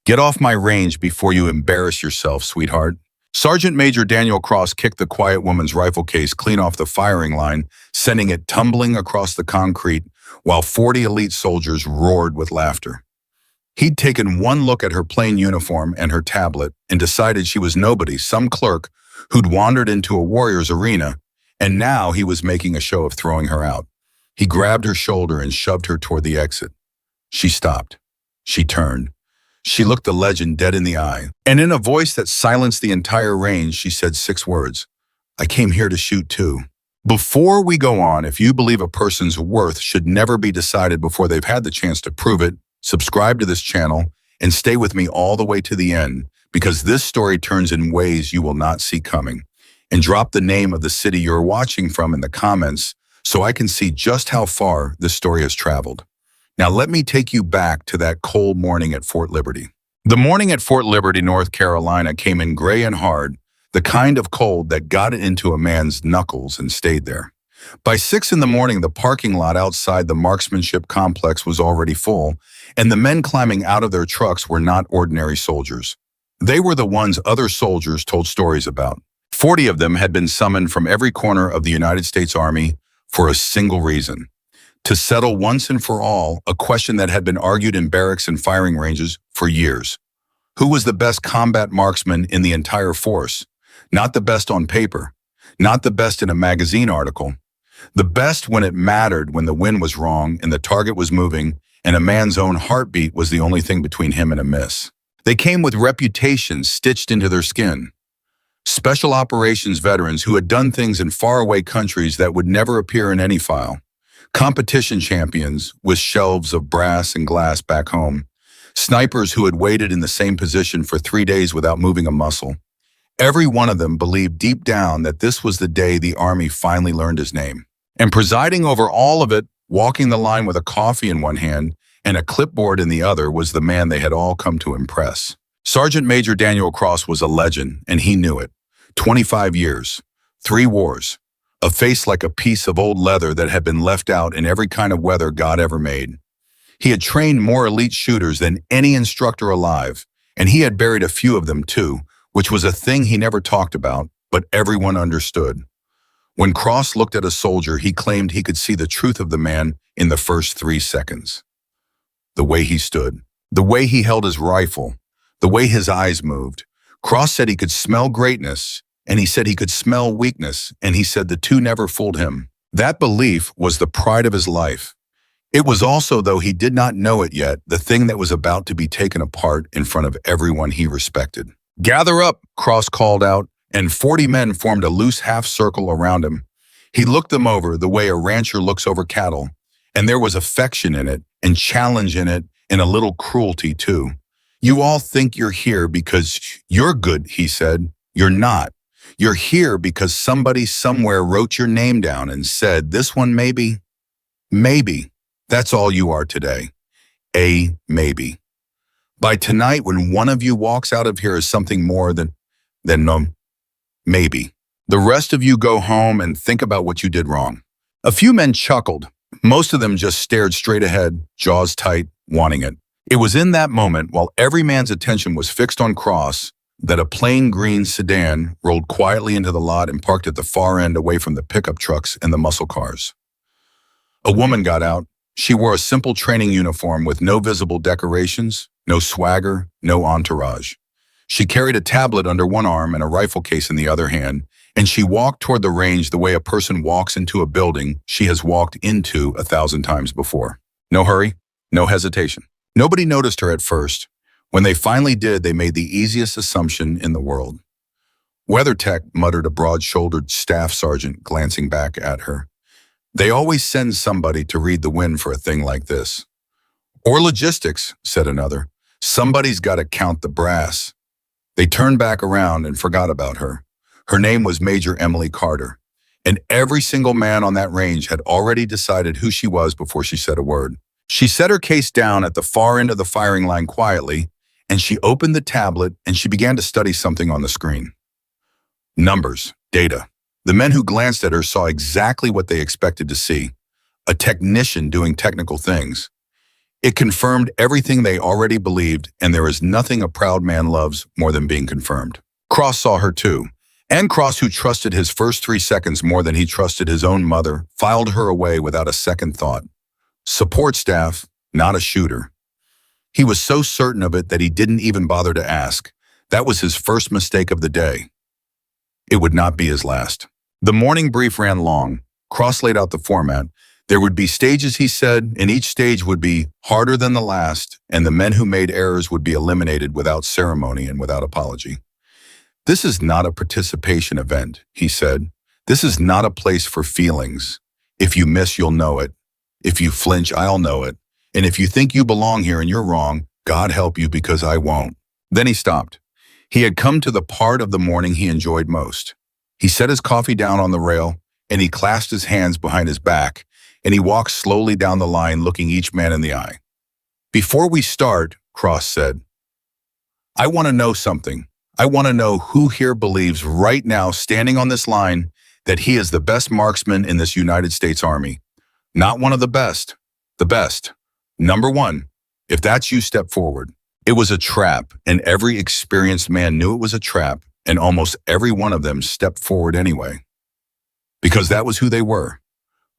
Get off my range before you embarrass yourself, sweetheart. Sergeant Major Daniel Cross kicked the quiet woman's rifle case clean off the firing line, sending it tumbling across the concrete, while 40 elite soldiers roared with laughter. He'd taken one look at her plain uniform and her tablet and decided she was nobody, some clerk who'd wandered into a warrior's arena, and now he was making a show of throwing her out. He grabbed her shoulder and shoved her toward the exit. She stopped. She turned. She looked the legend dead in the eye, and in a voice that silenced the entire range, she said 6 words. I came here to shoot too. Before we go on, if you believe a person's worth should never be decided before they've had the chance to prove it, subscribe to this channel and stay with me all the way to the end, because this story turns in ways you will not see coming. And drop the name of the city you're watching from in the comments so I can see just how far this story has traveled. Now let me take you back to that cold morning at Fort Liberty. The morning at Fort Liberty, North Carolina came in gray and hard, the kind of cold that got it into a man's knuckles and stayed there. By 6 in the morning, the parking lot outside the Marksmanship complex was already full, and the men climbing out of their trucks were not ordinary soldiers. They were the ones other soldiers told stories about. 40 of them had been summoned from every corner of the United States Army for a single reason: to settle once and for all a question that had been argued in barracks and firing ranges for years. Who was the best combat marksman in the entire force? Not the best on paper, not the best in a magazine article. The best when it mattered, when the wind was wrong and the target was moving and a man's own heartbeat was the only thing between him and a miss. They came with reputations stitched into their skin. Special operations veterans who had done things in faraway countries that would never appear in any file. Competition champions with shelves of brass and glass back home. Snipers who had waited in the same position for 3 days without moving a muscle. Every one of them believed deep down that this was the day the Army finally learned his name. And presiding over all of it, walking the line with a coffee in one hand and a clipboard in the other, was the man they had all come to impress. Sergeant Major Daniel Cross was a legend, and he knew it. 25 years, 3 wars, a face like a piece of old leather that had been left out in every kind of weather God ever made. He had trained more elite shooters than any instructor alive, and he had buried a few of them too, which was a thing he never talked about, but everyone understood. When Cross looked at a soldier, he claimed he could see the truth of the man in the first 3 seconds. The way he stood, the way he held his rifle, the way his eyes moved. Cross said he could smell greatness, and he said he could smell weakness, and he said the two never fooled him. That belief was the pride of his life. It was also, though he did not know it yet, the thing that was about to be taken apart in front of everyone he respected. Gather up, Cross called out, and 40 men formed a loose half circle around him. He looked them over the way a rancher looks over cattle, and there was affection in it, and challenge in it, and a little cruelty too. You all think you're here because you're good, he said. You're not. You're here because somebody somewhere wrote your name down and said, this one maybe. Maybe. That's all you are today. A maybe. By tonight, when one of you walks out of here as something more than no, maybe. The rest of you go home and think about what you did wrong. A few men chuckled. Most of them just stared straight ahead, jaws tight, wanting it. It was in that moment, while every man's attention was fixed on Cross, that a plain green sedan rolled quietly into the lot and parked at the far end away from the pickup trucks and the muscle cars. A woman got out. She wore a simple training uniform with no visible decorations, no swagger, no entourage. She carried a tablet under one arm and a rifle case in the other hand, and she walked toward the range the way a person walks into a building she has walked into 1,000 times before. No hurry, no hesitation. Nobody noticed her at first. When they finally did, they made the easiest assumption in the world. WeatherTech, muttered a broad-shouldered staff sergeant, glancing back at her. They always send somebody to read the wind for a thing like this. Or logistics, said another. Somebody's got to count the brass. They turned back around and forgot about her. Her name was Major Emily Carter, and every single man on that range had already decided who she was before she said a word. She set her case down at the far end of the firing line quietly, and she opened the tablet and she began to study something on the screen. Numbers, data. The men who glanced at her saw exactly what they expected to see: a technician doing technical things. It confirmed everything they already believed, and there is nothing a proud man loves more than being confirmed. Cross saw her too. And Cross, who trusted his first 3 seconds more than he trusted his own mother, filed her away without a second thought. Support staff, not a shooter. He was so certain of it that he didn't even bother to ask. That was his first mistake of the day. It would not be his last. The morning brief ran long. Cross laid out the format. There would be stages, he said, and each stage would be harder than the last, and the men who made errors would be eliminated without ceremony and without apology. This is not a participation event, he said. This is not a place for feelings. If you miss, you'll know it. If you flinch, I'll know it. And if you think you belong here and you're wrong, God help you, because I won't. Then he stopped. He had come to the part of the morning he enjoyed most. He set his coffee down on the rail, and he clasped his hands behind his back, and he walked slowly down the line, looking each man in the eye. Before we start, Cross said, I want to know something. I want to know who here believes right now, standing on this line, that he is the best marksman in this United States Army. Not one of the best. Number one. If that's you, step forward. It was a trap, and every experienced man knew it was a trap, and almost every one of them stepped forward anyway. Because that was who they were.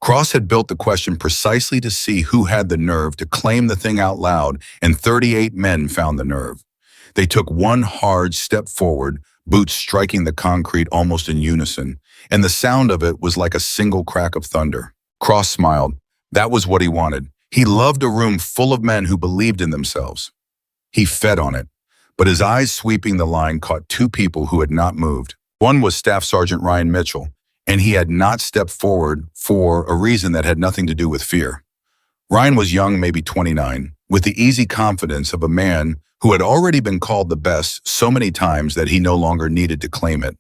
Cross had built the question precisely to see who had the nerve to claim the thing out loud, and 38 men found the nerve. They took one hard step forward, boots striking the concrete almost in unison, and the sound of it was like a single crack of thunder. Cross smiled. That was what he wanted. He loved a room full of men who believed in themselves. He fed on it, but his eyes sweeping the line caught two people who had not moved. One was Staff Sergeant Ryan Mitchell, and he had not stepped forward for a reason that had nothing to do with fear. Ryan was young, maybe 29, with the easy confidence of a man who had already been called the best so many times that he no longer needed to claim it.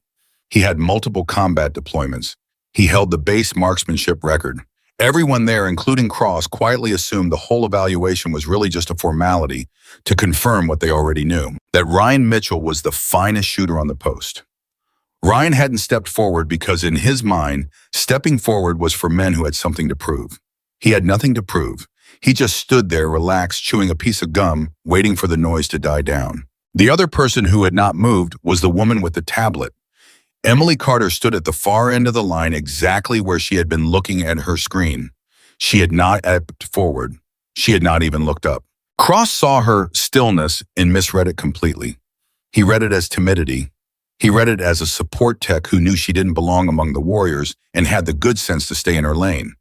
He had multiple combat deployments. He held the base marksmanship record. Everyone there, including Cross, quietly assumed the whole evaluation was really just a formality to confirm what they already knew, that Ryan Mitchell was the finest shooter on the post. Ryan hadn't stepped forward because in his mind, stepping forward was for men who had something to prove. He had nothing to prove. He just stood there, relaxed, chewing a piece of gum, waiting for the noise to die down. The other person who had not moved was the woman with the tablet. Emily Carter stood at the far end of the line, exactly where she had been looking at her screen. She had not stepped forward. She had not even looked up. Cross saw her stillness and misread it completely. He read it as timidity. He read it as a support tech who knew she didn't belong among the warriors and had the good sense to stay in her lane.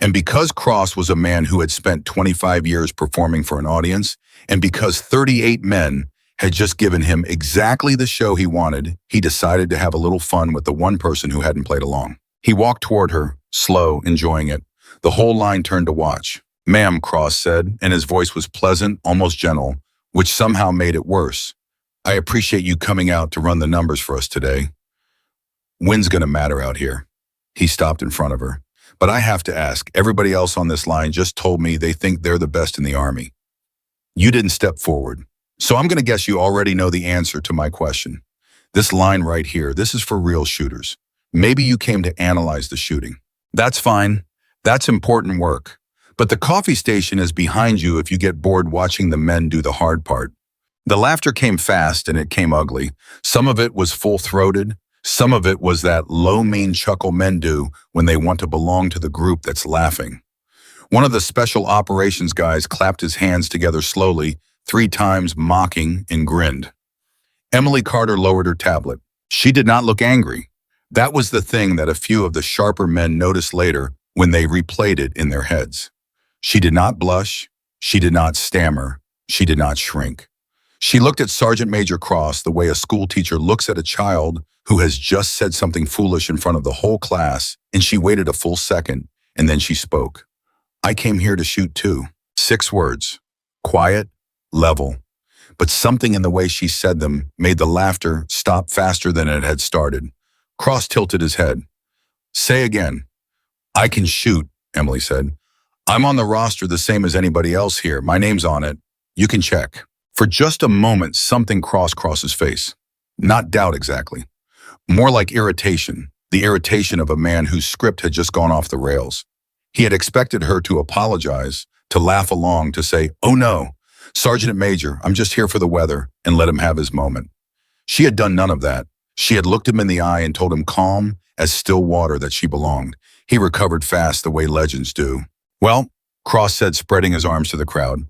And because Cross was a man who had spent 25 years performing for an audience, and because 38 men had just given him exactly the show he wanted, he decided to have a little fun with the one person who hadn't played along. He walked toward her, slow, enjoying it. The whole line turned to watch. Ma'am, Cross said, and his voice was pleasant, almost gentle, which somehow made it worse. I appreciate you coming out to run the numbers for us today. When's gonna matter out here? He stopped in front of her. But I have to ask, everybody else on this line just told me they think they're the best in the Army. You didn't step forward. So I'm gonna guess you already know the answer to my question. This line right here, this is for real shooters. Maybe you came to analyze the shooting. That's fine. That's important work. But the coffee station is behind you if you get bored watching the men do the hard part. The laughter came fast and it came ugly. Some of it was full-throated. Some of it was that low, mean chuckle men do when they want to belong to the group that's laughing. One of the special operations guys clapped his hands together slowly, 3 times, mocking, and grinned. Emily Carter lowered her tablet. She did not look angry. That was the thing that a few of the sharper men noticed later when they replayed it in their heads. She did not blush. She did not stammer. She did not shrink. She looked at Sergeant Major Cross the way a school teacher looks at a child who has just said something foolish in front of the whole class, and she waited a full second, and then she spoke. I came here to shoot too. 6 words. Quiet, level. But something in the way she said them made the laughter stop faster than it had started. Cross tilted his head. Say again. I can shoot, Emily said. I'm on the roster the same as anybody else here. My name's on it. You can check. For just a moment, something crossed Cross's face. Not doubt exactly. More like irritation, the irritation of a man whose script had just gone off the rails. He had expected her to apologize, to laugh along, to say, "Oh no, Sergeant Major, I'm just here for the weather," and let him have his moment. She had done none of that. She had looked him in the eye and told him calm as still water that she belonged. He recovered fast the way legends do. "Well," Cross said, spreading his arms to the crowd,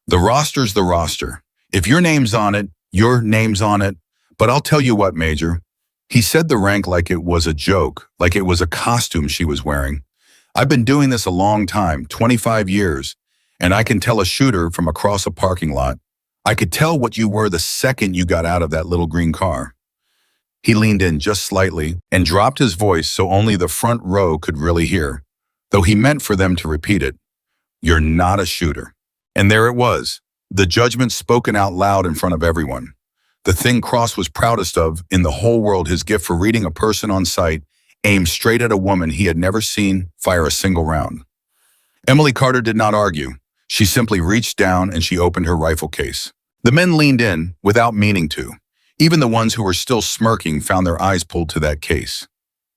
"the roster's the roster. If your name's on it, your name's on it. But I'll tell you what, Major." He said the rank like it was a joke, like it was a costume she was wearing. "I've been doing this a long time, 25 years, and I can tell a shooter from across a parking lot. I could tell what you were the second you got out of that little green car." He leaned in just slightly and dropped his voice so only the front row could really hear, though he meant for them to repeat it. "You're not a shooter." And there it was, the judgment spoken out loud in front of everyone. The thing Cross was proudest of in the whole world, his gift for reading a person on sight, aimed straight at a woman he had never seen fire a single round. Emily Carter did not argue. She simply reached down and she opened her rifle case. The men leaned in without meaning to. Even the ones who were still smirking found their eyes pulled to that case.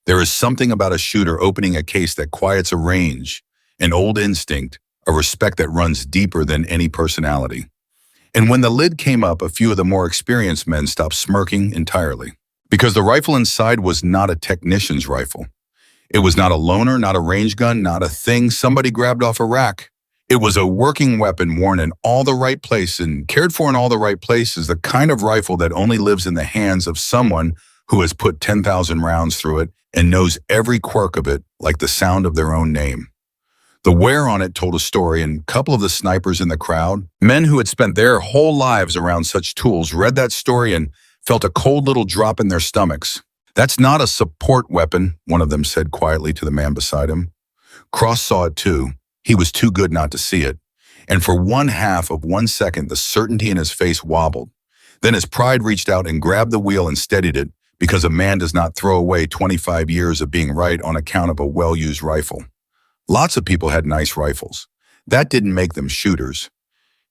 There is something about a shooter opening a case that quiets a range, an old instinct, a respect that runs deeper than any personality. And when the lid came up, a few of the more experienced men stopped smirking entirely. Because the rifle inside was not a technician's rifle. It was not a loaner, not a range gun, not a thing somebody grabbed off a rack. It was a working weapon worn in all the right places and cared for in all the right places, the kind of rifle that only lives in the hands of someone who has put 10,000 rounds through it and knows every quirk of it like the sound of their own name. The wear on it told a story, and a couple of the snipers in the crowd, men who had spent their whole lives around such tools, read that story and felt a cold little drop in their stomachs. "That's not a support weapon," one of them said quietly to the man beside him. Cross saw it too. He was too good not to see it. And for 1/2 of 1 second, the certainty in his face wobbled. Then his pride reached out and grabbed the wheel and steadied it, because a man does not throw away 25 years of being right on account of a well-used rifle. Lots of people had nice rifles. That didn't make them shooters.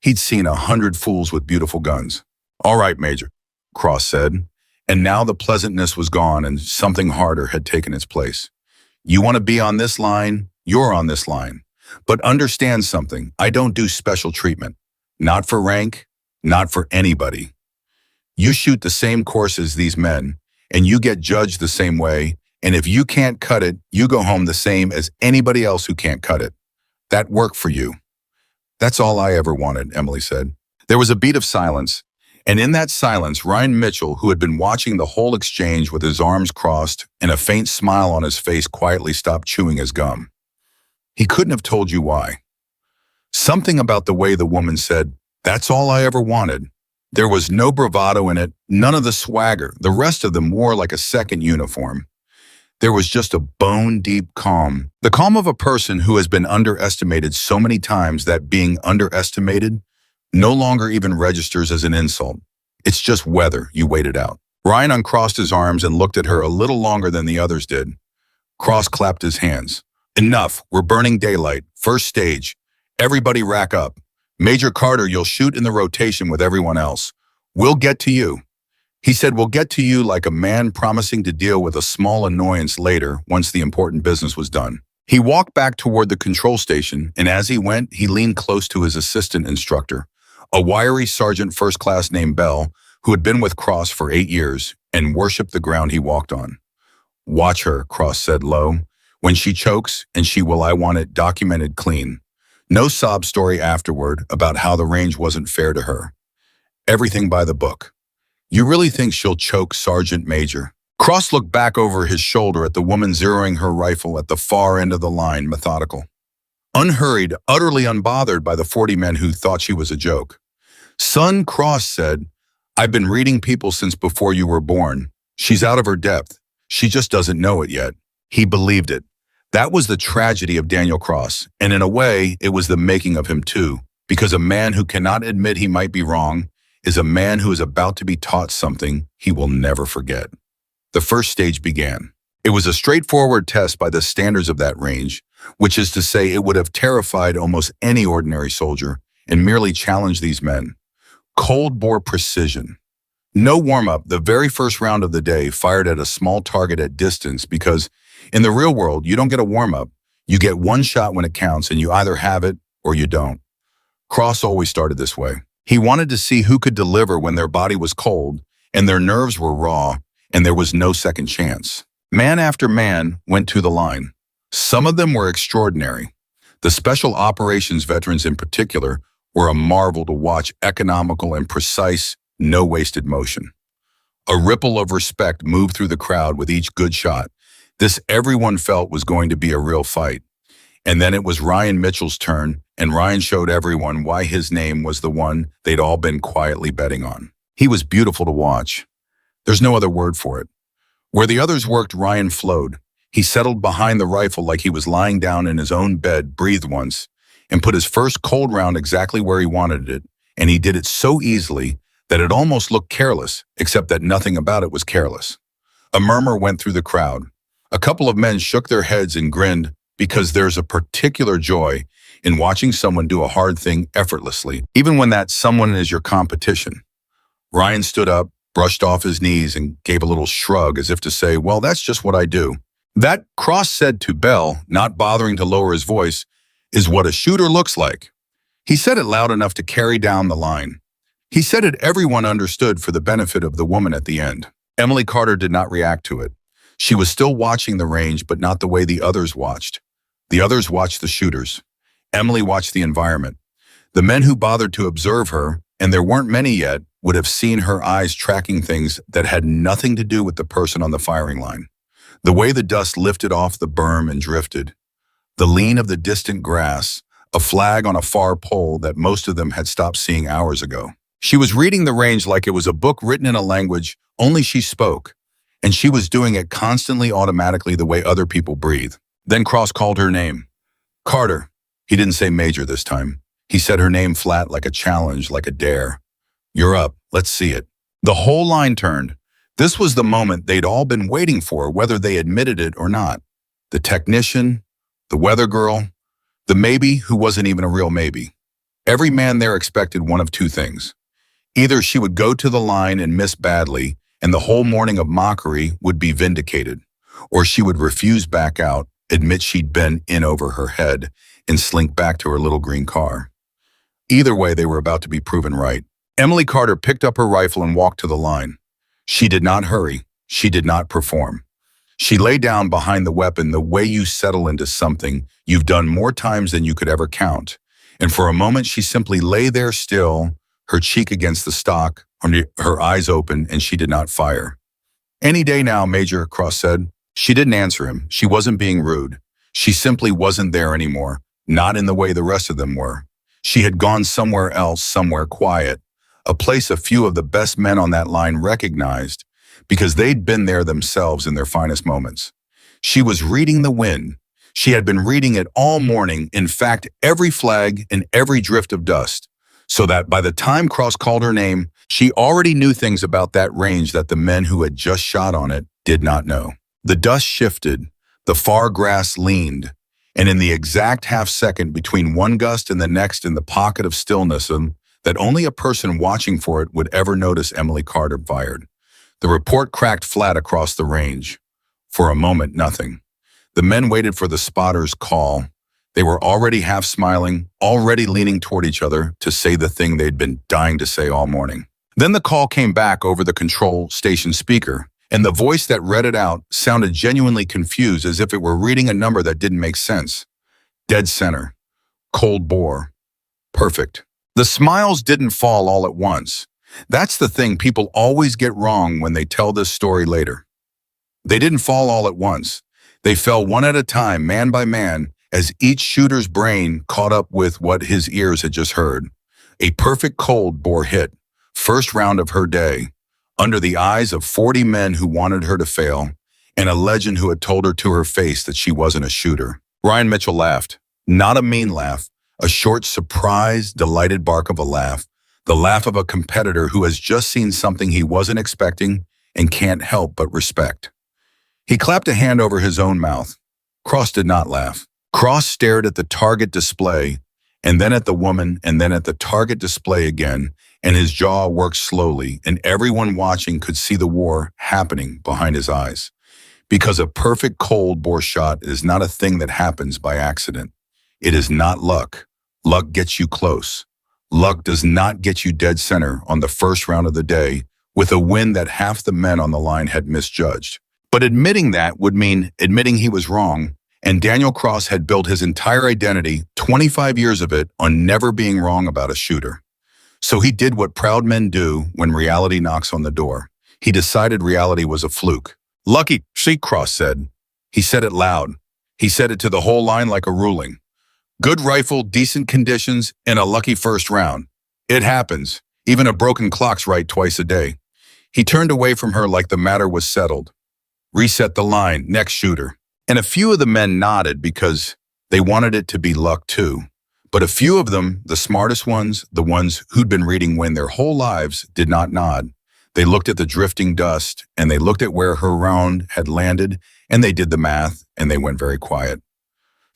He'd seen 100 fools with beautiful guns. "All right, Major," Cross said. And now the pleasantness was gone and something harder had taken its place. "You want to be on this line? You're on this line. But understand something, I don't do special treatment. Not for rank, not for anybody. You shoot the same course as these men, and you get judged the same way, and if you can't cut it, you go home the same as anybody else who can't cut it. That worked for you." "That's all I ever wanted," Emily said. There was a beat of silence, and in that silence, Ryan Mitchell, who had been watching the whole exchange with his arms crossed and a faint smile on his face, quietly stopped chewing his gum. He couldn't have told you why. Something about the way the woman said, "That's all I ever wanted." There was no bravado in it, none of the swagger. The rest of them wore like a second uniform. There was just a bone-deep calm. The calm of a person who has been underestimated so many times that being underestimated no longer even registers as an insult. It's just weather, you wait it out. Ryan uncrossed his arms and looked at her a little longer than the others did. Cross clapped his hands. "Enough, we're burning daylight. First stage. Everybody rack up. Major Carter, you'll shoot in the rotation with everyone else. We'll get to you." He said, "We'll get to you," like a man promising to deal with a small annoyance later once the important business was done. He walked back toward the control station, and as he went, he leaned close to his assistant instructor, a wiry sergeant first class named Bell, who had been with Cross for 8 years and worshipped the ground he walked on. "Watch her," Cross said low. "When she chokes, and she will, I want it documented clean. No sob story afterward about how the range wasn't fair to her. Everything by the book. You really think she'll choke, Sergeant Major?" Cross looked back over his shoulder at the woman zeroing her rifle at the far end of the line, methodical. Unhurried, utterly unbothered by the 40 men who thought she was a joke. "Son," Cross said, "I've been reading people since before you were born. She's out of her depth. She just doesn't know it yet." He believed it. That was the tragedy of Daniel Cross, and in a way, it was the making of him too, because a man who cannot admit he might be wrong is a man who is about to be taught something he will never forget. The first stage began. It was a straightforward test by the standards of that range, which is to say it would have terrified almost any ordinary soldier and merely challenged these men. Cold bore precision. No warm-up, the very first round of the day fired at a small target at distance because in the real world, you don't get a warm-up. You get one shot when it counts and you either have it or you don't. Cross always started this way. He wanted to see who could deliver when their body was cold and their nerves were raw and there was no second chance. Man after man went to the line. Some of them were extraordinary. The special operations veterans in particular were a marvel to watch, economical and precise, no wasted motion. A ripple of respect moved through the crowd with each good shot. This everyone felt was going to be a real fight. And then it was Ryan Mitchell's turn, and Ryan showed everyone why his name was the one they'd all been quietly betting on. He was beautiful to watch. There's no other word for it. Where the others worked, Ryan flowed. He settled behind the rifle like he was lying down in his own bed, breathed once, and put his first cold round exactly where he wanted it, and he did it so easily that it almost looked careless, except that nothing about it was careless. A murmur went through the crowd. A couple of men shook their heads and grinned, because there's a particular joy in watching someone do a hard thing effortlessly, even when that someone is your competition. Ryan stood up, brushed off his knees, and gave a little shrug as if to say, well, that's just what I do. That, Cross said to Bell, not bothering to lower his voice, is what a shooter looks like. He said it loud enough to carry down the line. He said it everyone understood for the benefit of the woman at the end. Emily Carter did not react to it. She was still watching the range, but not the way the others watched. The others watched the shooters. Emily watched the environment. The men who bothered to observe her, and there weren't many yet, would have seen her eyes tracking things that had nothing to do with the person on the firing line. The way the dust lifted off the berm and drifted. The lean of the distant grass, a flag on a far pole that most of them had stopped seeing hours ago. She was reading the range like it was a book written in a language only she spoke, and she was doing it constantly automatically the way other people breathe. Then Cross called her name. Carter. He didn't say Major this time. He said her name flat like a challenge, like a dare. You're up. Let's see it. The whole line turned. This was the moment they'd all been waiting for, whether they admitted it or not. The technician, the weather girl, the maybe who wasn't even a real maybe. Every man there expected one of two things. Either she would go to the line and miss badly, and the whole morning of mockery would be vindicated, or she would refuse back out, admit she'd been in over her head, and slink back to her little green car. Either way, they were about to be proven right. Emily Carter picked up her rifle and walked to the line. She did not hurry. She did not perform. She lay down behind the weapon the way you settle into something you've done more times than you could ever count. And for a moment, she simply lay there still, her cheek against the stock, her eyes open, and she did not fire. Any day now, Major, Cross said. She didn't answer him. She wasn't being rude. She simply wasn't there anymore, not in the way the rest of them were. She had gone somewhere else, somewhere quiet, a place a few of the best men on that line recognized because they'd been there themselves in their finest moments. She was reading the wind. She had been reading it all morning, in fact, every flag and every drift of dust, so that by the time Cross called her name, she already knew things about that range that the men who had just shot on it did not know. The dust shifted, the far grass leaned, and in the exact half-second between one gust and the next in the pocket of stillness that only a person watching for it would ever notice, Emily Carter fired. The report cracked flat across the range. For a moment, nothing. The men waited for the spotter's call. They were already half smiling, already leaning toward each other to say the thing they'd been dying to say all morning. Then the call came back over the control station speaker, and the voice that read it out sounded genuinely confused, as if it were reading a number that didn't make sense. Dead center. Cold bore. Perfect. The smiles didn't fall all at once. That's the thing people always get wrong when they tell this story later. They didn't fall all at once. They fell one at a time, man by man, as each shooter's brain caught up with what his ears had just heard. A perfect cold bore hit, first round of her day, under the eyes of 40 men who wanted her to fail, and a legend who had told her to her face that she wasn't a shooter. Ryan Mitchell laughed. Not a mean laugh, a short, surprised, delighted bark of a laugh, the laugh of a competitor who has just seen something he wasn't expecting and can't help but respect. He clapped a hand over his own mouth. Cross did not laugh. Cross stared at the target display, and then at the woman, and then at the target display again, and his jaw worked slowly, and everyone watching could see the war happening behind his eyes. Because a perfect cold bore shot is not a thing that happens by accident. It is not luck. Luck gets you close. Luck does not get you dead center on the first round of the day with a win that half the men on the line had misjudged. But admitting that would mean admitting he was wrong, and Daniel Cross had built his entire identity, 25 years of it, on never being wrong about a shooter. So he did what proud men do when reality knocks on the door. He decided reality was a fluke. Lucky, see, Cross said. He said it loud. He said it to the whole line like a ruling. Good rifle, decent conditions, and a lucky first round. It happens. Even a broken clock's right twice a day. He turned away from her like the matter was settled. Reset the line, next shooter. And a few of the men nodded because they wanted it to be luck too. But a few of them, the smartest ones, the ones who'd been reading Win their whole lives, did not nod. They looked at the drifting dust, and they looked at where her round had landed, and they did the math, and they went very quiet.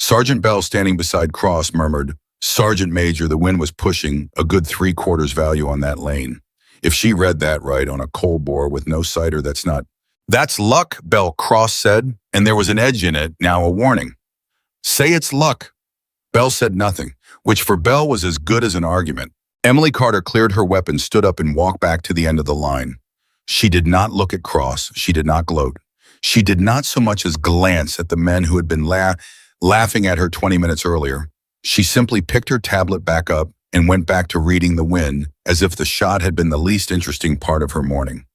Sergeant Bell, standing beside Cross, murmured, "Sergeant Major, the wind was pushing a good 3/4 value on that lane. If she read that right on a cold bore with no sighter, that's not..." "That's luck," Bell, Cross said, and there was an edge in it, now a warning. "Say it's luck." Bell said nothing, which for Bell was as good as an argument. Emily Carter cleared her weapon, stood up, and walked back to the end of the line. She did not look at Cross. She did not gloat. She did not so much as glance at the men who had been laughing at her 20 minutes earlier. She simply picked her tablet back up and went back to reading the Win as if the shot had been the least interesting part of her morning.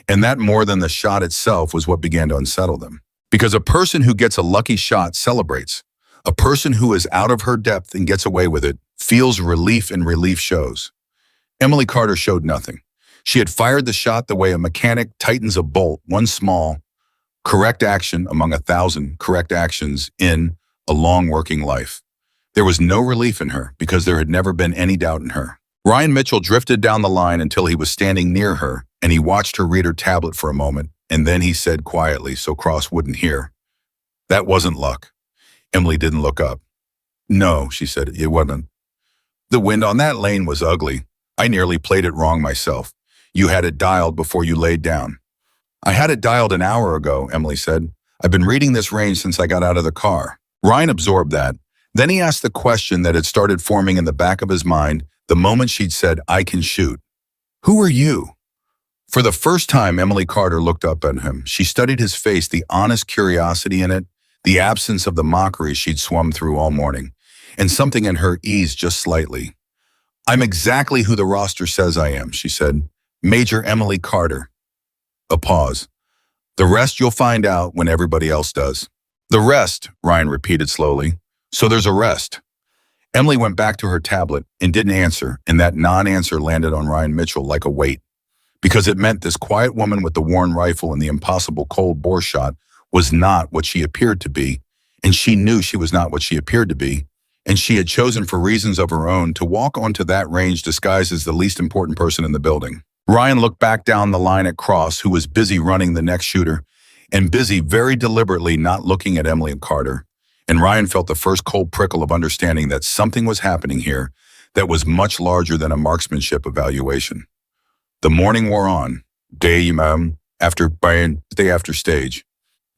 And that more than the shot itself was what began to unsettle them. Because a person who gets a lucky shot celebrates. A person who is out of her depth and gets away with it feels relief, and relief shows. Emily Carter showed nothing. She had fired the shot the way a mechanic tightens a bolt, one small, correct action among 1,000 correct actions in a long working life. There was no relief in her because there had never been any doubt in her. Ryan Mitchell drifted down the line until he was standing near her, and he watched her read her tablet for a moment, and then he said quietly so Cross wouldn't hear, "That wasn't luck." Emily didn't look up. "No," she said, "it wasn't. The wind on that lane was ugly. I nearly played it wrong myself. You had it dialed before you laid down." "I had it dialed an hour ago," Emily said. "I've been reading this range since I got out of the car." Ryan absorbed that. Then he asked the question that had started forming in the back of his mind the moment she'd said, "I can shoot." "Who are you?" For the first time, Emily Carter looked up at him. She studied his face, the honest curiosity in it, the absence of the mockery she'd swum through all morning, and something in her eased just slightly. "I'm exactly who the roster says I am," she said. "Major Emily Carter." A pause. "The rest you'll find out when everybody else does." "The rest," Ryan repeated slowly. "So there's a rest." Emily went back to her tablet and didn't answer, and that non-answer landed on Ryan Mitchell like a weight. Because it meant this quiet woman with the worn rifle and the impossible cold bore shot was not what she appeared to be, and she knew she was not what she appeared to be, and she had chosen for reasons of her own to walk onto that range disguised as the least important person in the building. Ryan looked back down the line at Cross, who was busy running the next shooter, and busy very deliberately not looking at Emily and Carter. And Ryan felt the first cold prickle of understanding that something was happening here that was much larger than a marksmanship evaluation. The morning wore on, day after stage,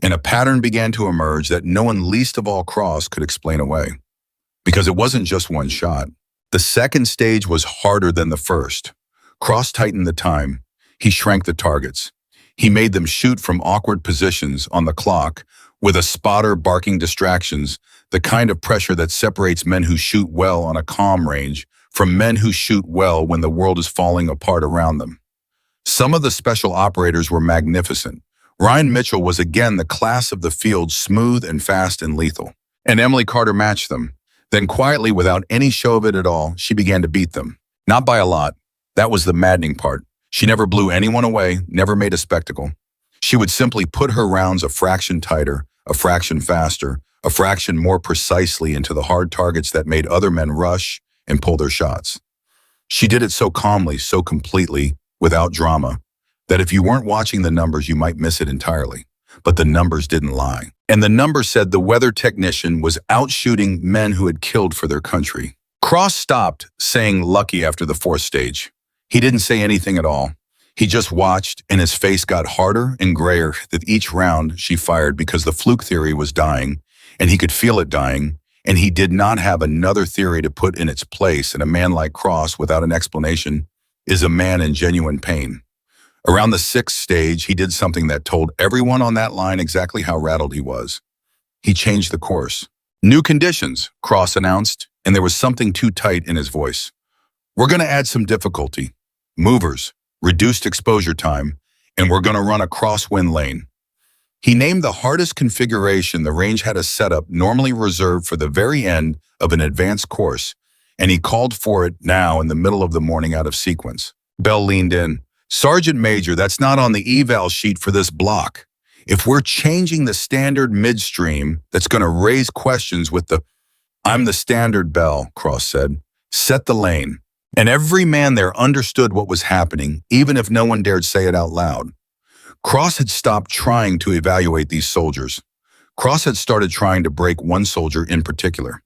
and a pattern began to emerge that no one, least of all Cross, could explain away. Because it wasn't just one shot. The second stage was harder than the first. Cross tightened the time. He shrank the targets. He made them shoot from awkward positions on the clock with a spotter barking distractions, the kind of pressure that separates men who shoot well on a calm range from men who shoot well when the world is falling apart around them. Some of the special operators were magnificent. Ryan Mitchell was again the class of the field, smooth and fast and lethal. And Emily Carter matched them. Then quietly, without any show of it at all, she began to beat them. Not by a lot. That was the maddening part. She never blew anyone away, never made a spectacle. She would simply put her rounds a fraction tighter, a fraction faster, a fraction more precisely into the hard targets that made other men rush and pull their shots. She did it so calmly, so completely, without drama, that if you weren't watching the numbers, you might miss it entirely. But the numbers didn't lie. And the numbers said the weather technician was outshooting men who had killed for their country. Cross stopped saying lucky after the fourth stage. He didn't say anything at all. He just watched, and his face got harder and grayer with each round she fired because the fluke theory was dying, and he could feel it dying, and he did not have another theory to put in its place, and a man like Cross, without an explanation, is a man in genuine pain. Around the sixth stage, he did something that told everyone on that line exactly how rattled he was. He changed the course. New conditions, Cross announced, and there was something too tight in his voice. We're going to add some difficulty. Movers, reduced exposure time, and we're going to run a crosswind lane. He named the hardest configuration the range had a setup normally reserved for the very end of an advanced course, and he called for it now in the middle of the morning out of sequence. Bell leaned in. Sergeant Major, that's not on the eval sheet for this block. If we're changing the standard midstream, that's going to raise questions with the I'm the standard, Bell, Cross said. Set the lane. And every man there understood what was happening, even if no one dared say it out loud. Cross had stopped trying to evaluate these soldiers. Cross had started trying to break one soldier in particular.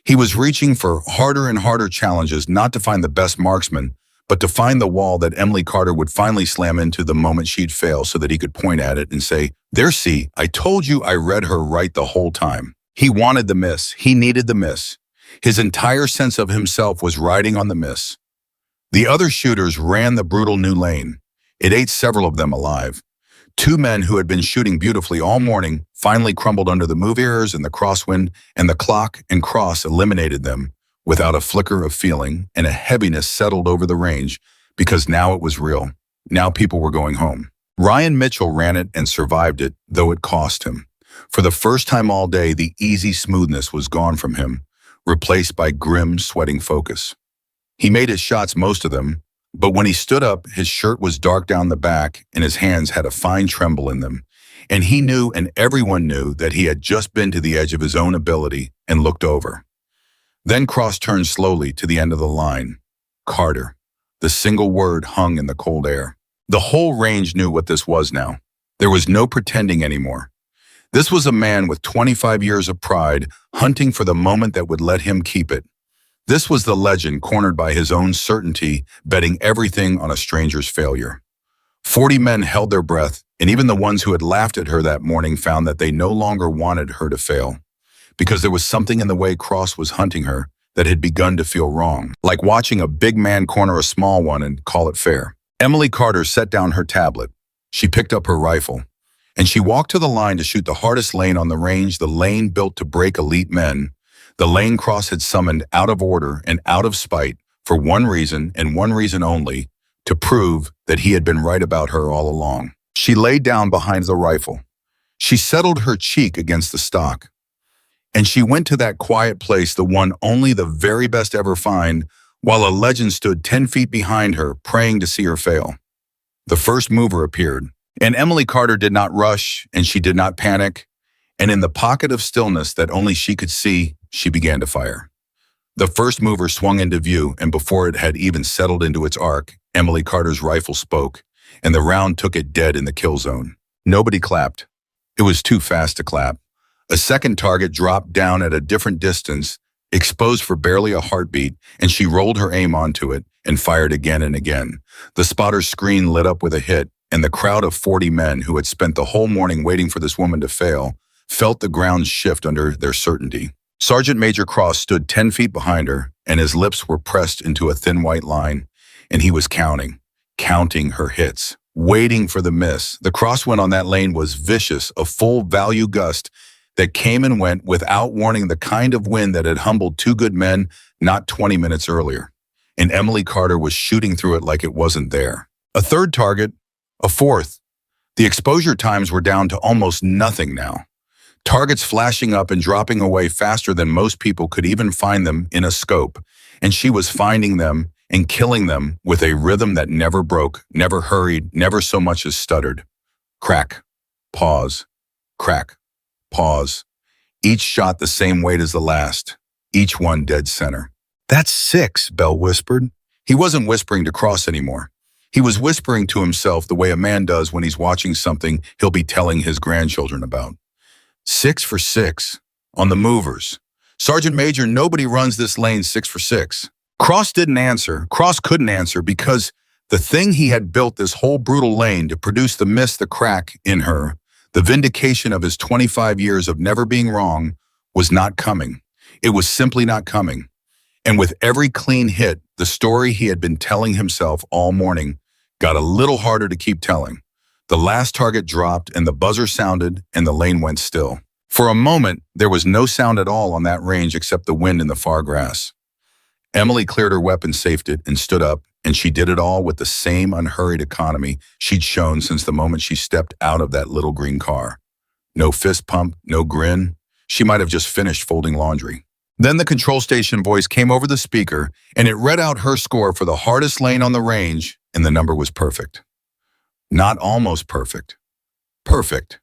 He was reaching for harder and harder challenges, not to find the best marksman, but to find the wall that Emily Carter would finally slam into the moment she'd fail so that he could point at it and say, there, see, I told you I read her right the whole time. He wanted the miss. He needed the miss. His entire sense of himself was riding on the miss. The other shooters ran the brutal new lane. It ate several of them alive. Two men who had been shooting beautifully all morning finally crumbled under the move errors and the crosswind, and the clock and Cross eliminated them without a flicker of feeling, and a heaviness settled over the range because now it was real. Now people were going home. Ryan Mitchell ran it and survived it, though it cost him. For the first time all day, the easy smoothness was gone from him, replaced by grim, sweating focus. He made his shots, most of them, but when he stood up, his shirt was dark down the back and his hands had a fine tremble in them. And he knew, and everyone knew, that he had just been to the edge of his own ability and looked over. Then Cross turned slowly to the end of the line. Carter. The single word hung in the cold air. The whole range knew what this was now. There was no pretending anymore. This was a man with 25 years of pride, hunting for the moment that would let him keep it. This was the legend cornered by his own certainty, betting everything on a stranger's failure. 40 men held their breath, and even the ones who had laughed at her that morning found that they no longer wanted her to fail. Because there was something in the way Cross was hunting her that had begun to feel wrong, like watching a big man corner a small one and call it fair. Emily Carter set down her tablet. She picked up her rifle, and she walked to the line to shoot the hardest lane on the range, the lane built to break elite men, the lane Cross had summoned out of order and out of spite for one reason and one reason only, to prove that he had been right about her all along. She laid down behind the rifle. She settled her cheek against the stock. And she went to that quiet place, the one only the very best ever find, while a legend stood 10 feet behind her, praying to see her fail. The first mover appeared, and Emily Carter did not rush, and she did not panic, and in the pocket of stillness that only she could see, she began to fire. The first mover swung into view, and before it had even settled into its arc, Emily Carter's rifle spoke, and the round took it dead in the kill zone. Nobody clapped. It was too fast to clap. A second target dropped down at a different distance, exposed for barely a heartbeat, and she rolled her aim onto it and fired again and again. The spotter's screen lit up with a hit, and the crowd of 40 men who had spent the whole morning waiting for this woman to fail felt the ground shift under their certainty. Sergeant Major Cross stood 10 feet behind her, and his lips were pressed into a thin white line, and he was counting her hits, waiting for the miss. The crosswind on that lane was vicious, a full value gust that came and went without warning, the kind of wind that had humbled two good men not 20 minutes earlier. And Emily Carter was shooting through it like it wasn't there. A third target, a fourth. The exposure times were down to almost nothing now. Targets flashing up and dropping away faster than most people could even find them in a scope. And she was finding them and killing them with a rhythm that never broke, never hurried, never so much as stuttered. Crack, pause, crack, pause. Each shot the same weight as the last, each one dead center. That's 6, Bell whispered. He wasn't whispering to Cross anymore. He was whispering to himself the way a man does when he's watching something he'll be telling his grandchildren about. 6 for 6, on the movers. Sergeant Major, nobody runs this lane 6 for 6. Cross didn't answer. Cross couldn't answer because the thing he had built this whole brutal lane to produce the miss, the crack in her, the vindication of his 25 years of never being wrong, was not coming. It was simply not coming. And with every clean hit, the story he had been telling himself all morning got a little harder to keep telling. The last target dropped and the buzzer sounded and the lane went still. For a moment, there was no sound at all on that range except the wind in the far grass. Emily cleared her weapon, safed it, and stood up, and she did it all with the same unhurried economy she'd shown since the moment she stepped out of that little green car. No fist pump, no grin. She might have just finished folding laundry. Then the control station voice came over the speaker, and it read out her score for the hardest lane on the range, and the number was perfect. Not almost perfect. Perfect.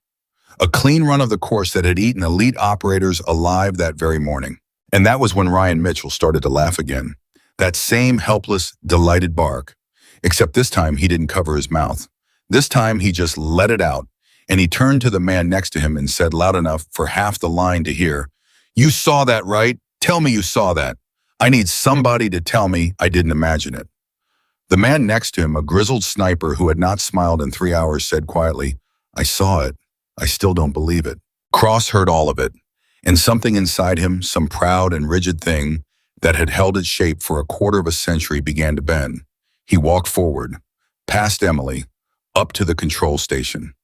A clean run of the course that had eaten elite operators alive that very morning. And that was when Ryan Mitchell started to laugh again. That same helpless, delighted bark. Except this time he didn't cover his mouth. This time he just let it out, and he turned to the man next to him and said loud enough for half the line to hear, "You saw that, right? Tell me you saw that. I need somebody to tell me I didn't imagine it." The man next to him, a grizzled sniper who had not smiled in 3 hours, said quietly, "I saw it. I still don't believe it." Cross heard all of it, and something inside him, some proud and rigid thing that had held its shape for a quarter of a century, began to bend. He walked forward, past Emily, up to the control station.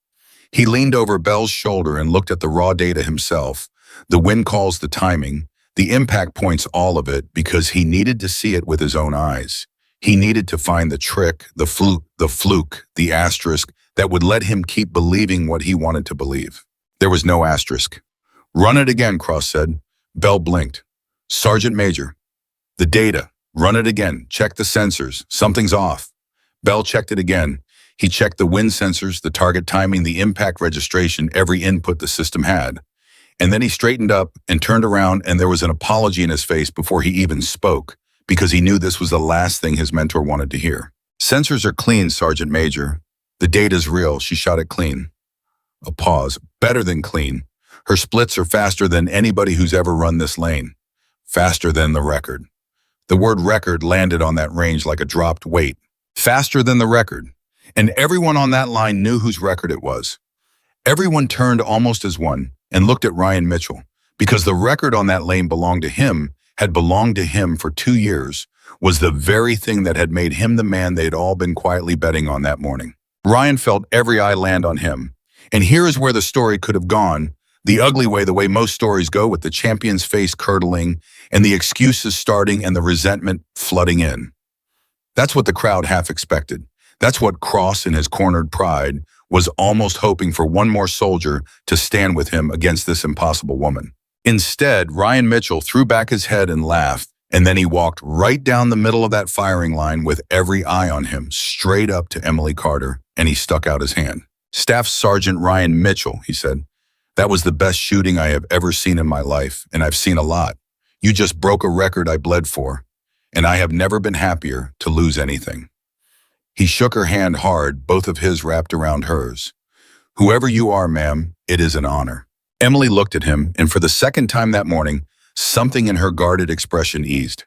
He leaned over Bell's shoulder and looked at the raw data himself, the wind calls, the timing, the impact points, all of it, because he needed to see it with his own eyes. He needed to find the trick, the fluke, the asterisk that would let him keep believing what he wanted to believe. There was no asterisk. "Run it again," Cross said. Bell blinked. "Sergeant Major, the data. Run it again. Check the sensors. Something's off." Bell checked it again. He checked the wind sensors, the target timing, the impact registration, every input the system had. And then he straightened up and turned around, and there was an apology in his face before he even spoke, because he knew this was the last thing his mentor wanted to hear. "Sensors are clean, Sergeant Major. The data's real." She shot it clean. A pause. "Better than clean. Her splits are faster than anybody who's ever run this lane. Faster than the record." The word record landed on that range like a dropped weight. Faster than the record. And everyone on that line knew whose record it was. Everyone turned almost as one and looked at Ryan Mitchell, because the record on that lane belonged to him, had belonged to him for 2 years, was the very thing that had made him the man they'd all been quietly betting on that morning. Ryan felt every eye land on him. And here is where the story could have gone, the ugly way, the way most stories go, with the champion's face curdling and the excuses starting and the resentment flooding in. That's what the crowd half expected. That's what Cross, in his cornered pride, was almost hoping for, one more soldier to stand with him against this impossible woman. Instead, Ryan Mitchell threw back his head and laughed, and then he walked right down the middle of that firing line with every eye on him, straight up to Emily Carter, and he stuck out his hand. "Staff Sergeant Ryan Mitchell," he said. "That was the best shooting I have ever seen in my life, and I've seen a lot. You just broke a record I bled for, and I have never been happier to lose anything." He shook her hand hard, both of his wrapped around hers. "Whoever you are, ma'am, it is an honor." Emily looked at him, and for the second time that morning, something in her guarded expression eased.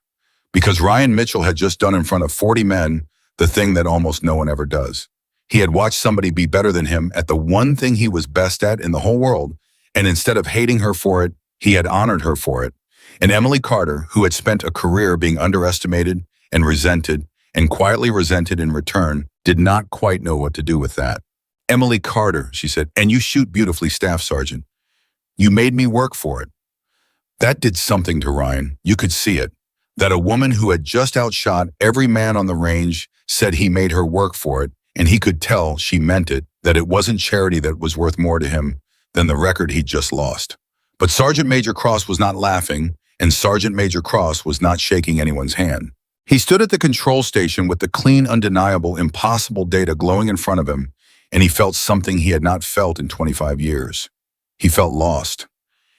Because Ryan Mitchell had just done in front of 40 men the thing that almost no one ever does. He had watched somebody be better than him at the one thing he was best at in the whole world, and instead of hating her for it, he had honored her for it. And Emily Carter, who had spent a career being underestimated and resented, and quietly resented in return, did not quite know what to do with that. "Emily Carter," she said, "and you shoot beautifully, Staff Sergeant. You made me work for it." That did something to Ryan. You could see it. That a woman who had just outshot every man on the range said he made her work for it, and he could tell she meant it, that it wasn't charity that was worth more to him than the record he'd just lost. But Sergeant Major Cross was not laughing, and Sergeant Major Cross was not shaking anyone's hand. He stood at the control station with the clean, undeniable, impossible data glowing in front of him, and he felt something he had not felt in 25 years. He felt lost.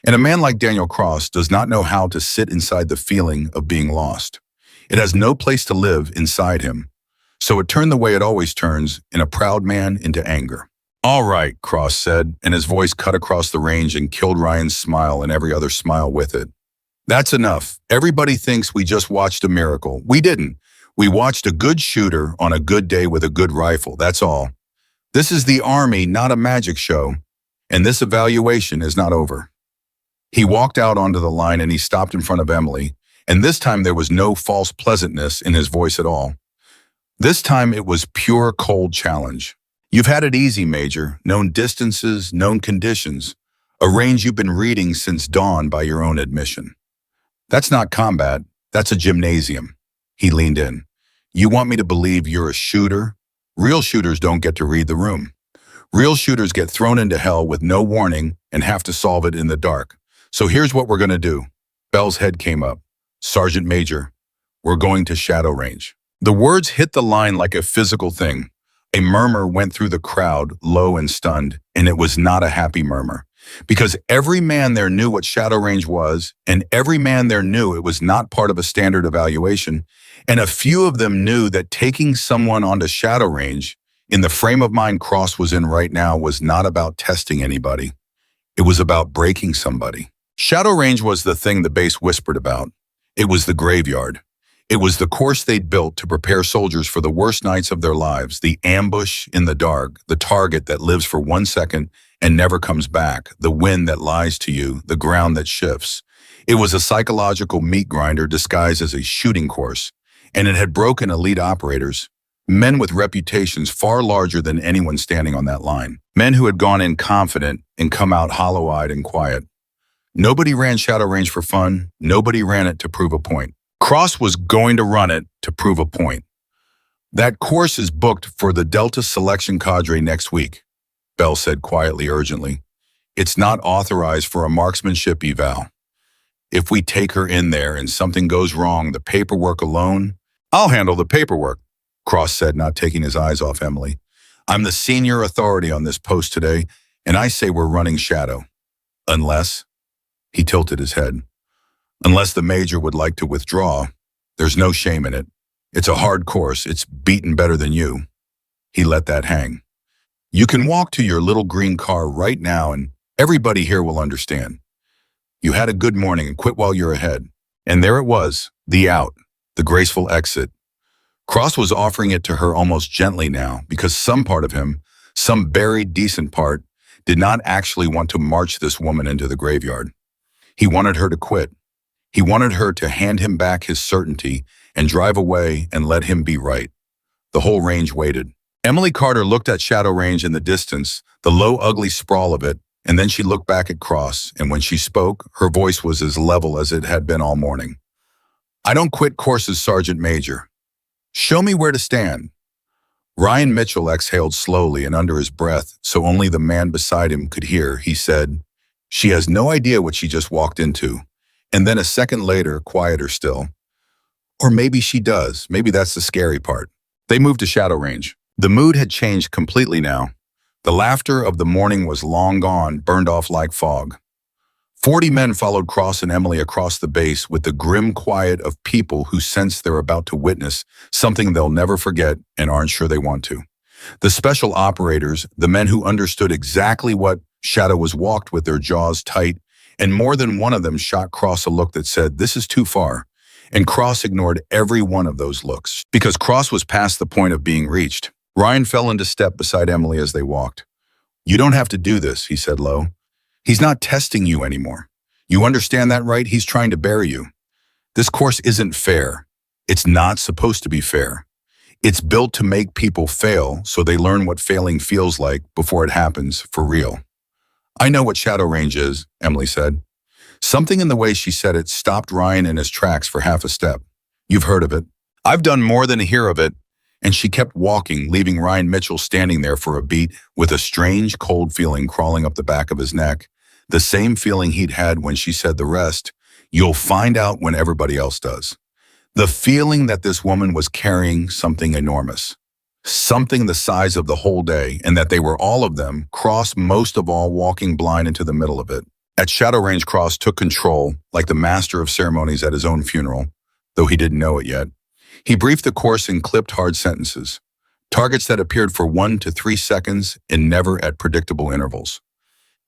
And a man like Daniel Cross does not know how to sit inside the feeling of being lost. It has no place to live inside him. So it turned the way it always turns, in a proud man, into anger. "All right," Cross said, and his voice cut across the range and killed Ryan's smile and every other smile with it. "That's enough. Everybody thinks we just watched a miracle. We didn't. We watched a good shooter on a good day with a good rifle, that's all. This is the Army, not a magic show, and this evaluation is not over." He walked out onto the line and he stopped in front of Emily, and this time there was no false pleasantness in his voice at all. This time it was pure cold challenge. You've had it easy, Major. Known distances, known conditions. A range you've been reading since dawn by your own admission. That's not combat. That's a gymnasium. He leaned in. You want me to believe you're a shooter? Real shooters don't get to read the room. Real shooters get thrown into hell with no warning and have to solve it in the dark. So here's what we're going to do. Bell's head came up. Sergeant Major, we're going to shadow range. The words hit the line like a physical thing. A murmur went through the crowd, low and stunned, and it was not a happy murmur. Because every man there knew what shadow range was, and every man there knew it was not part of a standard evaluation, and a few of them knew that taking someone onto shadow range, in the frame of mind Cross was in right now, was not about testing anybody. It was about breaking somebody. Shadow range was the thing the base whispered about. It was the graveyard. It was the course they'd built to prepare soldiers for the worst nights of their lives, the ambush in the dark, the target that lives for 1 second and never comes back, the wind that lies to you, the ground that shifts. It was a psychological meat grinder disguised as a shooting course, and it had broken elite operators, men with reputations far larger than anyone standing on that line, men who had gone in confident and come out hollow-eyed and quiet. Nobody ran shadow range for fun. Nobody ran it to prove a point. Cross was going to run it to prove a point. That course is booked for the Delta selection cadre next week, Bell said quietly, urgently. It's not authorized for a marksmanship eval. If we take her in there and something goes wrong, the paperwork alone... I'll handle the paperwork, Cross said, not taking his eyes off Emily. I'm the senior authority on this post today, and I say we're running shadow. Unless... He tilted his head. Unless the major would like to withdraw, there's no shame in it. It's a hard course. It's beaten better than you. He let that hang. You can walk to your little green car right now and everybody here will understand. You had a good morning and quit while you're ahead. And there it was, the out, the graceful exit. Cross was offering it to her almost gently now because some part of him, some buried decent part, did not actually want to march this woman into the graveyard. He wanted her to quit. He wanted her to hand him back his certainty and drive away and let him be right. The whole range waited. Emily Carter looked at shadow range in the distance, the low, ugly sprawl of it, and then she looked back at Cross, and when she spoke, her voice was as level as it had been all morning. I don't quit courses, Sergeant Major. Show me where to stand. Ryan Mitchell exhaled slowly and under his breath, so only the man beside him could hear. He said, She has no idea what she just walked into. And then a second later, quieter still. Or maybe she does. Maybe that's the scary part. They moved to shadow range. The mood had changed completely now. The laughter of the morning was long gone, burned off like fog. 40 men followed Cross and Emily across the base with the grim quiet of people who sense they're about to witness something they'll never forget and aren't sure they want to. The special operators, the men who understood exactly what shadow was, walked with their jaws tight, and more than one of them shot Cross a look that said, this is too far. And Cross ignored every one of those looks, because Cross was past the point of being reached. Ryan fell into step beside Emily as they walked. You don't have to do this, he said low. He's not testing you anymore. You understand that, right? He's trying to bury you. This course isn't fair. It's not supposed to be fair. It's built to make people fail so they learn what failing feels like before it happens for real. I know what shadow range is, Emily said. Something in the way she said it stopped Ryan in his tracks for half a step. You've heard of it. I've done more than hear of it. And she kept walking, leaving Ryan Mitchell standing there for a beat with a strange, cold feeling crawling up the back of his neck. The same feeling he'd had when she said the rest, you'll find out when everybody else does. The feeling that this woman was carrying something enormous. Something the size of the whole day, and that they were all of them, Cross most of all walking blind into the middle of it. At shadow range, Cross took control, like the master of ceremonies at his own funeral, though he didn't know it yet. He briefed the course in clipped hard sentences, targets that appeared for 1 to 3 seconds and never at predictable intervals.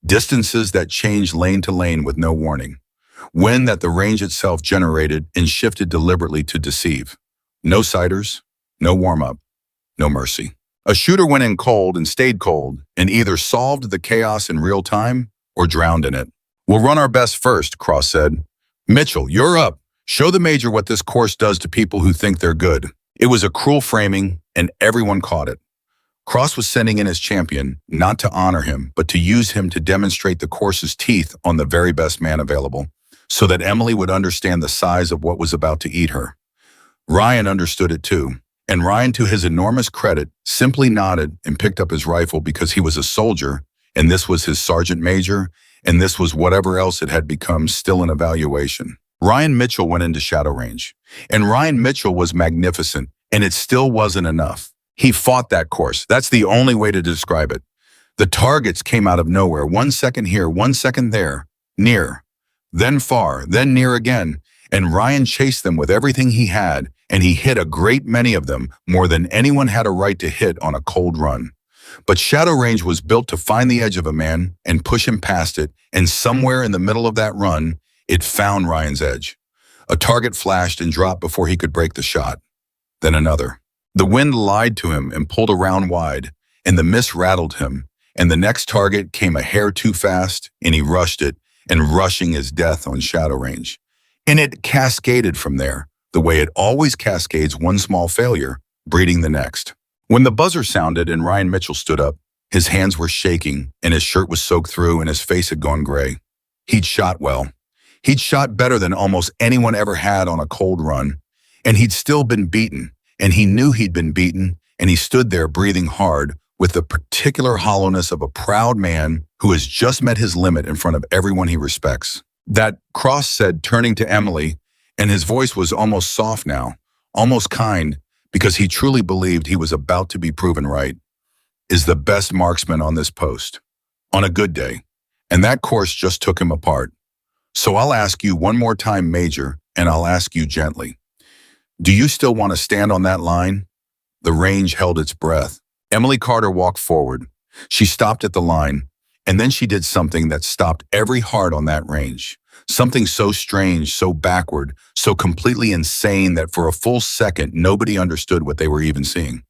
Distances that changed lane to lane with no warning. Wind that the range itself generated and shifted deliberately to deceive. No sighters, no warm-up, no mercy. A shooter went in cold and stayed cold and either solved the chaos in real time or drowned in it. We'll run our best first, Cross said. Mitchell, you're up. Show the major what this course does to people who think they're good. It was a cruel framing, and everyone caught it. Cross was sending in his champion, not to honor him, but to use him to demonstrate the course's teeth on the very best man available, so that Emily would understand the size of what was about to eat her. Ryan understood it too, and Ryan, to his enormous credit, simply nodded and picked up his rifle because he was a soldier, and this was his sergeant major, and this was whatever else it had become, still in evaluation. Ryan Mitchell went into shadow range, and Ryan Mitchell was magnificent, and it still wasn't enough. He fought that course. That's the only way to describe it. The targets came out of nowhere, 1 second here, 1 second there, near, then far, then near again, and Ryan chased them with everything he had, and he hit a great many of them, more than anyone had a right to hit on a cold run. But shadow range was built to find the edge of a man and push him past it, and somewhere in the middle of that run, it found Ryan's edge. A target flashed and dropped before he could break the shot. Then another. The wind lied to him and pulled around wide, and the mist rattled him, and the next target came a hair too fast, and he rushed it, and rushing is death on shadow range. And it cascaded from there, the way it always cascades, one small failure, breeding the next. When the buzzer sounded and Ryan Mitchell stood up, his hands were shaking, and his shirt was soaked through, and his face had gone gray. He'd shot well. He'd shot better than almost anyone ever had on a cold run, and he'd still been beaten, and he knew he'd been beaten, and he stood there breathing hard with the particular hollowness of a proud man who has just met his limit in front of everyone he respects. That, Cross said, turning to Emily, and his voice was almost soft now, almost kind, because he truly believed he was about to be proven right, is the best marksman on this post, on a good day, and that course just took him apart. So I'll ask you one more time, Major, and I'll ask you gently. Do you still want to stand on that line? The range held its breath. Emily Carter walked forward. She stopped at the line, and then she did something that stopped every heart on that range. Something so strange, so backward, so completely insane that for a full second, nobody understood what they were even seeing.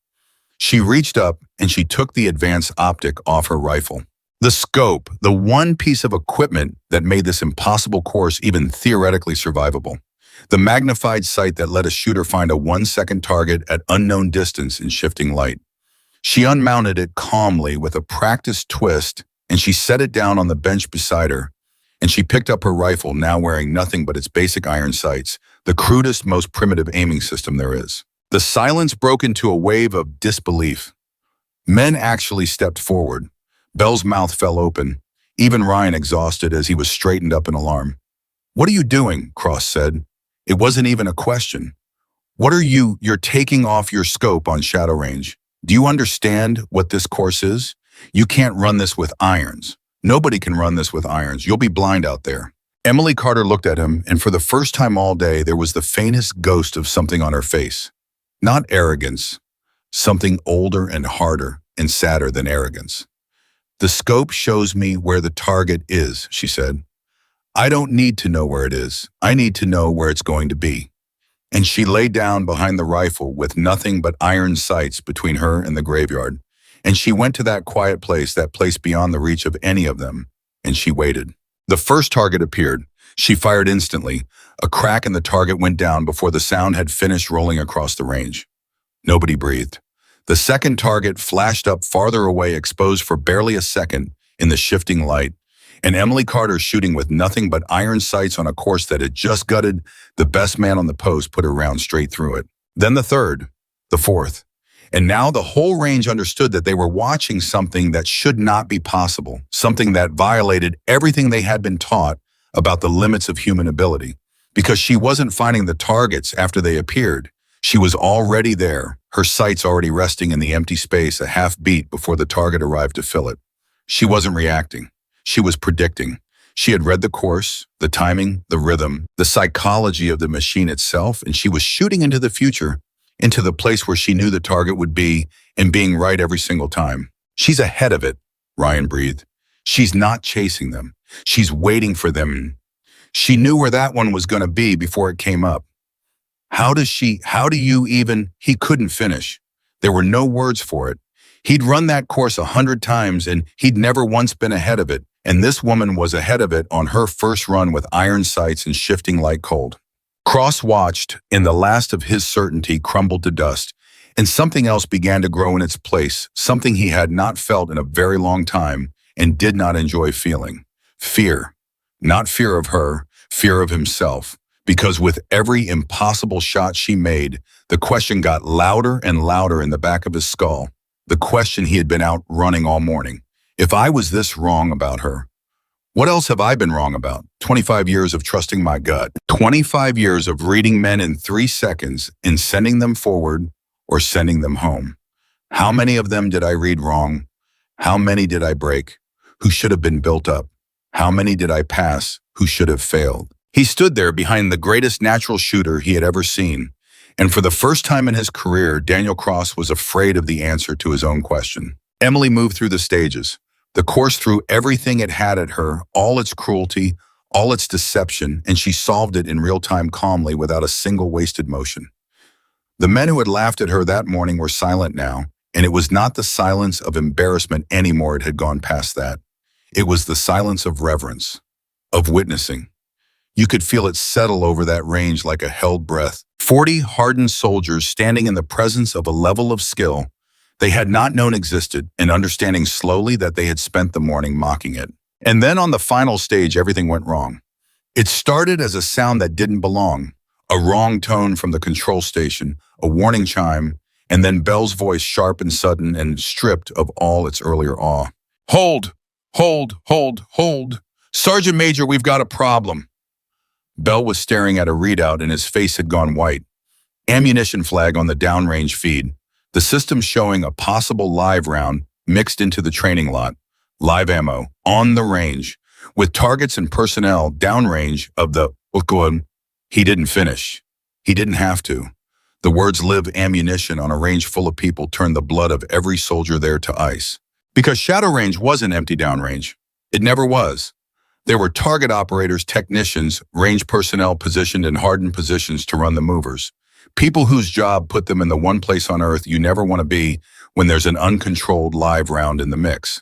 She reached up and she took the advanced optic off her rifle. The scope, the one piece of equipment that made this impossible course even theoretically survivable. The magnified sight that let a shooter find a 1-second target at unknown distance in shifting light. She unmounted it calmly with a practiced twist, and she set it down on the bench beside her, and she picked up her rifle, now wearing nothing but its basic iron sights, the crudest, most primitive aiming system there is. The silence broke into a wave of disbelief. Men actually stepped forward. Bell's mouth fell open, even Ryan exhausted as he was straightened up in alarm. "What are you doing?" Cross said. It wasn't even a question. "What are you? You're taking off your scope on shadow range. Do you understand what this course is? You can't run this with irons. Nobody can run this with irons. You'll be blind out there." Emily Carter looked at him, and for the first time all day, there was the faintest ghost of something on her face. Not arrogance, something older and harder and sadder than arrogance. "The scope shows me where the target is," she said. "I don't need to know where it is. I need to know where it's going to be." And she lay down behind the rifle with nothing but iron sights between her and the graveyard. And she went to that quiet place, that place beyond the reach of any of them, and she waited. The first target appeared. She fired instantly. A crack in the target went down before the sound had finished rolling across the range. Nobody breathed. The second target flashed up farther away, exposed for barely a second in the shifting light, and Emily Carter, shooting with nothing but iron sights on a course that had just gutted the best man on the post, put her round straight through it. Then the third, the fourth. And now the whole range understood that they were watching something that should not be possible, something that violated everything they had been taught about the limits of human ability. Because she wasn't finding the targets after they appeared. She was already there, her sights already resting in the empty space a half beat before the target arrived to fill it. She wasn't reacting. She was predicting. She had read the course, the timing, the rhythm, the psychology of the machine itself, and she was shooting into the future, into the place where she knew the target would be, and being right every single time. "She's ahead of it," Ryan breathed. "She's not chasing them. She's waiting for them. She knew where that one was going to be before it came up. How do you even?" He couldn't finish. There were no words for it. He'd run that course 100 times, and he'd never once been ahead of it, and this woman was ahead of it on her first run with iron sights and shifting light cold. Cross watched, and the last of his certainty crumbled to dust, and something else began to grow in its place, something he had not felt in a very long time and did not enjoy feeling. Fear. Not fear of her, fear of himself. Because with every impossible shot she made, the question got louder and louder in the back of his skull. The question he had been out running all morning. If I was this wrong about her, what else have I been wrong about? 25 years of trusting my gut. 25 years of reading men in 3 seconds and sending them forward or sending them home. How many of them did I read wrong? How many did I break? Who should have been built up? How many did I pass? Who should have failed? He stood there behind the greatest natural shooter he had ever seen. And for the first time in his career, Daniel Cross was afraid of the answer to his own question. Emily moved through the stages. The course threw everything it had at her, all its cruelty, all its deception, and she solved it in real time calmly without a single wasted motion. The men who had laughed at her that morning were silent now, and it was not the silence of embarrassment anymore. It had gone past that. It was the silence of reverence, of witnessing. You could feel it settle over that range like a held breath. 40 hardened soldiers standing in the presence of a level of skill they had not known existed, and understanding slowly that they had spent the morning mocking it. And then on the final stage, everything went wrong. It started as a sound that didn't belong, a wrong tone from the control station, a warning chime, and then Bell's voice, sharp and sudden and stripped of all its earlier awe. Hold, hold, hold, hold. Sergeant Major, we've got a problem. Bell was staring at a readout and his face had gone white. Ammunition flag on the downrange feed. The system showing a possible live round mixed into the training lot. Live ammo, on the range, with targets and personnel downrange of the Ukwan. He didn't finish. He didn't have to. The words live ammunition on a range full of people turned the blood of every soldier there to ice. Because shadow range wasn't empty downrange. It never was. There were target operators, technicians, range personnel positioned in hardened positions to run the movers. People whose job put them in the one place on Earth you never want to be when there's an uncontrolled live round in the mix.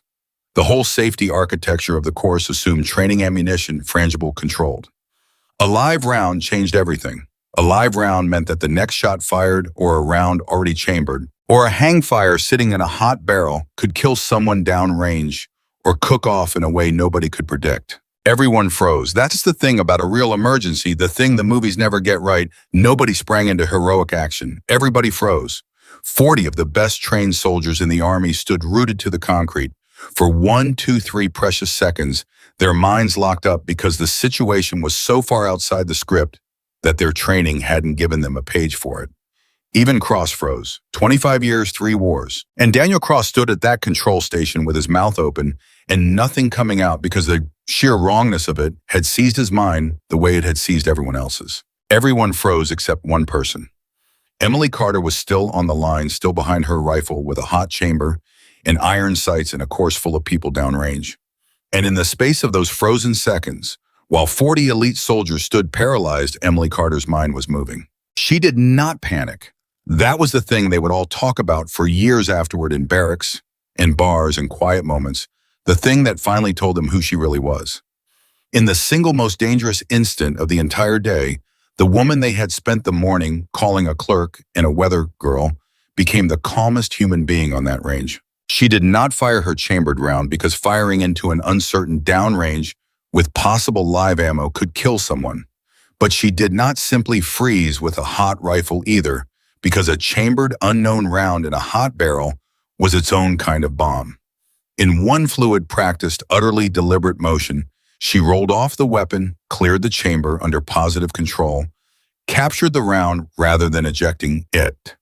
The whole safety architecture of the course assumed training ammunition frangible controlled. A live round changed everything. A live round meant that the next shot fired or a round already chambered, or a hang fire sitting in a hot barrel could kill someone downrange or cook off in a way nobody could predict. Everyone froze. That's the thing about a real emergency, the thing the movies never get right. Nobody sprang into heroic action. Everybody froze. 40 of the best trained soldiers in the Army stood rooted to the concrete. For 1, 2, 3 precious seconds, their minds locked up because the situation was so far outside the script that their training hadn't given them a page for it. Even Cross froze. 25 years, 3 wars. And Daniel Cross stood at that control station with his mouth open and nothing coming out because the sheer wrongness of it had seized his mind the way it had seized everyone else's. Everyone froze except one person. Emily Carter was still on the line, still behind her rifle with a hot chamber and iron sights and a course full of people downrange. And in the space of those frozen seconds, while 40 elite soldiers stood paralyzed, Emily Carter's mind was moving. She did not panic. That was the thing they would all talk about for years afterward in barracks, in bars, and quiet moments, the thing that finally told them who she really was. In the single most dangerous instant of the entire day, the woman they had spent the morning calling a clerk and a weather girl became the calmest human being on that range. She did not fire her chambered round because firing into an uncertain downrange with possible live ammo could kill someone. But she did not simply freeze with a hot rifle either, because a chambered unknown round in a hot barrel was its own kind of bomb. In one fluid practiced, utterly deliberate motion, she rolled off the weapon, cleared the chamber under positive control, captured the round rather than ejecting it.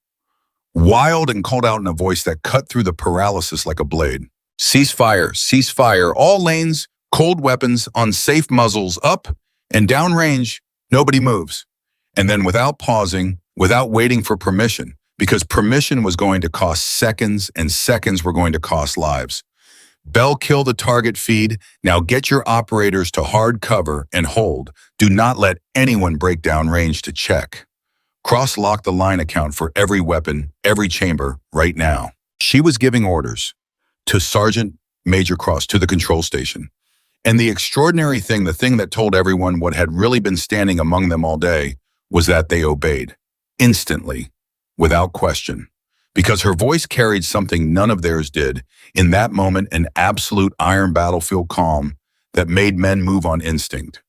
Wild and called out in a voice that cut through the paralysis like a blade. Cease fire, all lanes, cold weapons on safe muzzles, up and down range, nobody moves. And then without pausing, without waiting for permission, because permission was going to cost seconds and seconds were going to cost lives. Bell, kill the target feed. Now get your operators to hard cover and hold. Do not let anyone break down range to check. Cross locked the line account for every weapon, every chamber, right now. She was giving orders to Sergeant Major Cross, to the control station. And the extraordinary thing, the thing that told everyone what had really been standing among them all day, was that they obeyed. Instantly, without question. Because her voice carried something none of theirs did. In that moment, an absolute iron battlefield calm that made men move on instinct.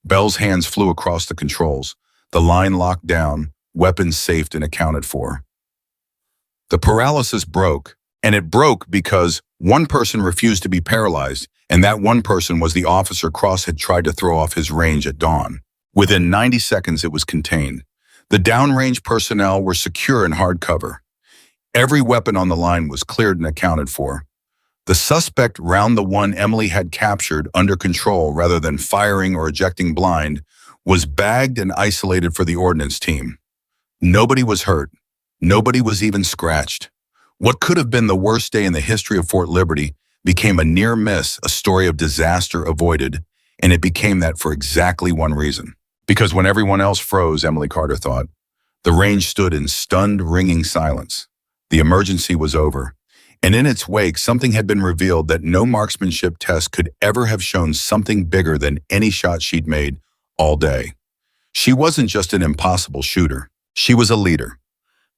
Belle's hands flew across the controls, the line locked down, weapons safed and accounted for. The paralysis broke, and it broke because one person refused to be paralyzed, and that one person was the officer Cross had tried to throw off his range at dawn. Within 90 seconds, it was contained. The downrange personnel were secure in hard cover. Every weapon on the line was cleared and accounted for. The suspect round the one Emily had captured under control rather than firing or ejecting blind was bagged and isolated for the ordnance team. Nobody was hurt. Nobody was even scratched. What could have been the worst day in the history of Fort Liberty became a near miss, a story of disaster avoided, and it became that for exactly one reason. Because when everyone else froze, Emily Carter thought, the range stood in stunned, ringing silence. The emergency was over. And in its wake, something had been revealed that no marksmanship test could ever have shown something bigger than any shot she'd made all day. She wasn't just an impossible shooter. She was a leader.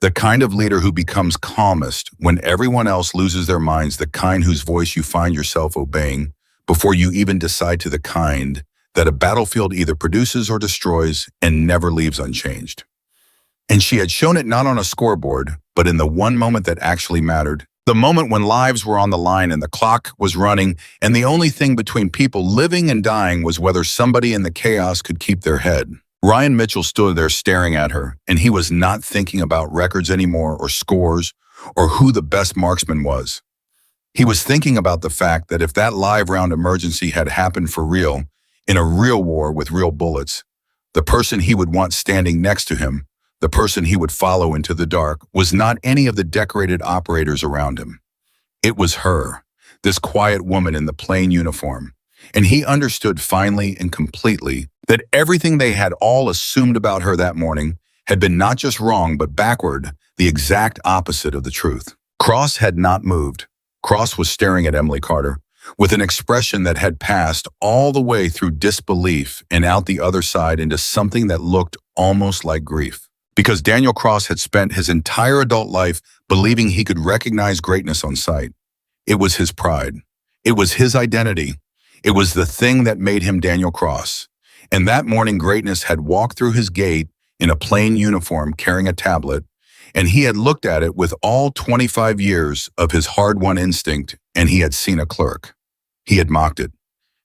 The kind of leader who becomes calmest when everyone else loses their minds, the kind whose voice you find yourself obeying before you even decide, to the kind that a battlefield either produces or destroys and never leaves unchanged. And she had shown it not on a scoreboard, but in the one moment that actually mattered. The moment when lives were on the line and the clock was running, and the only thing between people living and dying was whether somebody in the chaos could keep their head. Ryan Mitchell stood there staring at her, and he was not thinking about records anymore, or scores, or who the best marksman was. He was thinking about the fact that if that live round emergency had happened for real, in a real war with real bullets, the person he would want standing next to him, the person he would follow into the dark, was not any of the decorated operators around him. It was her, this quiet woman in the plain uniform. And he understood finally and completely that everything they had all assumed about her that morning had been not just wrong, but backward, the exact opposite of the truth. Cross had not moved. Cross was staring at Emily Carter with an expression that had passed all the way through disbelief and out the other side into something that looked almost like grief. Because Daniel Cross had spent his entire adult life believing he could recognize greatness on sight. It was his pride. It was his identity. It was the thing that made him Daniel Cross. And that morning, greatness had walked through his gate in a plain uniform carrying a tablet, and he had looked at it with all 25 years of his hard-won instinct, and he had seen a clerk. He had mocked it.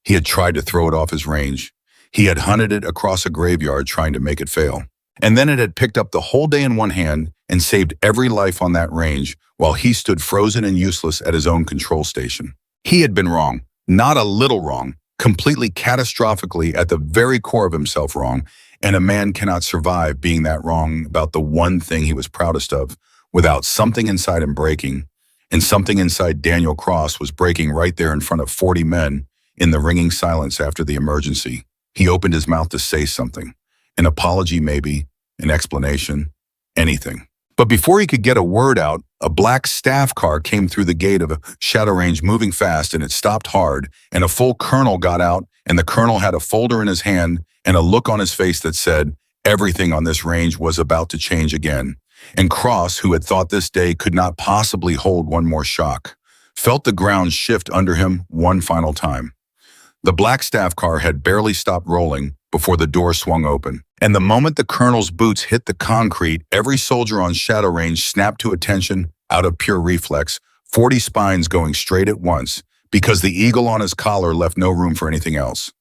He had tried to throw it off his range. He had hunted it across a graveyard trying to make it fail. And then it had picked up the whole day in one hand and saved every life on that range while he stood frozen and useless at his own control station. He had been wrong, not a little wrong, completely catastrophically at the very core of himself wrong, and a man cannot survive being that wrong about the one thing he was proudest of without something inside him breaking, and something inside Daniel Cross was breaking right there in front of 40 men in the ringing silence after the emergency. He opened his mouth to say something. An apology maybe, an explanation, anything. But before he could get a word out, a black staff car came through the gate of a shadow range moving fast, and it stopped hard, and a full colonel got out, and the colonel had a folder in his hand and a look on his face that said everything on this range was about to change again. And Cross, who had thought this day could not possibly hold one more shock, felt the ground shift under him one final time. The black staff car had barely stopped rolling before the door swung open. And the moment the colonel's boots hit the concrete, every soldier on shadow range snapped to attention out of pure reflex, 40 spines going straight at once, because the eagle on his collar left no room for anything else.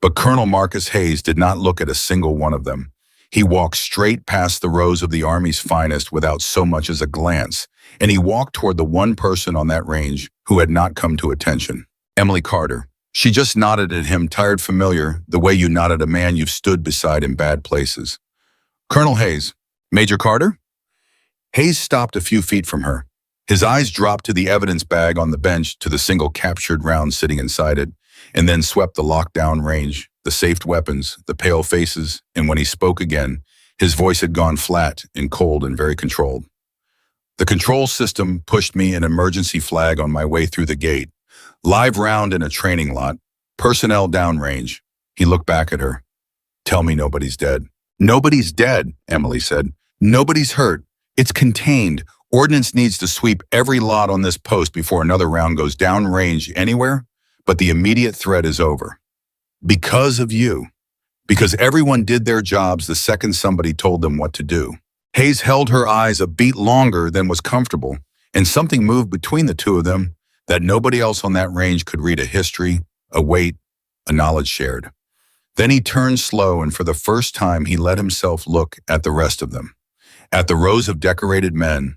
But Colonel Marcus Hayes did not look at a single one of them. He walked straight past the rows of the Army's finest without so much as a glance, and he walked toward the one person on that range who had not come to attention. Emily Carter. She just nodded at him, tired, familiar, the way you nod at a man you've stood beside in bad places. Colonel Hayes. Major Carter? Hayes stopped a few feet from her. His eyes dropped to the evidence bag on the bench, to the single captured round sitting inside it, and then swept the lockdown range, the safed weapons, the pale faces, and when he spoke again, his voice had gone flat and cold and very controlled. The control system pushed me an emergency flag on my way through the gate. Live round in a training lot. Personnel downrange. He looked back at her. Tell me nobody's dead. Nobody's dead, Emily said. Nobody's hurt. It's contained. Ordnance needs to sweep every lot on this post before another round goes downrange anywhere, but the immediate threat is over. Because of you. Because everyone did their jobs the second somebody told them what to do. Hayes held her eyes a beat longer than was comfortable, and something moved between the two of them that nobody else on that range could read: a history, a weight, a knowledge shared. Then he turned slow, and for the first time he let himself look at the rest of them, at the rows of decorated men,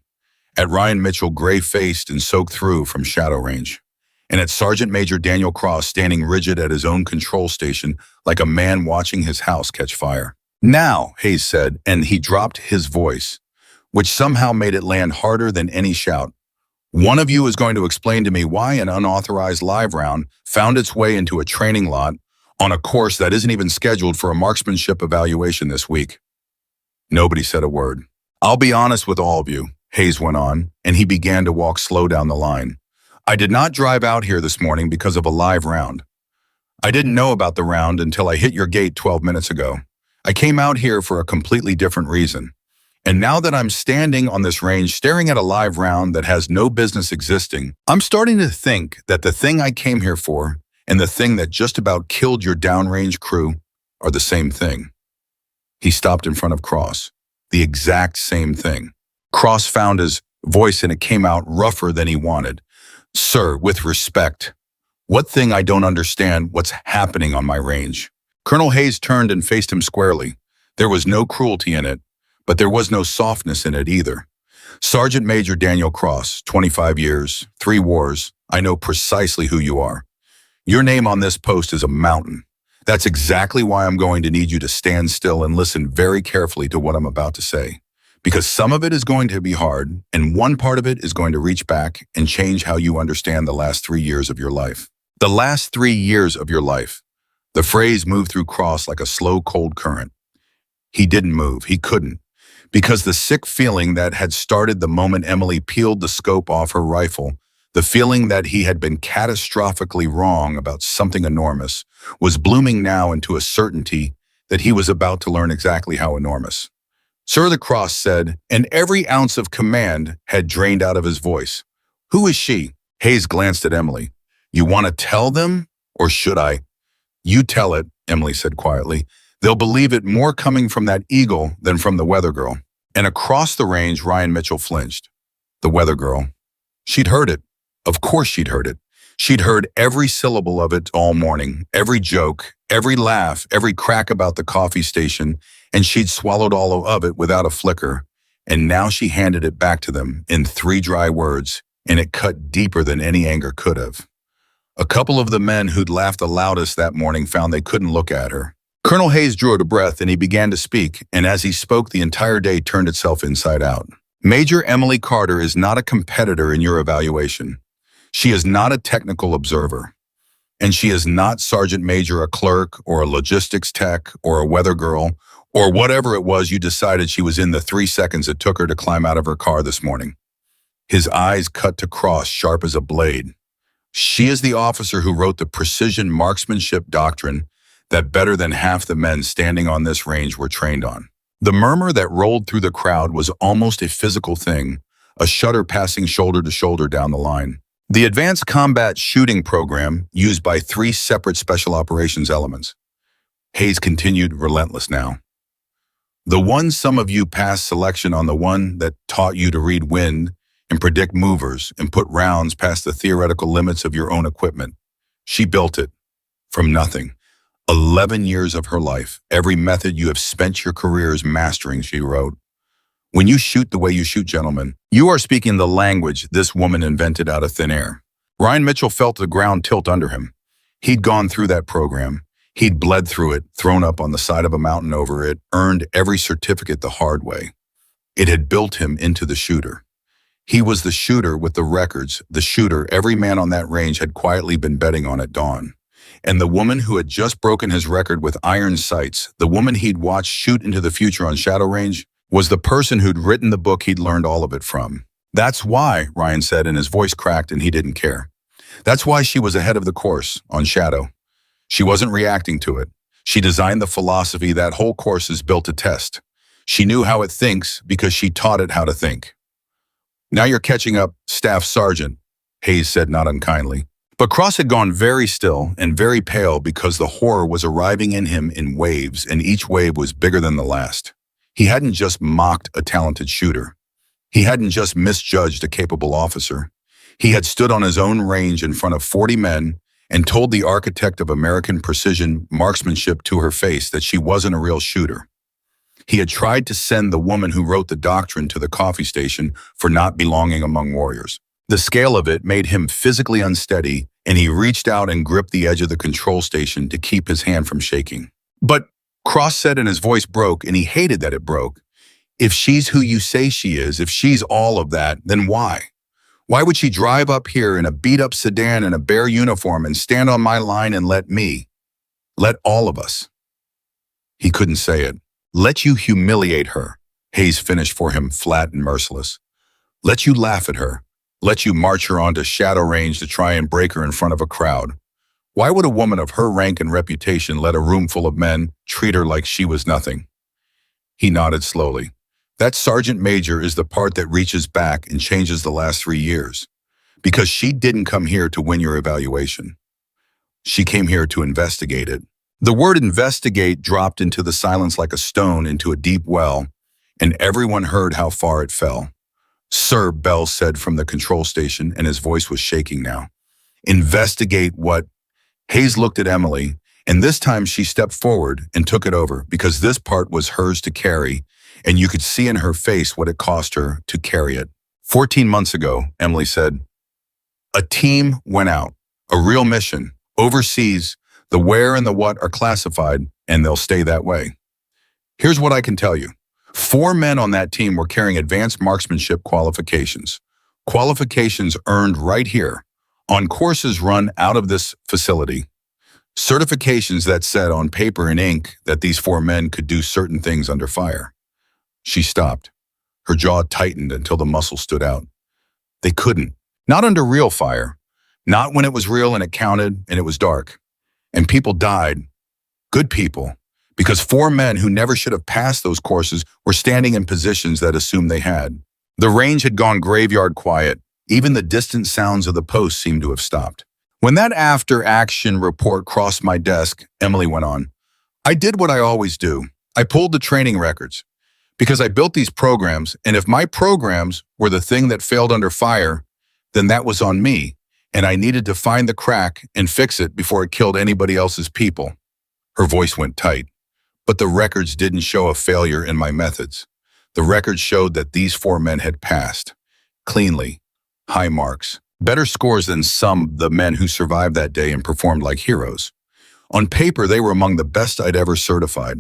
at Ryan Mitchell, gray-faced and soaked through from shadow range, and at Sergeant Major Daniel Cross standing rigid at his own control station like a man watching his house catch fire. Now, Hayes said, and he dropped his voice, which somehow made it land harder than any shout. One of you is going to explain to me why an unauthorized live round found its way into a training lot on a course that isn't even scheduled for a marksmanship evaluation this week. Nobody said a word. I'll be honest with all of you, Hayes went on, and he began to walk slow down the line. I did not drive out here this morning because of a live round. I didn't know about the round until I hit your gate 12 minutes ago. I came out here for a completely different reason. And now that I'm standing on this range staring at a live round that has no business existing, I'm starting to think that the thing I came here for and the thing that just about killed your downrange crew are the same thing. He stopped in front of Cross. The exact same thing. Cross found his voice and it came out rougher than he wanted. Sir, with respect, what thing? I don't understand what's happening on my range. Colonel Hayes turned and faced him squarely. There was no cruelty in it, but there was no softness in it either. Sergeant Major Daniel Cross, 25 years, 3 wars. I know precisely who you are. Your name on this post is a mountain. That's exactly why I'm going to need you to stand still and listen very carefully to what I'm about to say. Because some of it is going to be hard, and one part of it is going to reach back and change how you understand the last 3 years of your life. The last 3 years of your life. The phrase moved through Cross like a slow, cold current. He didn't move. He couldn't. Because the sick feeling that had started the moment Emily peeled the scope off her rifle, the feeling that he had been catastrophically wrong about something enormous, was blooming now into a certainty that he was about to learn exactly how enormous. Sir, the Cross said, and every ounce of command had drained out of his voice. Who is she? Hayes glanced at Emily. You want to tell them, or should I? You tell it, Emily said quietly. They'll believe it more coming from that eagle than from the weather girl. And across the range, Ryan Mitchell flinched. The weather girl. She'd heard it. Of course she'd heard it. She'd heard every syllable of it all morning, every joke, every laugh, every crack about the coffee station, and she'd swallowed all of it without a flicker. And now she handed it back to them in 3 dry words, and it cut deeper than any anger could have. A couple of the men who'd laughed the loudest that morning found they couldn't look at her. Colonel Hayes drew a breath and he began to speak, and as he spoke, the entire day turned itself inside out. Major Emily Carter is not a competitor in your evaluation. She is not a technical observer. And she is not Sergeant Major, a clerk, or a logistics tech, or a weather girl, or whatever it was you decided she was in the 3 seconds it took her to climb out of her car this morning. His eyes cut to Cross, sharp as a blade. She is the officer who wrote the precision marksmanship doctrine that better than half the men standing on this range were trained on. The murmur that rolled through the crowd was almost a physical thing, a shudder passing shoulder to shoulder down the line. The advanced combat shooting program used by 3 separate special operations elements. Hayes continued, relentless now. The one some of you passed selection on, the one that taught you to read wind and predict movers and put rounds past the theoretical limits of your own equipment. She built it from nothing. 11 years of her life, every method you have spent your careers mastering, she wrote. When you shoot the way you shoot, gentlemen, you are speaking the language this woman invented out of thin air. Ryan Mitchell felt the ground tilt under him. He'd gone through that program. He'd bled through it, thrown up on the side of a mountain over it, earned every certificate the hard way. It had built him into the shooter. He was the shooter with the records, the shooter every man on that range had quietly been betting on at dawn. And the woman who had just broken his record with iron sights, the woman he'd watched shoot into the future on Shadow Range, was the person who'd written the book he'd learned all of it from. That's why, Ryan said, and his voice cracked and he didn't care. That's why she was ahead of the course on Shadow. She wasn't reacting to it. She designed the philosophy that whole course is built to test. She knew how it thinks because she taught it how to think. Now you're catching up, Staff Sergeant, Hayes said not unkindly. But Cross had gone very still and very pale because the horror was arriving in him in waves, and each wave was bigger than the last. He hadn't just mocked a talented shooter. He hadn't just misjudged a capable officer. He had stood on his own range in front of 40 men and told the architect of American precision marksmanship to her face that she wasn't a real shooter. He had tried to send the woman who wrote the doctrine to the coffee station for not belonging among warriors. The scale of it made him physically unsteady, and he reached out and gripped the edge of the control station to keep his hand from shaking. But, Cross said, and his voice broke, and he hated that it broke, if she's who you say she is, if she's all of that, then why? Why would she drive up here in a beat-up sedan in a bare uniform and stand on my line and let all of us? He couldn't say it. Let you humiliate her, Hayes finished for him, flat and merciless. Let you laugh at her. Let you march her onto shadow range to try and break her in front of a crowd. Why would a woman of her rank and reputation let a room full of men treat her like she was nothing? He nodded slowly. That sergeant major is the part that reaches back and changes the last 3 years. Because she didn't come here to win your evaluation. She came here to investigate it. The word investigate dropped into the silence like a stone into a deep well, and everyone heard how far it fell. Sir, Bell said from the control station, and his voice was shaking now. Investigate what? Hayes looked at Emily, and this time she stepped forward and took it over because this part was hers to carry, and you could see in her face what it cost her to carry it. 14 months ago, Emily said, a team went out, a real mission, overseas. The where and the what are classified, and they'll stay that way. Here's what I can tell you. 4 men on that team were carrying advanced marksmanship qualifications. Qualifications earned right here, on courses run out of this facility. Certifications that said on paper and ink that these 4 men could do certain things under fire. She stopped. Her jaw tightened until the muscles stood out. They couldn't. Not under real fire. Not when it was real and it counted and it was dark. And people died, good people, because 4 men who never should have passed those courses were standing in positions that assumed they had. The range had gone graveyard quiet. Even the distant sounds of the post seemed to have stopped. When that after-action report crossed my desk, Emily went on, I did what I always do. I pulled the training records. Because I built these programs, and if my programs were the thing that failed under fire, then that was on me. And I needed to find the crack and fix it before it killed anybody else's people. Her voice went tight. But the records didn't show a failure in my methods. The records showed that these 4 men had passed. Cleanly. High marks. Better scores than some of the men who survived that day and performed like heroes. On paper, they were among the best I'd ever certified.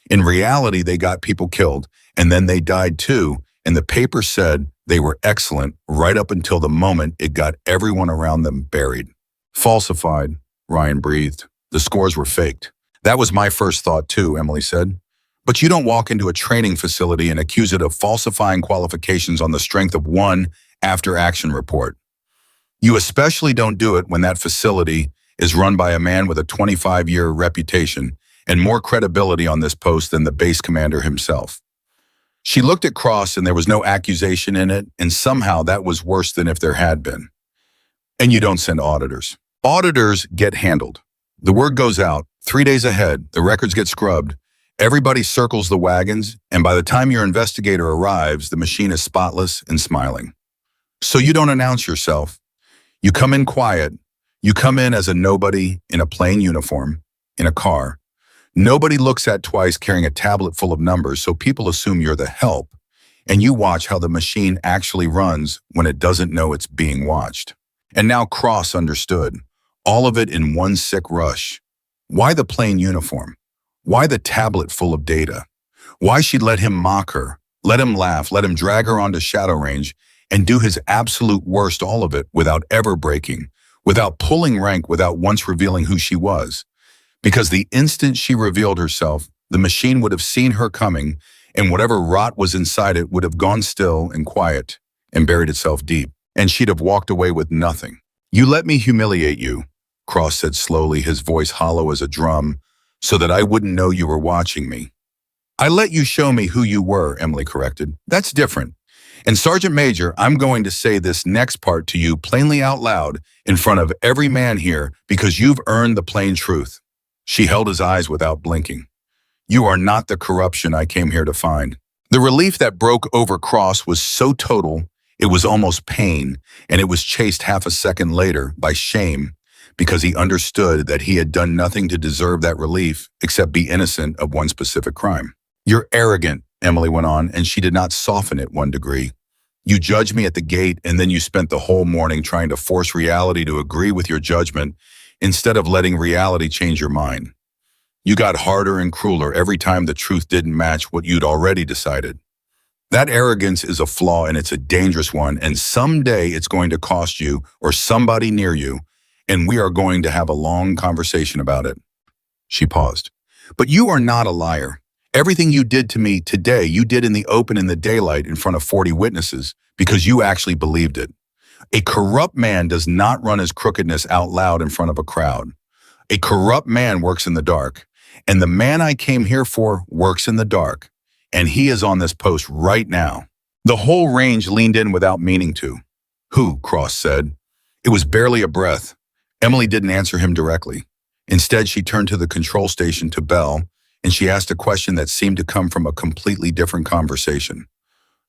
In reality, they got people killed, and then they died too, and the paper said they were excellent right up until the moment it got everyone around them buried. Falsified, Ryan breathed. The scores were faked. That was my first thought too, Emily said. But you don't walk into a training facility and accuse it of falsifying qualifications on the strength of one after-action report. You especially don't do it when that facility is run by a man with a 25-year reputation and more credibility on this post than the base commander himself. She looked at Cross and there was no accusation in it, and somehow that was worse than if there had been. And you don't send auditors. Auditors get handled. The word goes out, 3 days ahead, the records get scrubbed, everybody circles the wagons, and by the time your investigator arrives, the machine is spotless and smiling. So you don't announce yourself. You come in quiet. You come in as a nobody in a plain uniform, in a car. Nobody looks at twice carrying a tablet full of numbers, so people assume you're the help, and you watch how the machine actually runs when it doesn't know it's being watched. And now Cross understood. All of it in one sick rush. Why the plain uniform? Why the tablet full of data? Why she'd let him mock her, let him laugh, let him drag her onto shadow range, and do his absolute worst, all of it, without ever breaking, without pulling rank, without once revealing who she was. Because the instant she revealed herself, the machine would have seen her coming, and whatever rot was inside it would have gone still and quiet and buried itself deep, and she'd have walked away with nothing. You let me humiliate you, Cross said slowly, his voice hollow as a drum, so that I wouldn't know you were watching me. I let you show me who you were, Emily corrected. That's different. And Sergeant Major, I'm going to say this next part to you plainly out loud in front of every man here because you've earned the plain truth. She held his eyes without blinking. You are not the corruption I came here to find. The relief that broke over Cross was so total, it was almost pain, and it was chased half a second later by shame because he understood that he had done nothing to deserve that relief except be innocent of one specific crime. You're arrogant, Emily went on, and she did not soften it 1 degree. You judged me at the gate, and then you spent the whole morning trying to force reality to agree with your judgment instead of letting reality change your mind. You got harder and crueler every time the truth didn't match what you'd already decided. That arrogance is a flaw, and it's a dangerous one, and someday it's going to cost you or somebody near you, and we are going to have a long conversation about it. She paused. But you are not a liar. Everything you did to me today, you did in the open in the daylight in front of 40 witnesses because you actually believed it. A corrupt man does not run his crookedness out loud in front of a crowd. A corrupt man works in the dark, and the man I came here for works in the dark, and he is on this post right now. The whole range leaned in without meaning to. Who? Cross said. It was barely a breath. Emily didn't answer him directly. Instead, she turned to the control station to Bell, and she asked a question that seemed to come from a completely different conversation.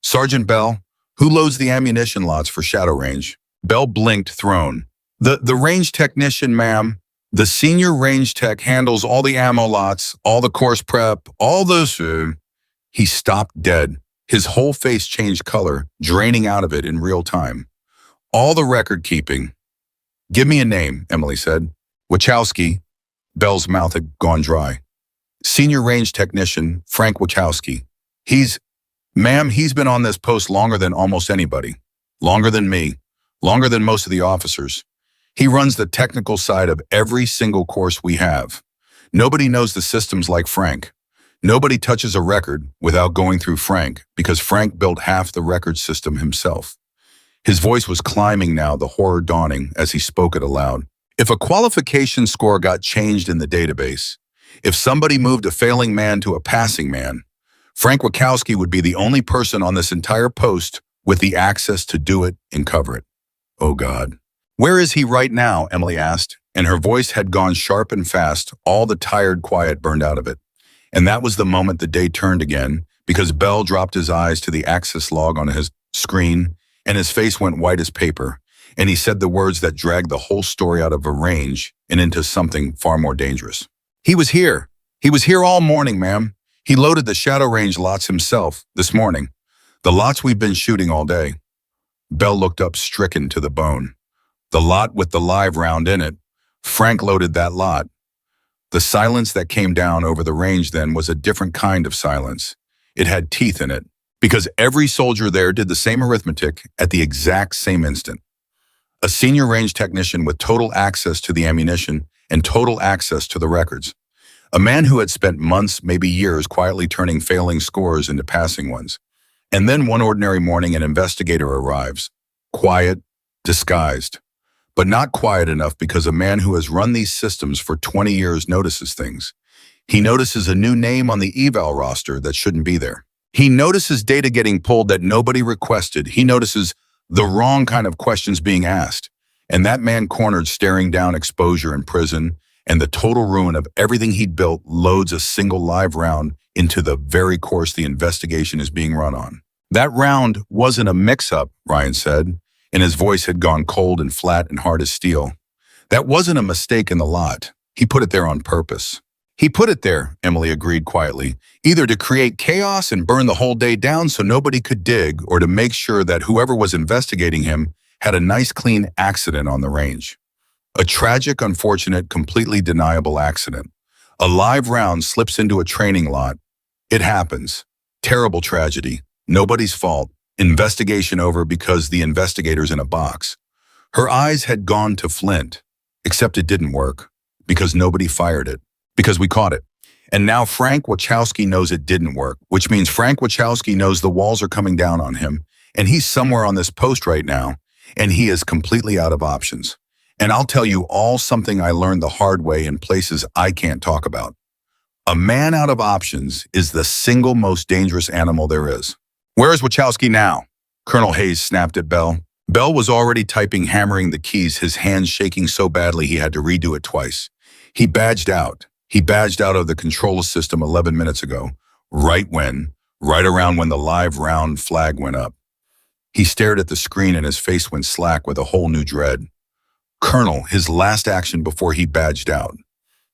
Sergeant Bell, who loads the ammunition lots for Shadow Range? Bell blinked, thrown. The range technician, ma'am. The senior range tech handles all the ammo lots, all the course prep, all those... He stopped dead. His whole face changed color, draining out of it in real time. All the record keeping. Give me a name, Emily said. Wachowski. Bell's mouth had gone dry. Senior range technician, Frank Wachowski. Ma'am, he's been on this post longer than almost anybody. Longer than me. Longer than most of the officers. He runs the technical side of every single course we have. Nobody knows the systems like Frank. Nobody touches a record without going through Frank because Frank built half the record system himself. His voice was climbing now, the horror dawning as he spoke it aloud. If a qualification score got changed in the database, if somebody moved a failing man to a passing man, Frank Wachowski would be the only person on this entire post with the access to do it and cover it. Oh God. Where is he right now? Emily asked, and her voice had gone sharp and fast, all the tired quiet burned out of it. And that was the moment the day turned again, because Bell dropped his eyes to the access log on his screen, and his face went white as paper, and he said the words that dragged the whole story out of a range and into something far more dangerous. He was here. He was here all morning, ma'am. He loaded the Shadow Range lots himself this morning, the lots we've been shooting all day. Bell looked up stricken to the bone. The lot with the live round in it. Frank loaded that lot. The silence that came down over the range then was a different kind of silence. It had teeth in it, because every soldier there did the same arithmetic at the exact same instant. A senior range technician with total access to the ammunition and total access to the records. A man who had spent months, maybe years, quietly turning failing scores into passing ones. And then one ordinary morning an investigator arrives. Quiet, disguised. But not quiet enough because a man who has run these systems for 20 years notices things. He notices a new name on the eval roster that shouldn't be there. He notices data getting pulled that nobody requested. He notices the wrong kind of questions being asked. And that man cornered staring down exposure in prison and the total ruin of everything he'd built loads a single live round into the very course the investigation is being run on. That round wasn't a mix-up, Ryan said, and his voice had gone cold and flat and hard as steel. That wasn't a mistake in the lot. He put it there on purpose. He put it there, Emily agreed quietly, either to create chaos and burn the whole day down so nobody could dig, or to make sure that whoever was investigating him had a nice clean accident on the range. A tragic, unfortunate, completely deniable accident. A live round slips into a training lot. It happens. Terrible tragedy. Nobody's fault. Investigation over because the investigator's in a box. Her eyes had gone to flint, except it didn't work, because nobody fired it, because we caught it. And now Frank Wachowski knows it didn't work, which means Frank Wachowski knows the walls are coming down on him, and he's somewhere on this post right now, and he is completely out of options. And I'll tell you all something I learned the hard way in places I can't talk about. A man out of options is the single most dangerous animal there is. Where is Wachowski now? Colonel Hayes snapped at Bell. Bell was already typing, hammering the keys, his hands shaking so badly he had to redo it twice. He badged out. He badged out of the control system 11 minutes ago, right around when the live round flag went up. He stared at the screen and his face went slack with a whole new dread. Colonel, his last action before he badged out.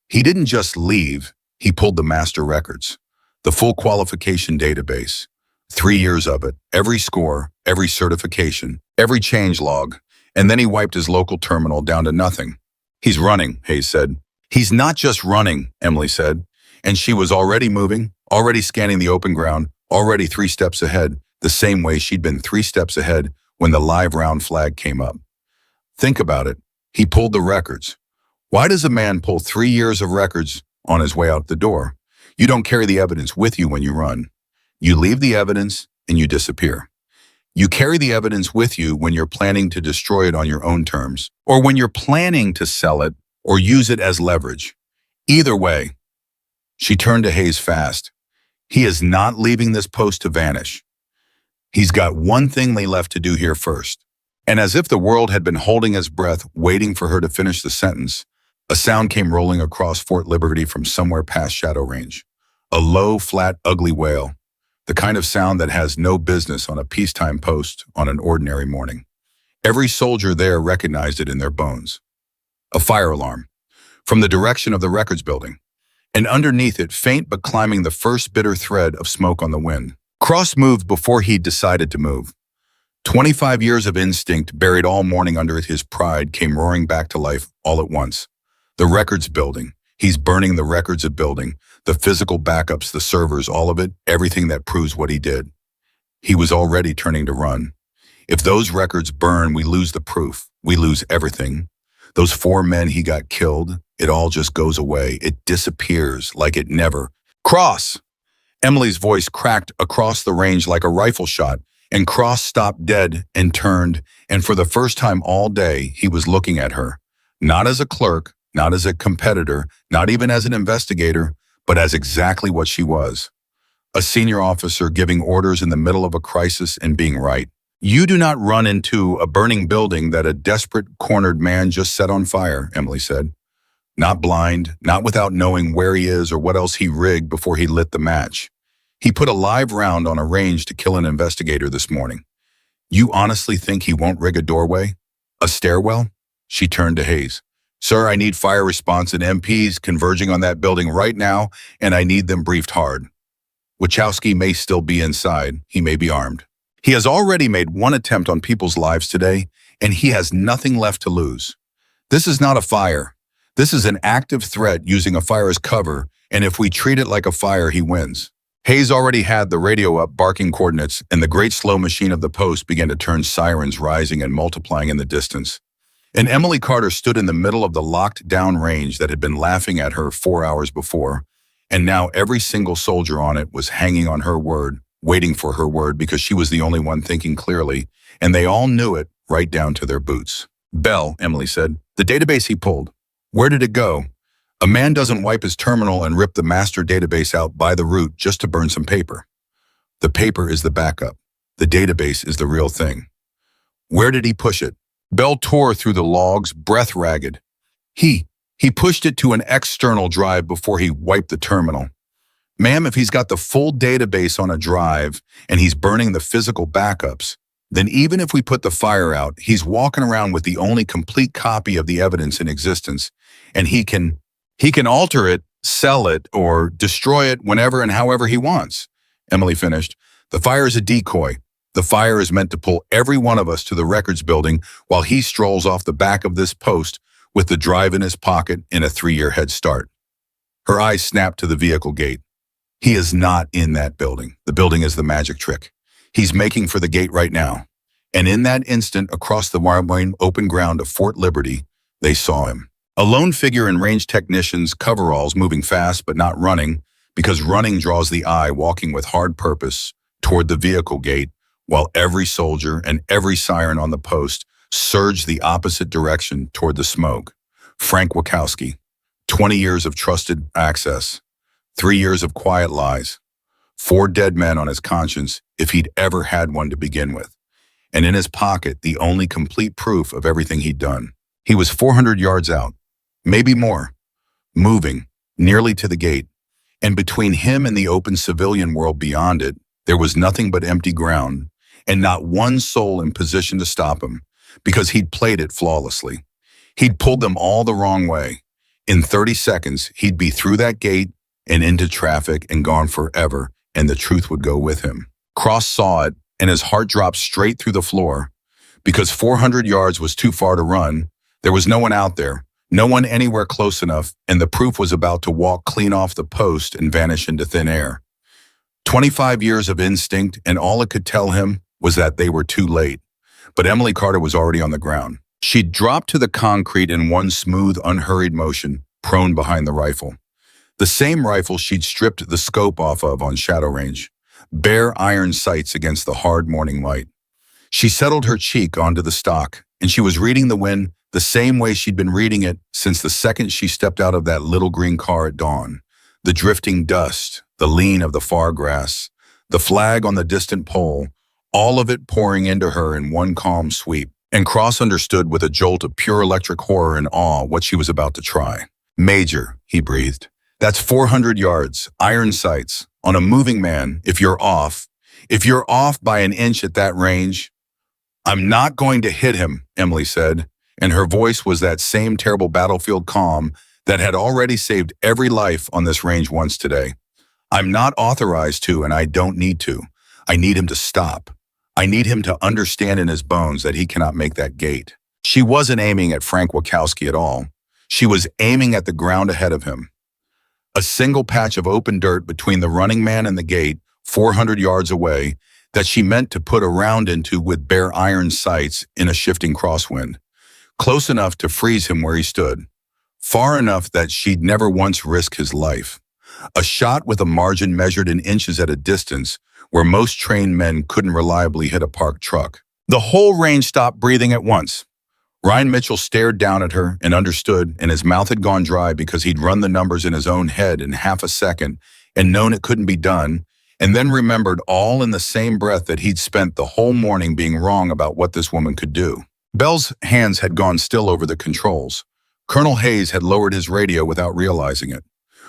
He didn't just leave, he pulled the master records, the full qualification database. 3 years of it, every score, every certification, every change log, and then he wiped his local terminal down to nothing. He's running, Hayes said. He's not just running, Emily said, and she was already moving, already scanning the open ground, already 3 steps ahead, the same way she'd been 3 steps ahead when the live round flag came up. Think about it. He pulled the records. Why does a man pull 3 years of records on his way out the door? You don't carry the evidence with you when you run. You leave the evidence and you disappear. You carry the evidence with you when you're planning to destroy it on your own terms, or when you're planning to sell it or use it as leverage. Either way, she turned to Hayes fast. He is not leaving this post to vanish. He's got one thing left to do here first. And as if the world had been holding its breath, waiting for her to finish the sentence, a sound came rolling across Fort Liberty from somewhere past Shadow Range. A low, flat, ugly wail. The kind of sound that has no business on a peacetime post on an ordinary morning. Every soldier there recognized it in their bones. A fire alarm, from the direction of the records building, and underneath it, faint but climbing the first bitter thread of smoke on the wind. Cross moved before he'd decided to move. 25 years of instinct buried all morning under his pride came roaring back to life all at once. The records building. He's burning the records of building, the physical backups, the servers, all of it, everything that proves what he did. He was already turning to run. If those records burn, we lose the proof. We lose everything. Those 4 men he got killed, it all just goes away. It disappears like it never. Cross! Emily's voice cracked across the range like a rifle shot, and Cross stopped dead and turned, and for the first time all day, he was looking at her. Not as a clerk, not as a competitor, not even as an investigator, but as exactly what she was. A senior officer giving orders in the middle of a crisis and being right. You do not run into a burning building that a desperate, cornered man just set on fire, Emily said. Not blind, not without knowing where he is or what else he rigged before he lit the match. He put a live round on a range to kill an investigator this morning. You honestly think he won't rig a doorway? A stairwell? She turned to Hayes. Sir, I need fire response and MPs converging on that building right now, and I need them briefed hard. Wachowski may still be inside. He may be armed. He has already made 1 attempt on people's lives today, and he has nothing left to lose. This is not a fire. This is an active threat using a fire as cover, and if we treat it like a fire, he wins. Hayes already had the radio up, barking coordinates, and the great slow machine of the post began to turn, sirens rising and multiplying in the distance. And Emily Carter stood in the middle of the locked-down range that had been laughing at her 4 hours before, and now every single soldier on it was hanging on her word, waiting for her word because she was the only one thinking clearly, and they all knew it right down to their boots. Bell, Emily said, the database he pulled. Where did it go? A man doesn't wipe his terminal and rip the master database out by the root just to burn some paper. The paper is the backup. The database is the real thing. Where did he push it? Bell tore through the logs, breath ragged. He pushed it to an external drive before he wiped the terminal. Ma'am, if he's got the full database on a drive and he's burning the physical backups, then even if we put the fire out, he's walking around with the only complete copy of the evidence in existence, and he can alter it, sell it, or destroy it whenever and however he wants. Emily finished. The fire is a decoy. The fire is meant to pull every one of us to the records building while he strolls off the back of this post with the drive in his pocket in a 3-year head start. Her eyes snapped to the vehicle gate. He is not in that building. The building is the magic trick. He's making for the gate right now. And in that instant, across the wide open ground of Fort Liberty, they saw him. A lone figure in range technician's coveralls, moving fast but not running, because running draws the eye, walking with hard purpose toward the vehicle gate, while every soldier and every siren on the post surged the opposite direction toward the smoke. Frank Wachowski, 20 years of trusted access, 3 years of quiet lies, 4 dead men on his conscience if he'd ever had one to begin with, and in his pocket the only complete proof of everything he'd done. He was 400 yards out, maybe more, moving, nearly to the gate, and between him and the open civilian world beyond it, there was nothing but empty ground, and not one soul in position to stop him, because he'd played it flawlessly. He'd pulled them all the wrong way. In 30 seconds, he'd be through that gate and into traffic and gone forever, and the truth would go with him. Cross saw it, and his heart dropped straight through the floor. Because 400 yards was too far to run, there was no one out there, no one anywhere close enough, and the proof was about to walk clean off the post and vanish into thin air. 25 years of instinct, and all it could tell him was that they were too late. But Emily Carter was already on the ground. She'd dropped to the concrete in one smooth, unhurried motion, prone behind the rifle. The same rifle she'd stripped the scope off of on shadow range, bare iron sights against the hard morning light. She settled her cheek onto the stock, and she was reading the wind the same way she'd been reading it since the second she stepped out of that little green car at dawn. The drifting dust, the lean of the far grass, the flag on the distant pole, all of it pouring into her in one calm sweep. And Cross understood with a jolt of pure electric horror and awe what she was about to try. "Major," he breathed. "That's 400 yards, iron sights, on a moving man, if you're off by an inch at that range." "I'm not going to hit him," Emily said, and her voice was that same terrible battlefield calm that had already saved every life on this range once today. "I'm not authorized to, and I don't need to. I need him to stop. I need him to understand in his bones that he cannot make that gate." She wasn't aiming at Frank Wachowski at all. She was aiming at the ground ahead of him. A single patch of open dirt between the running man and the gate, 400 yards away, that she meant to put a round into with bare iron sights in a shifting crosswind. Close enough to freeze him where he stood. Far enough that she'd never once risk his life. A shot with a margin measured in inches at a distance where most trained men couldn't reliably hit a parked truck. The whole range stopped breathing at once. Ryan Mitchell stared down at her and understood, and his mouth had gone dry because he'd run the numbers in his own head in half a second and known it couldn't be done, and then remembered all in the same breath that he'd spent the whole morning being wrong about what this woman could do. Bell's hands had gone still over the controls. Colonel Hayes had lowered his radio without realizing it.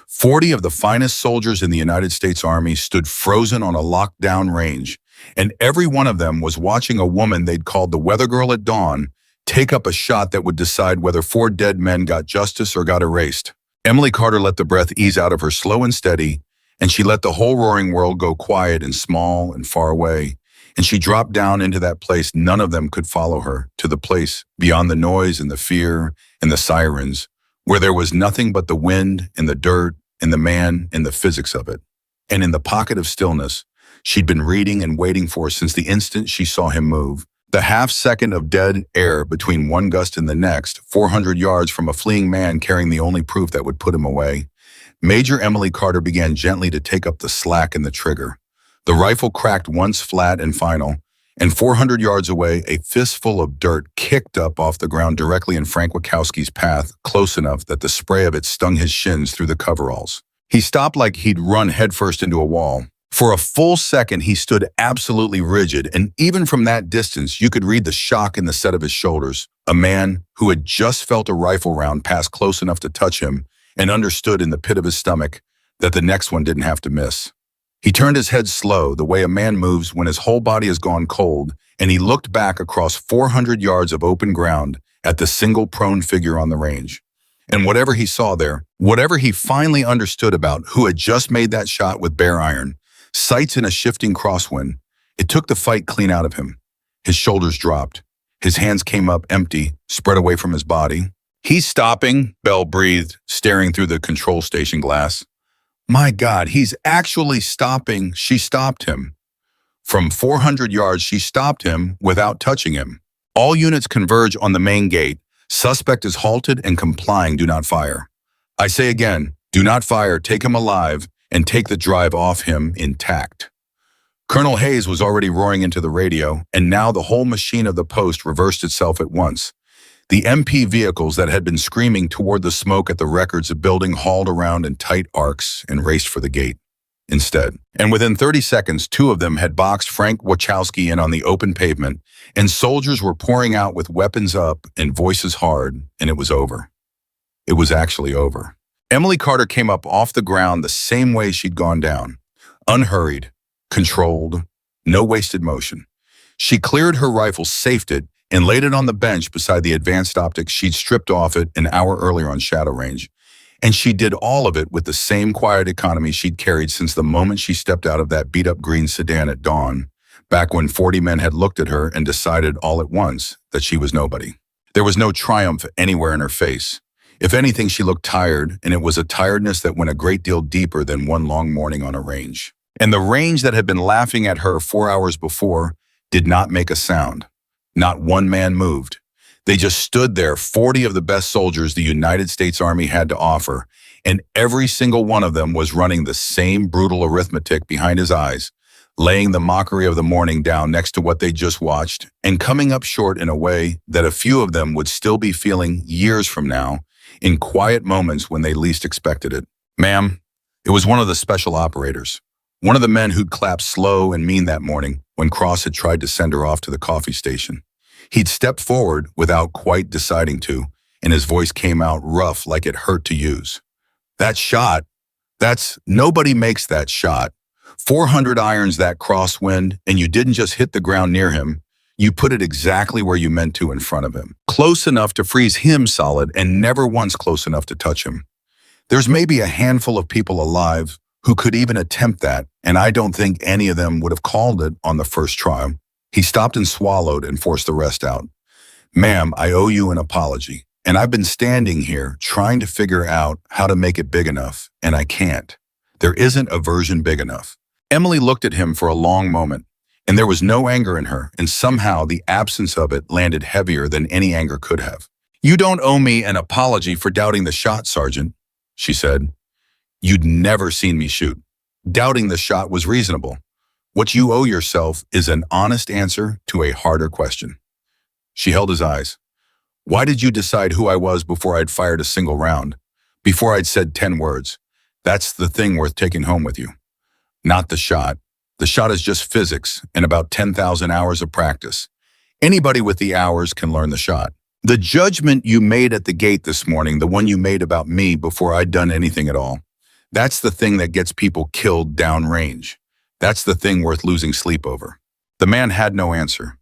40 of the finest soldiers in the United States Army stood frozen on a locked-down range, and every one of them was watching a woman they'd called the Weather Girl at dawn take up a shot that would decide whether 4 dead men got justice or got erased. Emily Carter let the breath ease out of her slow and steady, and she let the whole roaring world go quiet and small and far away, and she dropped down into that place none of them could follow her, to the place beyond the noise and the fear and the sirens, where there was nothing but the wind and the dirt and the man and the physics of it. And in the pocket of stillness she'd been reading and waiting for since the instant she saw him move, the half-second of dead air between one gust and the next, 400 yards from a fleeing man carrying the only proof that would put him away, Major Emily Carter began gently to take up the slack in the trigger. The rifle cracked once flat and final, and 400 yards away, a fistful of dirt kicked up off the ground directly in Frank Wachowski's path, close enough that the spray of it stung his shins through the coveralls. He stopped like he'd run headfirst into a wall. For a full second, he stood absolutely rigid, and even from that distance, you could read the shock in the set of his shoulders. A man who had just felt a rifle round pass close enough to touch him and understood in the pit of his stomach that the next one didn't have to miss. He turned his head slow, the way a man moves when his whole body has gone cold, and he looked back across 400 yards of open ground at the single prone figure on the range. And whatever he saw there, whatever he finally understood about who had just made that shot with bare iron, sights in a shifting crosswind, it took the fight clean out of him. His shoulders dropped. His hands came up empty, spread away from his body. "He's stopping," Bell breathed, staring through the control station glass. "My God, he's actually stopping." She stopped him. From 400 yards, she stopped him without touching him. "All units converge on the main gate. Suspect is halted and complying. Do not fire. I say again, do not fire. Take him alive and take the drive off him intact." Colonel Hayes was already roaring into the radio, and now the whole machine of the post reversed itself at once. The MP vehicles that had been screaming toward the smoke at the records of building hauled around in tight arcs and raced for the gate instead. And within 30 seconds, two of them had boxed Frank Wachowski in on the open pavement, and soldiers were pouring out with weapons up and voices hard, and it was over. It was actually over. Emily Carter came up off the ground the same way she'd gone down, unhurried, controlled, no wasted motion. She cleared her rifle, safed it, and laid it on the bench beside the advanced optics she'd stripped off it an hour earlier on Shadow Range. And she did all of it with the same quiet economy she'd carried since the moment she stepped out of that beat-up green sedan at dawn, back when 40 men had looked at her and decided all at once that she was nobody. There was no triumph anywhere in her face. If anything, she looked tired, and it was a tiredness that went a great deal deeper than one long morning on a range. And the range that had been laughing at her 4 hours before did not make a sound. Not one man moved. They just stood there, 40 of the best soldiers the United States Army had to offer, and every single one of them was running the same brutal arithmetic behind his eyes, laying the mockery of the morning down next to what they just watched, and coming up short in a way that a few of them would still be feeling years from now, in quiet moments when they least expected it. Ma'am, it was one of the special operators. One of the men who'd clapped slow and mean that morning when Cross had tried to send her off to the coffee station. He'd stepped forward without quite deciding to, and his voice came out rough like it hurt to use. That shot, nobody makes that shot. 400 irons that crosswind, and you didn't just hit the ground near him. You put it exactly where you meant to in front of him. Close enough to freeze him solid and never once close enough to touch him. There's maybe a handful of people alive who could even attempt that, and I don't think any of them would have called it on the first try. He stopped and swallowed and forced the rest out. Ma'am, I owe you an apology, and I've been standing here trying to figure out how to make it big enough, and I can't. There isn't a version big enough. Emily looked at him for a long moment, and there was no anger in her, and somehow the absence of it landed heavier than any anger could have. You don't owe me an apology for doubting the shot, Sergeant, she said. You'd never seen me shoot. Doubting the shot was reasonable. What you owe yourself is an honest answer to a harder question. She held his eyes. Why did you decide who I was before I'd fired a single round? Before I'd said 10 words? That's the thing worth taking home with you. Not the shot. The shot is just physics and about 10,000 hours of practice. Anybody with the hours can learn the shot. The judgment you made at the gate this morning, the one you made about me before I'd done anything at all, that's the thing that gets people killed downrange. That's the thing worth losing sleep over. The man had no answer.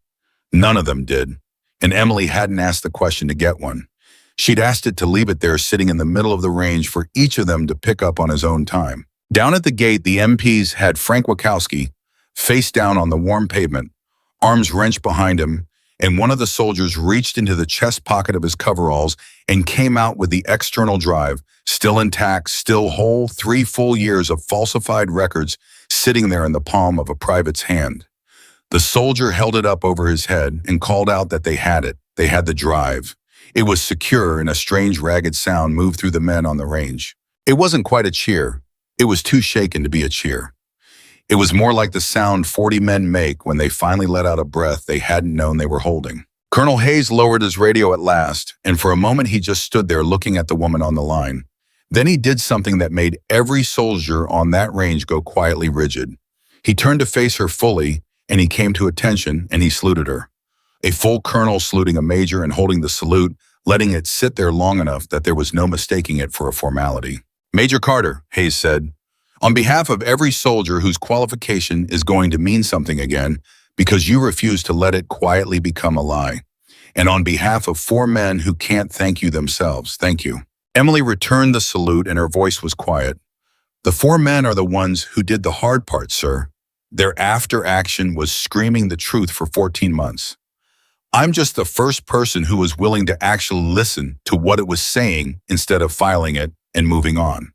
None of them did. And Emily hadn't asked the question to get one. She'd asked it to leave it there sitting in the middle of the range for each of them to pick up on his own time. Down at the gate, the MPs had Frank Wachowski face down on the warm pavement, arms wrenched behind him, and one of the soldiers reached into the chest pocket of his coveralls and came out with the external drive, still intact, still whole, 3 full years of falsified records sitting there in the palm of a private's hand. The soldier held it up over his head and called out that they had it. They had the drive. It was secure, and a strange, ragged sound moved through the men on the range. It wasn't quite a cheer. It was too shaken to be a cheer. It was more like the sound 40 men make when they finally let out a breath they hadn't known they were holding. Colonel Hayes lowered his radio at last, and for a moment he just stood there looking at the woman on the line. Then he did something that made every soldier on that range go quietly rigid. He turned to face her fully, and he came to attention, and he saluted her. A full colonel saluting a major and holding the salute, letting it sit there long enough that there was no mistaking it for a formality. Major Carter, Hayes said, on behalf of every soldier whose qualification is going to mean something again, because you refuse to let it quietly become a lie, and on behalf of 4 men who can't thank you themselves, thank you. Emily returned the salute, and her voice was quiet. The 4 men are the ones who did the hard part, sir. Their after action was screaming the truth for 14 months. I'm just the first person who was willing to actually listen to what it was saying instead of filing it and moving on.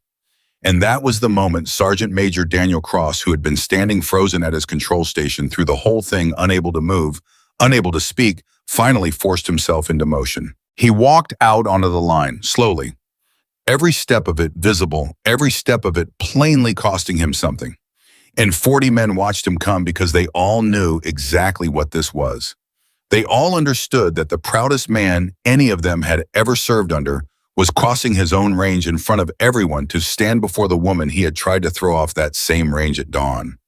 And that was the moment Sergeant Major Daniel Cross, who had been standing frozen at his control station through the whole thing, unable to move, unable to speak, finally forced himself into motion. He walked out onto the line, slowly. Every step of it visible, every step of it plainly costing him something. And 40 men watched him come because they all knew exactly what this was. They all understood that the proudest man any of them had ever served under was crossing his own range in front of everyone to stand before the woman he had tried to throw off that same range at dawn.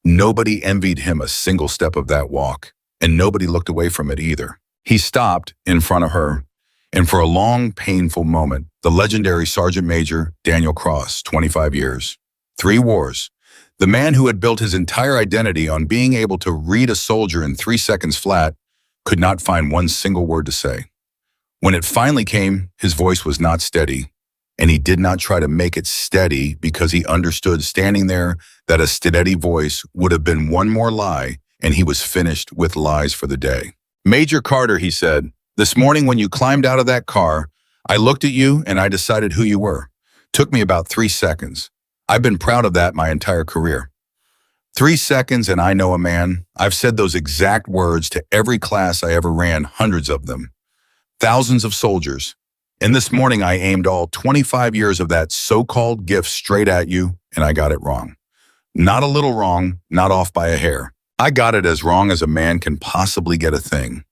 Nobody envied him a single step of that walk, and nobody looked away from it either. He stopped in front of her, and for a long, painful moment, the legendary Sergeant Major Daniel Cross, 25 years, 3 wars, the man who had built his entire identity on being able to read a soldier in 3 seconds flat, could not find one single word to say. When it finally came, his voice was not steady, and he did not try to make it steady because he understood standing there that a steady voice would have been one more lie, and he was finished with lies for the day. "Major Carter," he said, "this morning when you climbed out of that car, I looked at you and I decided who you were. Took me about 3 seconds. I've been proud of that my entire career. 3 seconds and I know a man. I've said those exact words to every class I ever ran, hundreds of them. Thousands of soldiers. And this morning I aimed all 25 years of that so-called gift straight at you, and I got it wrong. Not a little wrong, not off by a hair. I got it as wrong as a man can possibly get a thing.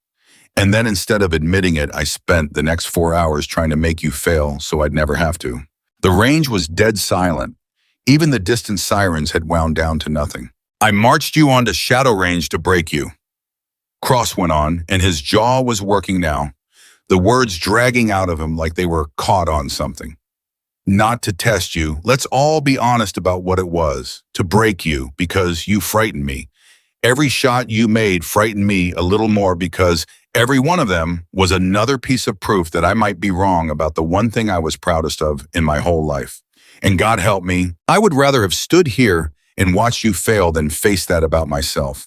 And then instead of admitting it, I spent the next 4 hours trying to make you fail so I'd never have to." The range was dead silent. Even the distant sirens had wound down to nothing. "I marched you onto shadow range to break you," Cross went on, and his jaw was working now, the words dragging out of him like they were caught on something. "Not to test you. Let's all be honest about what it was. To break you, because you frightened me. Every shot you made frightened me a little more because every one of them was another piece of proof that I might be wrong about the one thing I was proudest of in my whole life. And God help me, I would rather have stood here and watched you fail than face that about myself.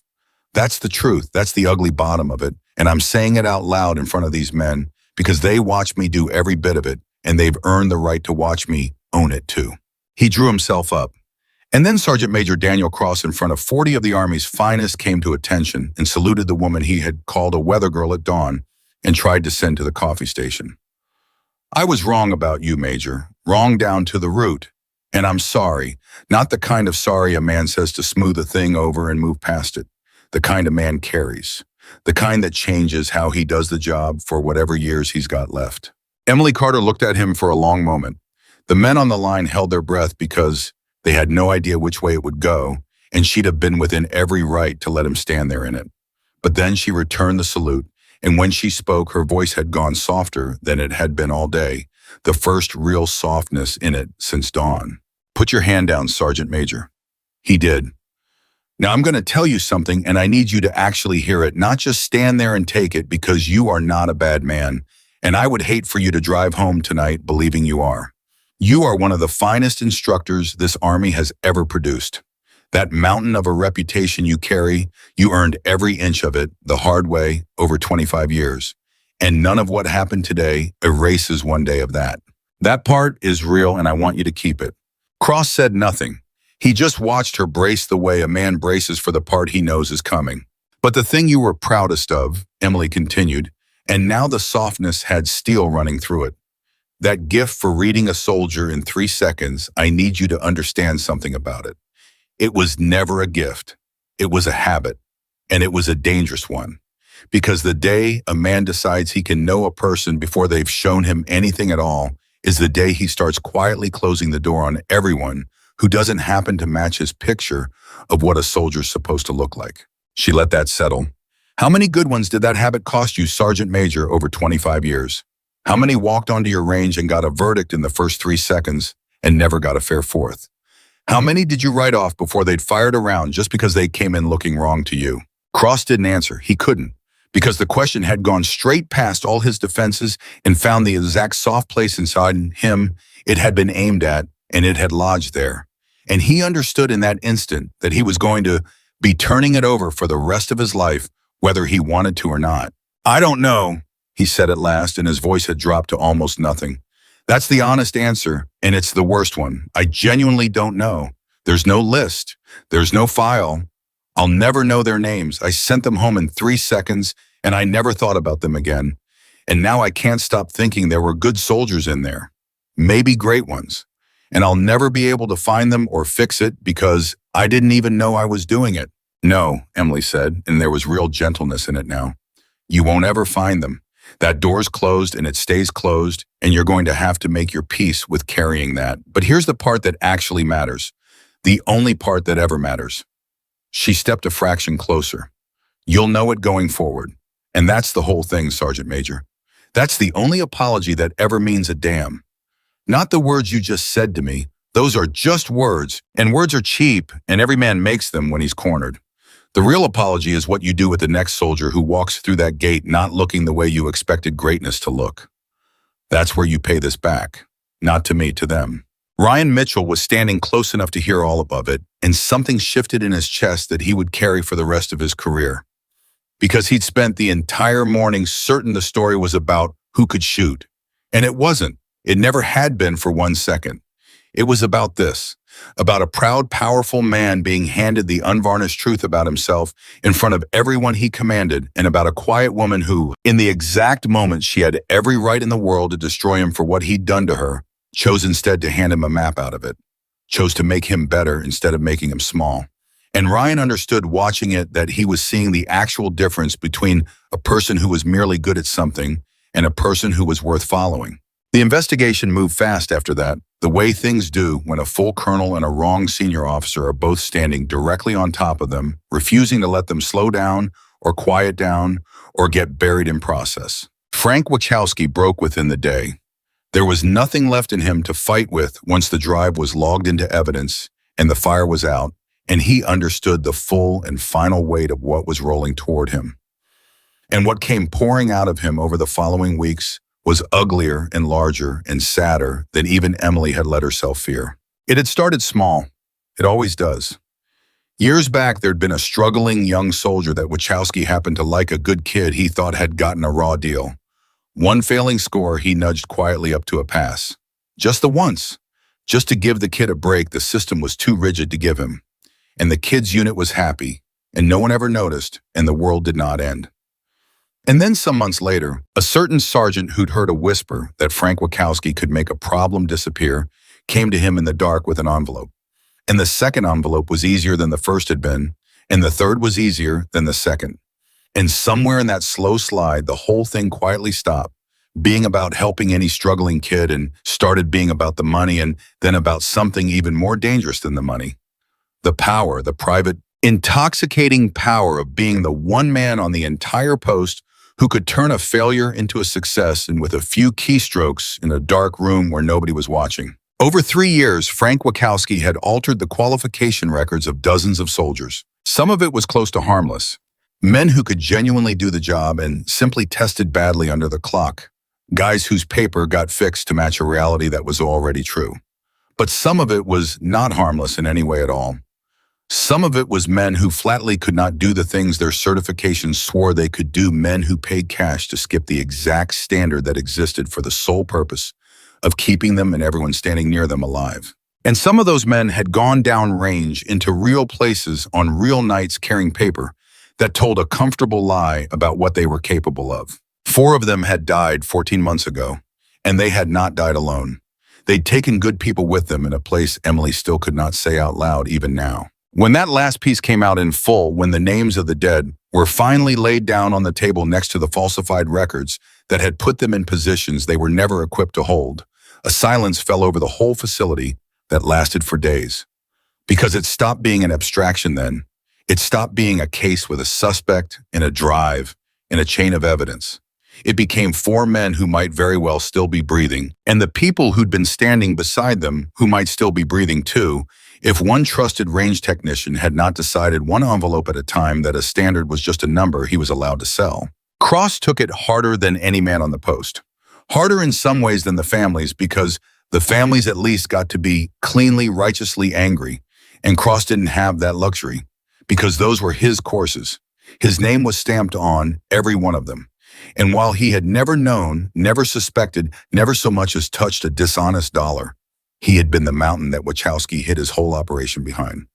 That's the truth. That's the ugly bottom of it. And I'm saying it out loud in front of these men because they watched me do every bit of it, and they've earned the right to watch me own it too." He drew himself up. And then Sergeant Major Daniel Cross, in front of 40 of the Army's finest, came to attention and saluted the woman he had called a weather girl at dawn and tried to send to the coffee station. "I was wrong about you, Major, wrong down to the root. And I'm sorry, not the kind of sorry a man says to smooth a thing over and move past it. The kind a man carries. The kind that changes how he does the job for whatever years he's got left." Emily Carter looked at him for a long moment. The men on the line held their breath because they had no idea which way it would go, and she'd have been within every right to let him stand there in it. But then she returned the salute, and when she spoke, her voice had gone softer than it had been all day, the first real softness in it since dawn. "Put your hand down, Sergeant Major." He did. "Now I'm going to tell you something, and I need you to actually hear it, not just stand there and take it, because you are not a bad man, and I would hate for you to drive home tonight believing you are. You are one of the finest instructors this Army has ever produced. That mountain of a reputation you carry, you earned every inch of it the hard way over 25 years. And none of what happened today erases one day of that. That part is real, and I want you to keep it." Cross said nothing. He just watched her brace the way a man braces for the part he knows is coming. "But the thing you were proudest of," Emily continued, and now the softness had steel running through it. "That gift for reading a soldier in 3 seconds, I need you to understand something about it. It was never a gift. It was a habit, and it was a dangerous one. Because the day a man decides he can know a person before they've shown him anything at all is the day he starts quietly closing the door on everyone who doesn't happen to match his picture of what a soldier's supposed to look like." She let that settle. "How many good ones did that habit cost you, Sergeant Major, over 25 years? How many walked onto your range and got a verdict in the first 3 seconds and never got a fair fourth? How many did you write off before they'd fired a round just because they came in looking wrong to you?" Cross didn't answer. He couldn't, because the question had gone straight past all his defenses and found the exact soft place inside him it had been aimed at, and it had lodged there. And he understood in that instant that he was going to be turning it over for the rest of his life, whether he wanted to or not. "I don't know," he said at last, and his voice had dropped to almost nothing. "That's the honest answer, and it's the worst one. I genuinely don't know. There's no list. There's no file. I'll never know their names. I sent them home in 3 seconds, and I never thought about them again. And now I can't stop thinking there were good soldiers in there. Maybe great ones. and I'll never be able to find them or fix it because I didn't even know I was doing it. No, Emily said, and there was real gentleness in it now. You won't ever find them. That door's closed and it stays closed, and you're going to have to make your peace with carrying that. But here's the part that actually matters. The only part that ever matters. She stepped a fraction closer. You'll know it going forward. And that's the whole thing, Sergeant Major. That's the only apology that ever means a damn. Not the words you just said to me. Those are just words, and words are cheap, and every man makes them when he's cornered. The real apology is what you do with the next soldier who walks through that gate not looking the way you expected greatness to look. That's where you pay this back. Not to me, to them. Ryan Mitchell was standing close enough to hear all above it, and something shifted in his chest that he would carry for the rest of his career. Because he'd spent the entire morning certain the story was about who could shoot. And it wasn't. It never had been for 1 second. It was about this. About a proud, powerful man being handed the unvarnished truth about himself in front of everyone he commanded, and about a quiet woman who, in the exact moment she had every right in the world to destroy him for what he'd done to her, chose instead to hand him a map out of it, chose to make him better instead of making him small. And Ryan understood watching it that he was seeing the actual difference between a person who was merely good at something and a person who was worth following. The investigation moved fast after that, the way things do when a full colonel and a wrong senior officer are both standing directly on top of them, refusing to let them slow down or quiet down or get buried in process. Frank Wachowski broke within the day. There was nothing left in him to fight with once the drive was logged into evidence and the fire was out, and he understood the full and final weight of what was rolling toward him. And what came pouring out of him over the following weeks was uglier and larger and sadder than even Emily had let herself fear. It had started small. It always does. Years back, there'd been a struggling young soldier that Wachowski happened to like, a good kid he thought had gotten a raw deal. One failing score he nudged quietly up to a pass. Just the once. Just to give the kid a break the system was too rigid to give him. And the kid's unit was happy, and no one ever noticed, and the world did not end. And then some months later, a certain sergeant who'd heard a whisper that Frank Wachowski could make a problem disappear came to him in the dark with an envelope. And the second envelope was easier than the first had been, and the third was easier than the second. And somewhere in that slow slide, the whole thing quietly stopped, being about helping any struggling kid, and started being about the money, and then about something even more dangerous than the money. The power, the private, intoxicating power of being the one man on the entire post who could turn a failure into a success, and with a few keystrokes in a dark room where nobody was watching. Over 3 years, Frank Wachowski had altered the qualification records of dozens of soldiers. Some of it was close to harmless. Men who could genuinely do the job and simply tested badly under the clock. Guys whose paper got fixed to match a reality that was already true. But some of it was not harmless in any way at all. Some of it was men who flatly could not do the things their certifications swore they could do, men who paid cash to skip the exact standard that existed for the sole purpose of keeping them and everyone standing near them alive. And some of those men had gone down range into real places on real nights carrying paper that told a comfortable lie about what they were capable of. 4 of them had died 14 months ago, and they had not died alone. They'd taken good people with them in a place Emily still could not say out loud even now. When that last piece came out in full, when the names of the dead were finally laid down on the table next to the falsified records that had put them in positions they were never equipped to hold, a silence fell over the whole facility that lasted for days. Because it stopped being an abstraction then. It stopped being a case with a suspect and a drive and a chain of evidence. It became 4 men who might very well still be breathing, and the people who'd been standing beside them who might still be breathing too, if one trusted range technician had not decided one envelope at a time that a standard was just a number he was allowed to sell. Cross took it harder than any man on the post. Harder in some ways than the families, because the families at least got to be cleanly, righteously angry, and Cross didn't have that luxury, because those were his courses. His name was stamped on every one of them. And while he had never known, never suspected, never so much as touched a dishonest dollar, he had been the mountain that Wachowski hid his whole operation behind.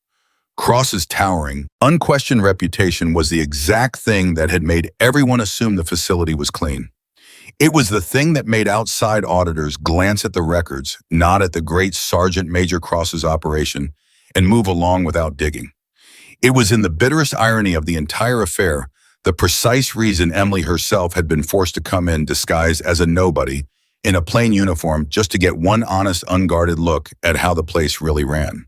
Cross's towering, unquestioned reputation was the exact thing that had made everyone assume the facility was clean. It was the thing that made outside auditors glance at the records, nod at the great Sergeant Major Cross's operation, and move along without digging. It was in the bitterest irony of the entire affair, the precise reason Emily herself had been forced to come in disguised as a nobody, in a plain uniform, just to get one honest, unguarded look at how the place really ran.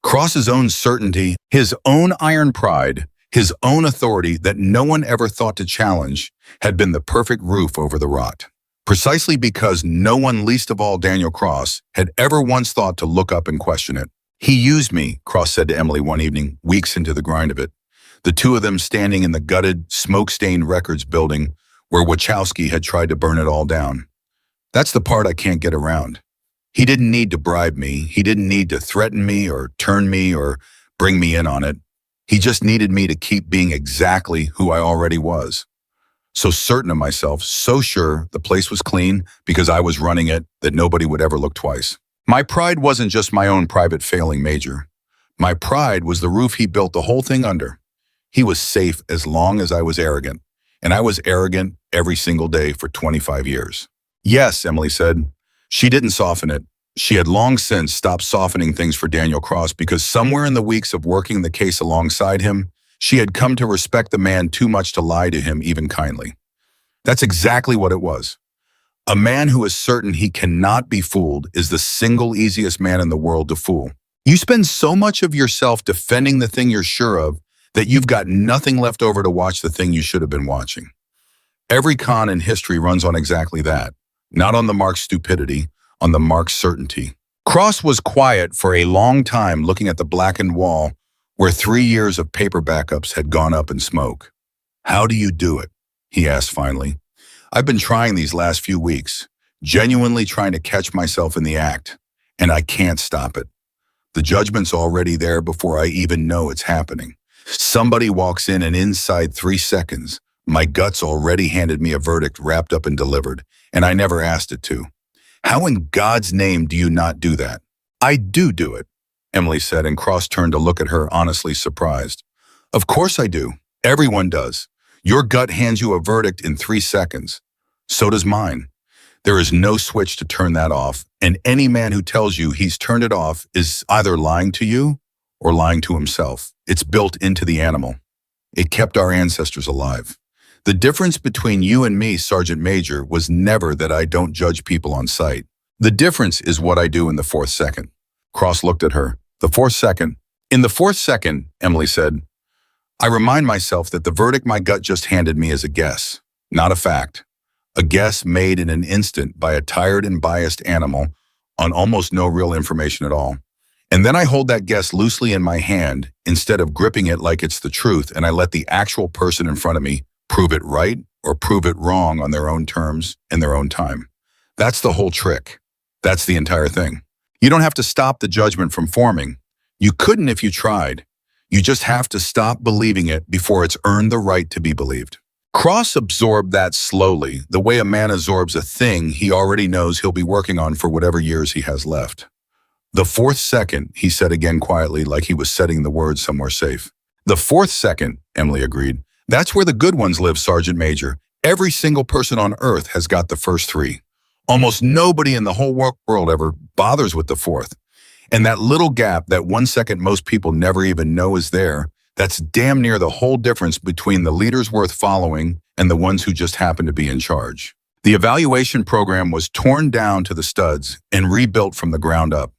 Cross's own certainty, his own iron pride, his own authority that no one ever thought to challenge, had been the perfect roof over the rot. Precisely because no one, least of all Daniel Cross, had ever once thought to look up and question it. "He used me," Cross said to Emily one evening, weeks into the grind of it. The two of them standing in the gutted, smoke-stained records building where Wachowski had tried to burn it all down. "That's the part I can't get around. He didn't need to bribe me. He didn't need to threaten me or turn me or bring me in on it. He just needed me to keep being exactly who I already was. So certain of myself, so sure the place was clean because I was running it that nobody would ever look twice. My pride wasn't just my own private failing, Major. My pride was the roof he built the whole thing under. He was safe as long as I was arrogant, and I was arrogant every single day for 25 years. "Yes," Emily said. She didn't soften it. She had long since stopped softening things for Daniel Cross because somewhere in the weeks of working the case alongside him, she had come to respect the man too much to lie to him even kindly. That's exactly what it was. A man who is certain he cannot be fooled is the single easiest man in the world to fool. You spend so much of yourself defending the thing you're sure of that you've got nothing left over to watch the thing you should have been watching. Every con in history runs on exactly that. Not on the mark's stupidity, on the mark's certainty. Cross was quiet for a long time looking at the blackened wall where 3 years of paper backups had gone up in smoke. "How do you do it?" he asked finally. "I've been trying these last few weeks, genuinely trying to catch myself in the act, and I can't stop it. The judgment's already there before I even know it's happening. Somebody walks in and inside 3 seconds, my gut's already handed me a verdict wrapped up and delivered, and I never asked it to. How in God's name do you not do that?" "I do it," Emily said, and Cross turned to look at her, honestly surprised. "Of course I do. Everyone does. Your gut hands you a verdict in 3 seconds. So does mine. There is no switch to turn that off, and any man who tells you he's turned it off is either lying to you or lying to himself. It's built into the animal. It kept our ancestors alive. The difference between you and me, Sergeant Major, was never that I don't judge people on sight. The difference is what I do in the 4th second. Cross looked at her. "The 4th second?" "In the 4th second," Emily said, "I remind myself that the verdict my gut just handed me is a guess, not a fact. A guess made in an instant by a tired and biased animal on almost no real information at all. And then I hold that guess loosely in my hand instead of gripping it like it's the truth, and I let the actual person in front of me prove it right or prove it wrong on their own terms in their own time. That's the whole trick. That's the entire thing. You don't have to stop the judgment from forming. You couldn't if you tried. You just have to stop believing it before it's earned the right to be believed." Cross absorbed that slowly, the way a man absorbs a thing he already knows he'll be working on for whatever years he has left. "The 4th second," he said again quietly, like he was setting the words somewhere safe. "The 4th second," Emily agreed. "That's where the good ones live, Sergeant Major. Every single person on Earth has got the first 3. Almost nobody in the whole world ever bothers with the 4th. And that little gap, that 1 second most people never even know is there, that's damn near the whole difference between the leaders worth following and the ones who just happen to be in charge." The evaluation program was torn down to the studs and rebuilt from the ground up.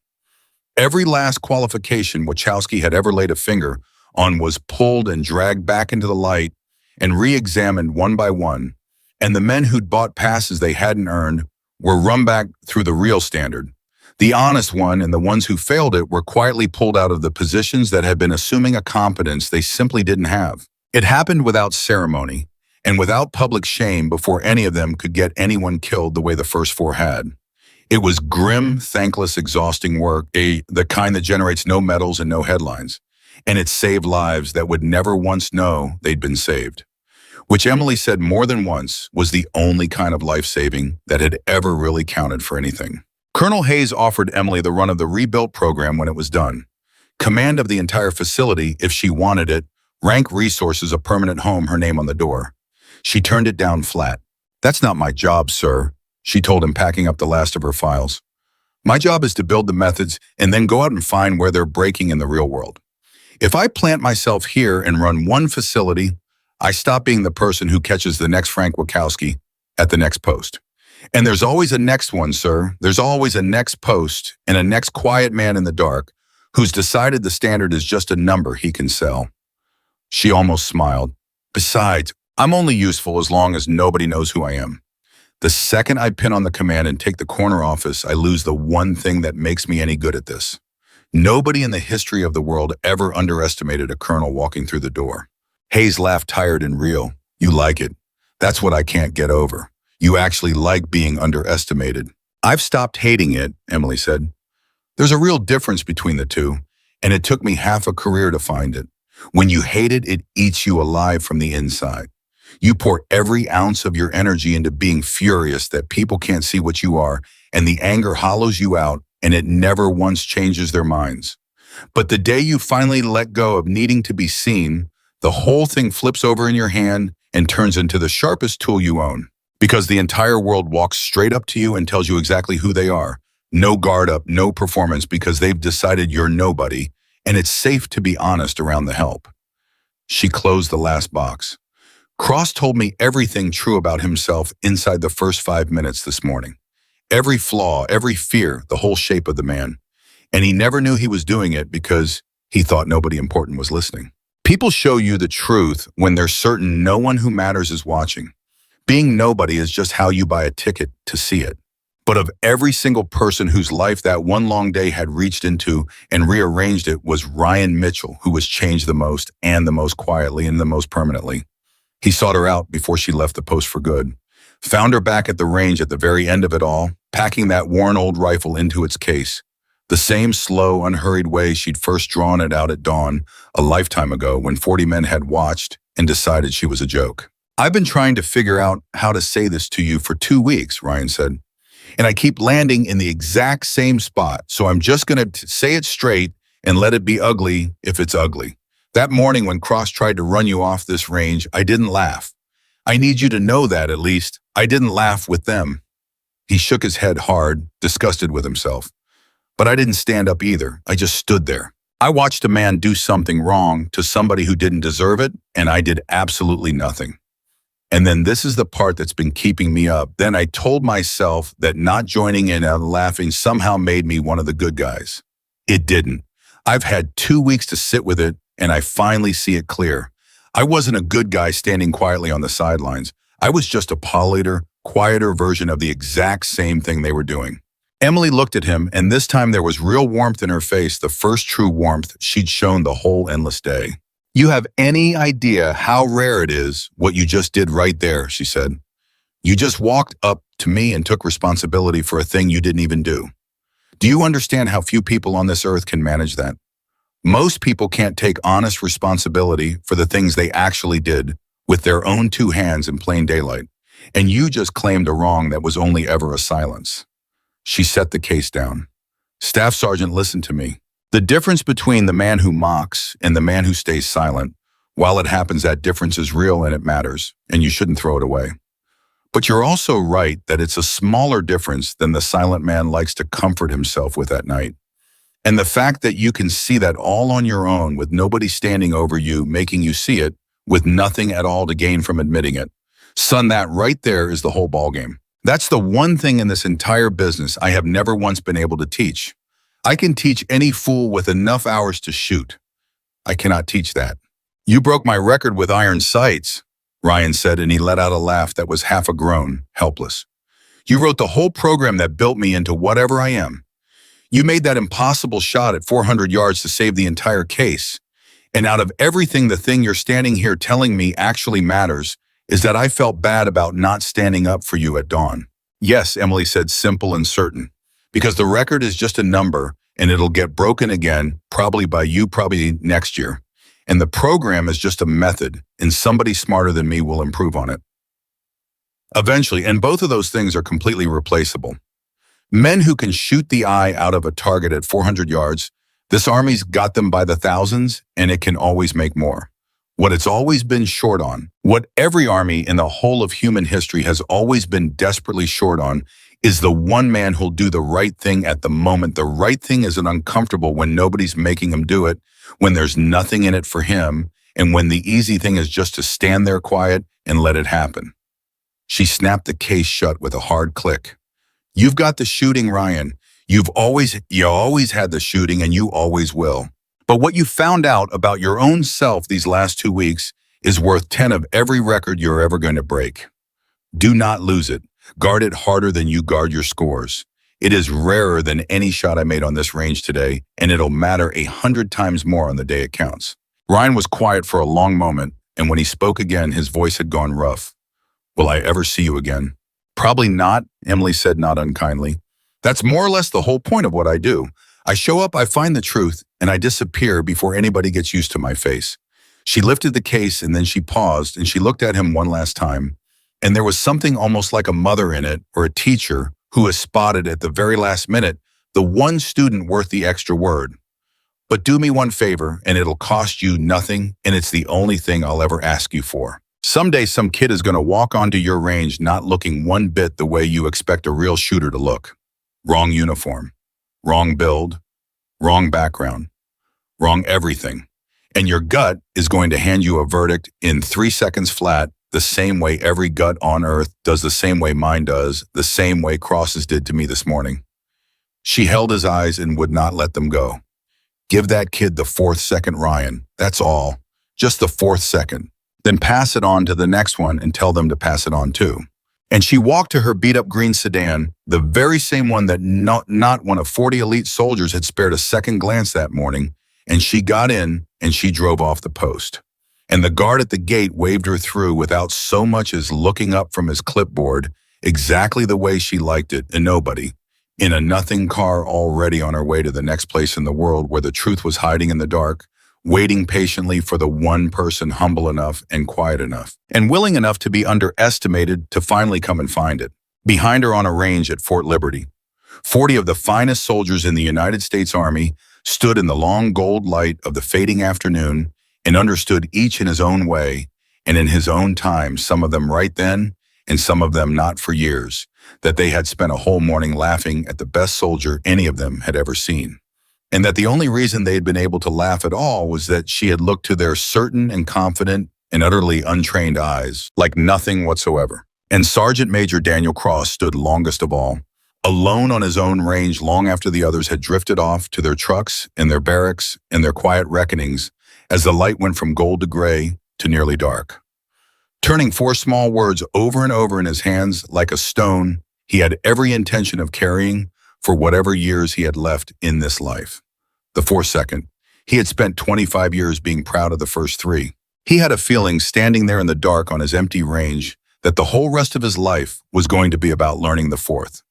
Every last qualification Wachowski had ever laid a finger on was pulled and dragged back into the light and re-examined one by one, and the men who'd bought passes they hadn't earned were run back through the real standard. The honest one and the ones who failed it were quietly pulled out of the positions that had been assuming a competence they simply didn't have. It happened without ceremony and without public shame before any of them could get anyone killed the way the first 4 had. It was grim, thankless, exhausting work, the kind that generates no medals and no headlines. And it saved lives that would never once know they'd been saved. Which Emily said more than once was the only kind of life-saving that had ever really counted for anything. Colonel Hayes offered Emily the run of the rebuilt program when it was done. Command of the entire facility if she wanted it, rank resources, a permanent home, her name on the door. She turned it down flat. That's not my job, sir, she told him, packing up the last of her files. My job is to build the methods and then go out and find where they're breaking in the real world. If I plant myself here and run one facility, I stop being the person who catches the next Frank Wachowski at the next post. And there's always a next one, sir. There's always a next post and a next quiet man in the dark who's decided the standard is just a number he can sell. She almost smiled. Besides, I'm only useful as long as nobody knows who I am. The second I pin on the command and take the corner office, I lose the one thing that makes me any good at this. Nobody in the history of the world ever underestimated a colonel walking through the door. Hayes laughed, tired and real. You like it. That's what I can't get over. You actually like being underestimated. I've stopped hating it, Emily said. There's a real difference between the two, and it took me half a career to find it. When you hate it, it eats you alive from the inside. You pour every ounce of your energy into being furious that people can't see what you are, and the anger hollows you out, and it never once changes their minds. But the day you finally let go of needing to be seen, the whole thing flips over in your hand and turns into the sharpest tool you own. Because the entire world walks straight up to you and tells you exactly who they are. No guard up, no performance, because they've decided you're nobody, and it's safe to be honest around the help. She closed the last box. Cross told me everything true about himself inside the first 5 minutes this morning. Every flaw, every fear, the whole shape of the man. And he never knew he was doing it because he thought nobody important was listening. People show you the truth when they're certain no one who matters is watching. Being nobody is just how you buy a ticket to see it. But of every single person whose life that one long day had reached into and rearranged it was Ryan Mitchell, who was changed the most and the most quietly and the most permanently. He sought her out before she left the post for good. Found her back at the range at the very end of it all, packing that worn old rifle into its case. The same slow, unhurried way she'd first drawn it out at dawn a lifetime ago when 40 men had watched and decided she was a joke. I've been trying to figure out how to say this to you for 2 weeks, Ryan said. And I keep landing in the exact same spot, so I'm just going to say it straight and let it be ugly if it's ugly. That morning when Cross tried to run you off this range, I didn't laugh. I need you to know that, at least. I didn't laugh with them. He shook his head hard, disgusted with himself. But I didn't stand up either. I just stood there. I watched a man do something wrong to somebody who didn't deserve it, and I did absolutely nothing. And then this is the part that's been keeping me up. Then I told myself that not joining in and laughing somehow made me one of the good guys. It didn't. I've had 2 weeks to sit with it, and I finally see it clear. I wasn't a good guy standing quietly on the sidelines. I was just a politer, quieter version of the exact same thing they were doing. Emily looked at him, and this time there was real warmth in her face, the first true warmth she'd shown the whole endless day. You have any idea how rare it is what you just did right there, she said. You just walked up to me and took responsibility for a thing you didn't even do. Do you understand how few people on this earth can manage that? Most people can't take honest responsibility for the things they actually did with their own 2 hands in plain daylight. And you just claimed a wrong that was only ever a silence. She set the case down. Staff Sergeant, listen to me. The difference between the man who mocks and the man who stays silent, while it happens, that difference is real and it matters, and you shouldn't throw it away. But you're also right that it's a smaller difference than the silent man likes to comfort himself with at night. And the fact that you can see that all on your own with nobody standing over you, making you see it, with nothing at all to gain from admitting it. Son, that right there is the whole ballgame. That's the one thing in this entire business I have never once been able to teach. I can teach any fool with enough hours to shoot. I cannot teach that. You broke my record with iron sights, Ryan said, and he let out a laugh that was half a groan, helpless. You wrote the whole program that built me into whatever I am. You made that impossible shot at 400 yards to save the entire case. And out of everything, the thing you're standing here telling me actually matters is that I felt bad about not standing up for you at dawn. Yes, Emily said, simple and certain. Because the record is just a number, and it'll get broken again, probably by you, probably next year. And the program is just a method, and somebody smarter than me will improve on it. Eventually, and both of those things are completely replaceable. Men who can shoot the eye out of a target at 400 yards, this army's got them by the thousands, and it can always make more. what it's always been short on, what every army in the whole of human history has always been desperately short on, is the one man who'll do the right thing at the moment. The right thing isn't uncomfortable when nobody's making him do it, when there's nothing in it for him, and when the easy thing is just to stand there quiet and let it happen. She snapped the case shut with a hard click. You've got the shooting, Ryan. You always had the shooting, and you always will. But what you found out about your own self these last 2 weeks is worth 10 of every record you're ever going to break. Do not lose it. Guard it harder than you guard your scores. It is rarer than any shot I made on this range today, and it'll matter 100 times more on the day it counts. Ryan was quiet for a long moment, and when he spoke again, his voice had gone rough. Will I ever see you again? Probably not, Emily said not unkindly. That's more or less the whole point of what I do. I show up, I find the truth, and I disappear before anybody gets used to my face. She lifted the case and then she paused and she looked at him one last time. And there was something almost like a mother in it or a teacher who has spotted at the very last minute the one student worth the extra word. But do me one favor and it'll cost you nothing, and it's the only thing I'll ever ask you for. Someday some kid is going to walk onto your range not looking one bit the way you expect a real shooter to look. Wrong uniform, wrong build, wrong background, wrong everything. And your gut is going to hand you a verdict in 3 seconds flat, the same way every gut on earth does, the same way mine does, the same way Cross's did to me this morning. She held his eyes and would not let them go. Give that kid the 4th second, Ryan. That's all. Just the 4th second. Then pass it on to the next one and tell them to pass it on too. And she walked to her beat-up green sedan, the very same one that not one of 40 elite soldiers had spared a second glance that morning, and she got in and she drove off the post. And the guard at the gate waved her through without so much as looking up from his clipboard, exactly the way she liked it, and nobody, in a nothing car already on her way to the next place in the world where the truth was hiding in the dark, waiting patiently for the one person humble enough and quiet enough and willing enough to be underestimated to finally come and find it. Behind her on a range at Fort Liberty, 40 of the finest soldiers in the United States Army stood in the long gold light of the fading afternoon and understood each in his own way and in his own time, some of them right then and some of them not for years, that they had spent a whole morning laughing at the best soldier any of them had ever seen. And that the only reason they had been able to laugh at all was that she had looked to their certain and confident and utterly untrained eyes like nothing whatsoever. And Sergeant Major Daniel Cross stood longest of all, alone on his own range long after the others had drifted off to their trucks and their barracks and their quiet reckonings as the light went from gold to gray to nearly dark. Turning 4 small words over and over in his hands like a stone he had every intention of carrying for whatever years he had left in this life. The 4th second, he had spent 25 years being proud of the first 3. He had a feeling standing there in the dark on his empty range that the whole rest of his life was going to be about learning the 4th.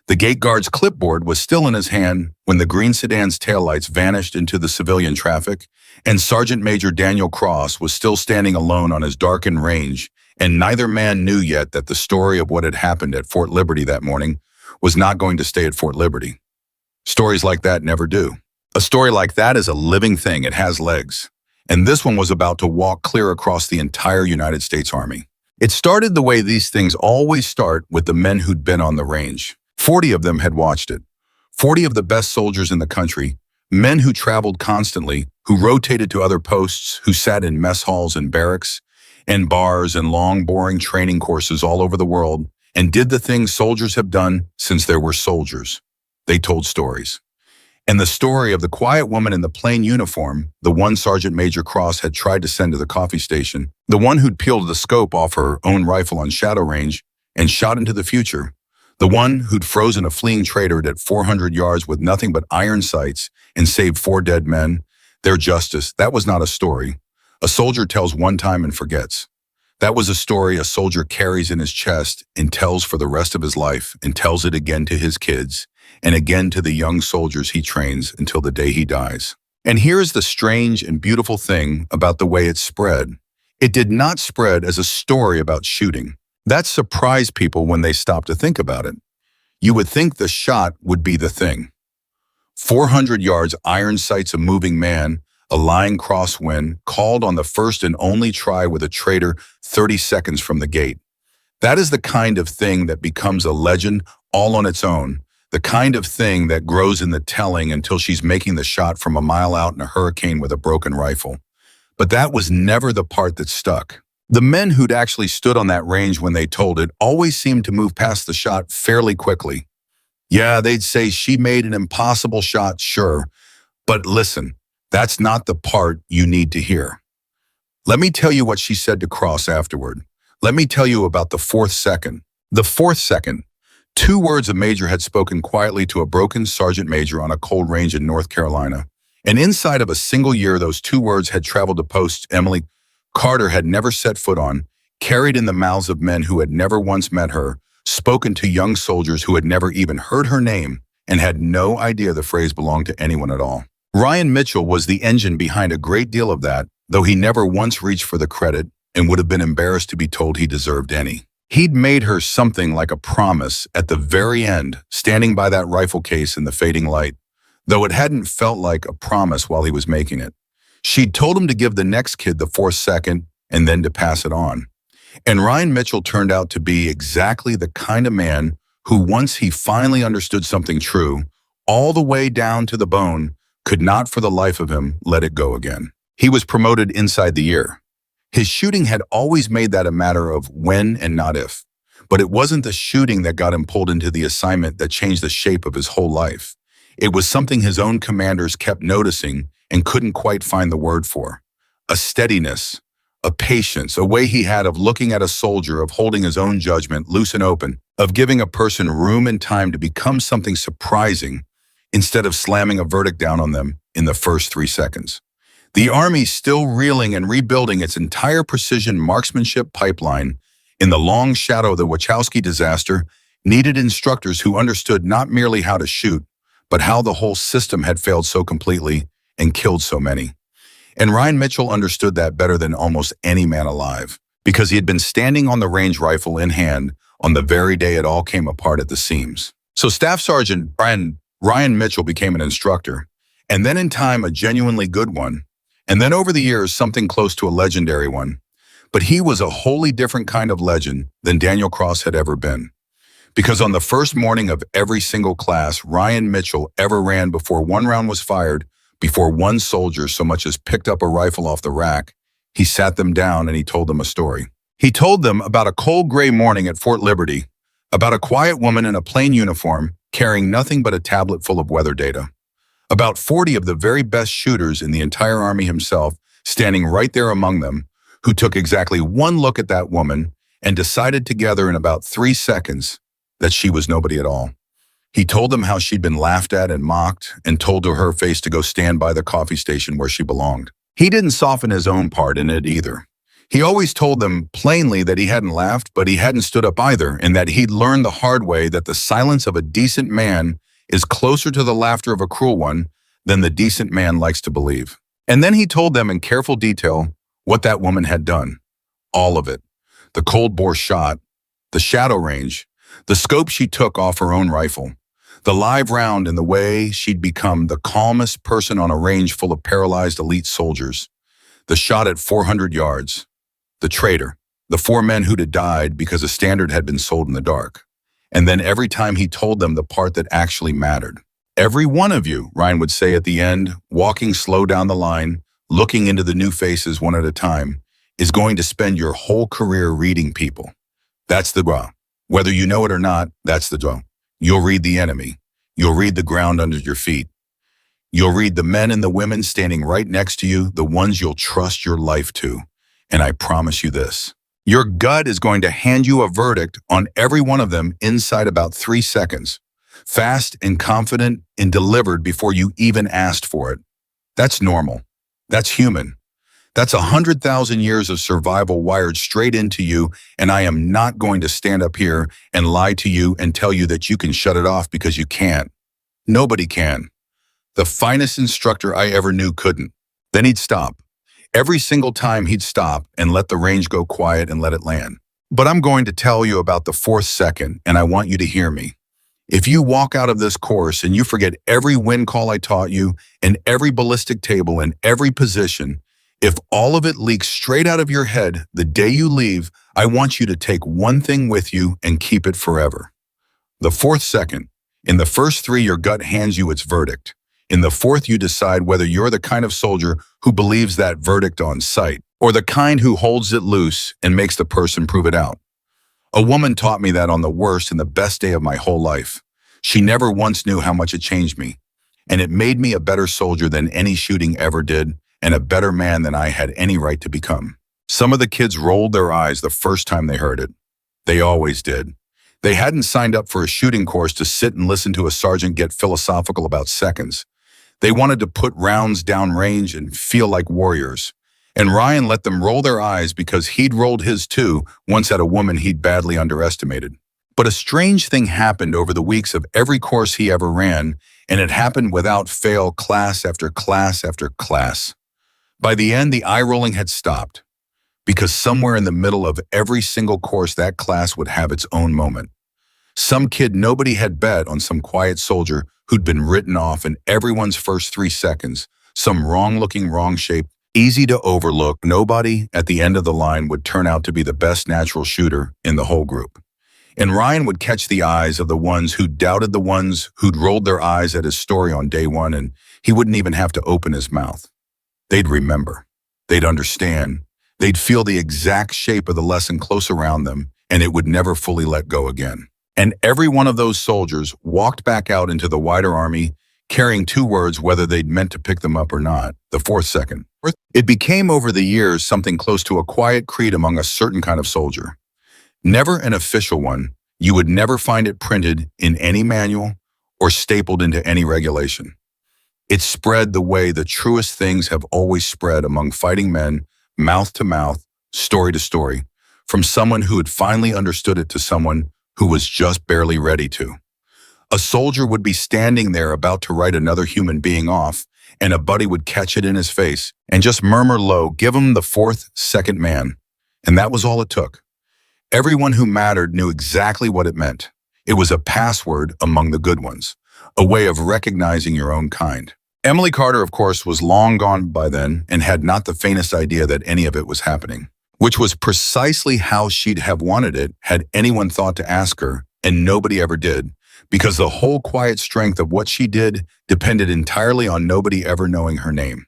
The gate guard's clipboard was still in his hand when the green sedan's taillights vanished into the civilian traffic, and Sergeant Major Daniel Cross was still standing alone on his darkened range, and neither man knew yet that the story of what had happened at Fort Liberty that morning was not going to stay at Fort Liberty. Stories like that never do. A story like that is a living thing. It has legs. And this one was about to walk clear across the entire United States Army. It started the way these things always start, with the men who'd been on the range. 40 of them had watched it. 40 of the best soldiers in the country, men who traveled constantly, who rotated to other posts, who sat in mess halls and barracks and bars and long, boring training courses all over the world, and did the things soldiers have done since there were soldiers. They told stories. And the story of the quiet woman in the plain uniform, the one Sergeant Major Cross had tried to send to the coffee station, the one who'd peeled the scope off her own rifle on shadow range and shot into the future, the one who'd frozen a fleeing traitor at 400 yards with nothing but iron sights and saved 4 dead men, their justice, that was not a story. A soldier tells one time and forgets. That was a story a soldier carries in his chest and tells for the rest of his life, and tells it again to his kids and again to the young soldiers he trains until the day he dies. And here's the strange and beautiful thing about the way it spread. It did not spread as a story about shooting. That surprised people when they stopped to think about it. You would think the shot would be the thing. 400 yards, iron sights a moving man, a lying crosswind, called on the first and only try with a traitor 30 seconds from the gate. That is the kind of thing that becomes a legend all on its own, the kind of thing that grows in the telling until she's making the shot from a mile out in a hurricane with a broken rifle. But that was never the part that stuck. The men who'd actually stood on that range when they told it always seemed to move past the shot fairly quickly. Yeah, they'd say she made an impossible shot, sure, but listen, that's not the part you need to hear. Let me tell you what she said to Cross afterward. Let me tell you about the fourth second. The fourth second. 2 words a major had spoken quietly to a broken sergeant major on a cold range in North Carolina. And inside of a single year, those 2 words had traveled to posts Emily Carter had never set foot on, carried in the mouths of men who had never once met her, spoken to young soldiers who had never even heard her name, and had no idea the phrase belonged to anyone at all. Ryan Mitchell was the engine behind a great deal of that, though he never once reached for the credit and would have been embarrassed to be told he deserved any. He'd made her something like a promise at the very end, standing by that rifle case in the fading light, though it hadn't felt like a promise while he was making it. She'd told him to give the next kid the 4th second and then to pass it on. And Ryan Mitchell turned out to be exactly the kind of man who, once he finally understood something true, all the way down to the bone, could not for the life of him let it go again. He was promoted inside the year. His shooting had always made that a matter of when and not if. But it wasn't the shooting that got him pulled into the assignment that changed the shape of his whole life. It was something his own commanders kept noticing and couldn't quite find the word for. A steadiness, a patience, a way he had of looking at a soldier, of holding his own judgment loose and open, of giving a person room and time to become something surprising instead of slamming a verdict down on them in the first 3 seconds. The Army, still reeling and rebuilding its entire precision marksmanship pipeline in the long shadow of the Wachowski disaster, needed instructors who understood not merely how to shoot, but how the whole system had failed so completely and killed so many. And Ryan Mitchell understood that better than almost any man alive, because he had been standing on the range, rifle in hand, on the very day it all came apart at the seams. So Staff Sergeant Ryan Mitchell became an instructor, and then in time a genuinely good one, and then over the years something close to a legendary one. But he was a wholly different kind of legend than Daniel Cross had ever been. Because on the first morning of every single class Ryan Mitchell ever ran, before one round was fired, before one soldier so much as picked up a rifle off the rack, he sat them down and he told them a story. He told them about a cold gray morning at Fort Liberty, about a quiet woman in a plain uniform carrying nothing but a tablet full of weather data, about 40 of the very best shooters in the entire Army himself standing right there among them, who took exactly one look at that woman and decided together in about 3 seconds that she was nobody at all. He told them how she'd been laughed at and mocked and told to her face to go stand by the coffee station where she belonged. He didn't soften his own part in it either. He always told them plainly that he hadn't laughed, but he hadn't stood up either, and that he'd learned the hard way that the silence of a decent man is closer to the laughter of a cruel one than the decent man likes to believe. And then he told them in careful detail what that woman had done. All of it. The cold bore shot, the shadow range, the scope she took off her own rifle, the live round, and the way she'd become the calmest person on a range full of paralyzed elite soldiers, the shot at 400 yards, the traitor, the 4 men who'd have died because a standard had been sold in the dark. And then every time he told them the part that actually mattered. Every one of you, Ryan would say at the end, walking slow down the line, looking into the new faces one at a time, is going to spend your whole career reading people. That's the draw. Whether you know it or not, that's the draw. You'll read the enemy. You'll read the ground under your feet. You'll read the men and the women standing right next to you, the ones you'll trust your life to. And I promise you this, your gut is going to hand you a verdict on every one of them inside about 3 seconds, fast and confident and delivered before you even asked for it. That's normal. That's human. That's 100,000 years of survival wired straight into you, and I am not going to stand up here and lie to you and tell you that you can shut it off, because you can't. Nobody can. The finest instructor I ever knew couldn't. Then he'd stop. Every single time he'd stop and let the range go quiet and let it land. But I'm going to tell you about the 4th second, and I want you to hear me. If you walk out of this course and you forget every wind call I taught you and every ballistic table and every position, if all of it leaks straight out of your head the day you leave, I want you to take one thing with you and keep it forever. The fourth second. In the first three, your gut hands you its verdict. In the fourth, you decide whether you're the kind of soldier who believes that verdict on sight, or the kind who holds it loose and makes the person prove it out. A woman taught me that on the worst and the best day of my whole life. She never once knew how much it changed me, and it made me a better soldier than any shooting ever did, and a better man than I had any right to become. Some of the kids rolled their eyes the first time they heard it. They always did. They hadn't signed up for a shooting course to sit and listen to a sergeant get philosophical about seconds. They wanted to put rounds down range and feel like warriors. And Ryan let them roll their eyes because he'd rolled his too once at a woman he'd badly underestimated. But a strange thing happened over the weeks of every course he ever ran, and it happened without fail, class after class after class. By the end, the eye-rolling had stopped, because somewhere in the middle of every single course, that class would have its own moment. Some kid nobody had bet on some quiet soldier who'd been written off in everyone's first 3 seconds, some wrong-looking, wrong-shaped, easy to overlook nobody at the end of the line would turn out to be the best natural shooter in the whole group. And Ryan would catch the eyes of the ones who doubted the ones who'd rolled their eyes at his story on day one, and he wouldn't even have to open his mouth. They'd remember. They'd understand. They'd feel the exact shape of the lesson close around them, and it would never fully let go again. And every one of those soldiers walked back out into the wider army, carrying 2 words whether they'd meant to pick them up or not, the fourth second. It became over the years something close to a quiet creed among a certain kind of soldier. Never an official one. You would never find it printed in any manual or stapled into any regulation. It spread the way the truest things have always spread among fighting men, mouth to mouth, story to story, from someone who had finally understood it to someone who was just barely ready to. A soldier would be standing there about to write another human being off, and a buddy would catch it in his face and just murmur low, "Give him the 4th second man." And that was all it took. Everyone who mattered knew exactly what it meant. It was a password among the good ones, a way of recognizing your own kind. Emily Carter, of course, was long gone by then and had not the faintest idea that any of it was happening, which was precisely how she'd have wanted it had anyone thought to ask her, and nobody ever did, because the whole quiet strength of what she did depended entirely on nobody ever knowing her name.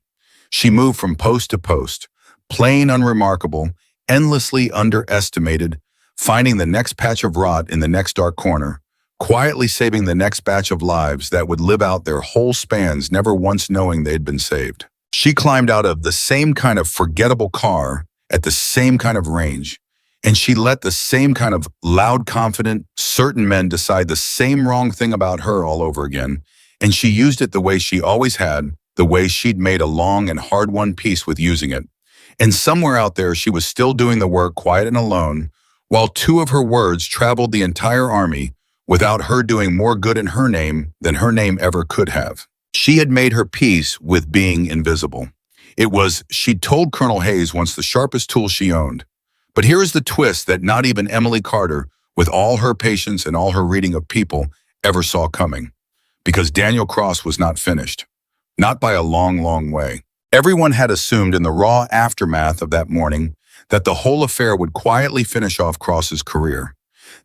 She moved from post to post, plain unremarkable, endlessly underestimated, finding the next patch of rot in the next dark corner, quietly saving the next batch of lives that would live out their whole spans, never once knowing they'd been saved. She climbed out of the same kind of forgettable car at the same kind of range, and she let the same kind of loud, confident, certain men decide the same wrong thing about her all over again, and she used it the way she always had, the way she'd made a long and hard-won peace with using it. And somewhere out there, she was still doing the work quiet and alone, while 2 of her words traveled the entire army without her doing more good in her name than her name ever could have. She had made her peace with being invisible. It was, she'd told Colonel Hayes once, the sharpest tool she owned. But here is the twist that not even Emily Carter, with all her patience and all her reading of people, ever saw coming. Because Daniel Cross was not finished. Not by a long, long way. Everyone had assumed in the raw aftermath of that morning that the whole affair would quietly finish off Cross's career,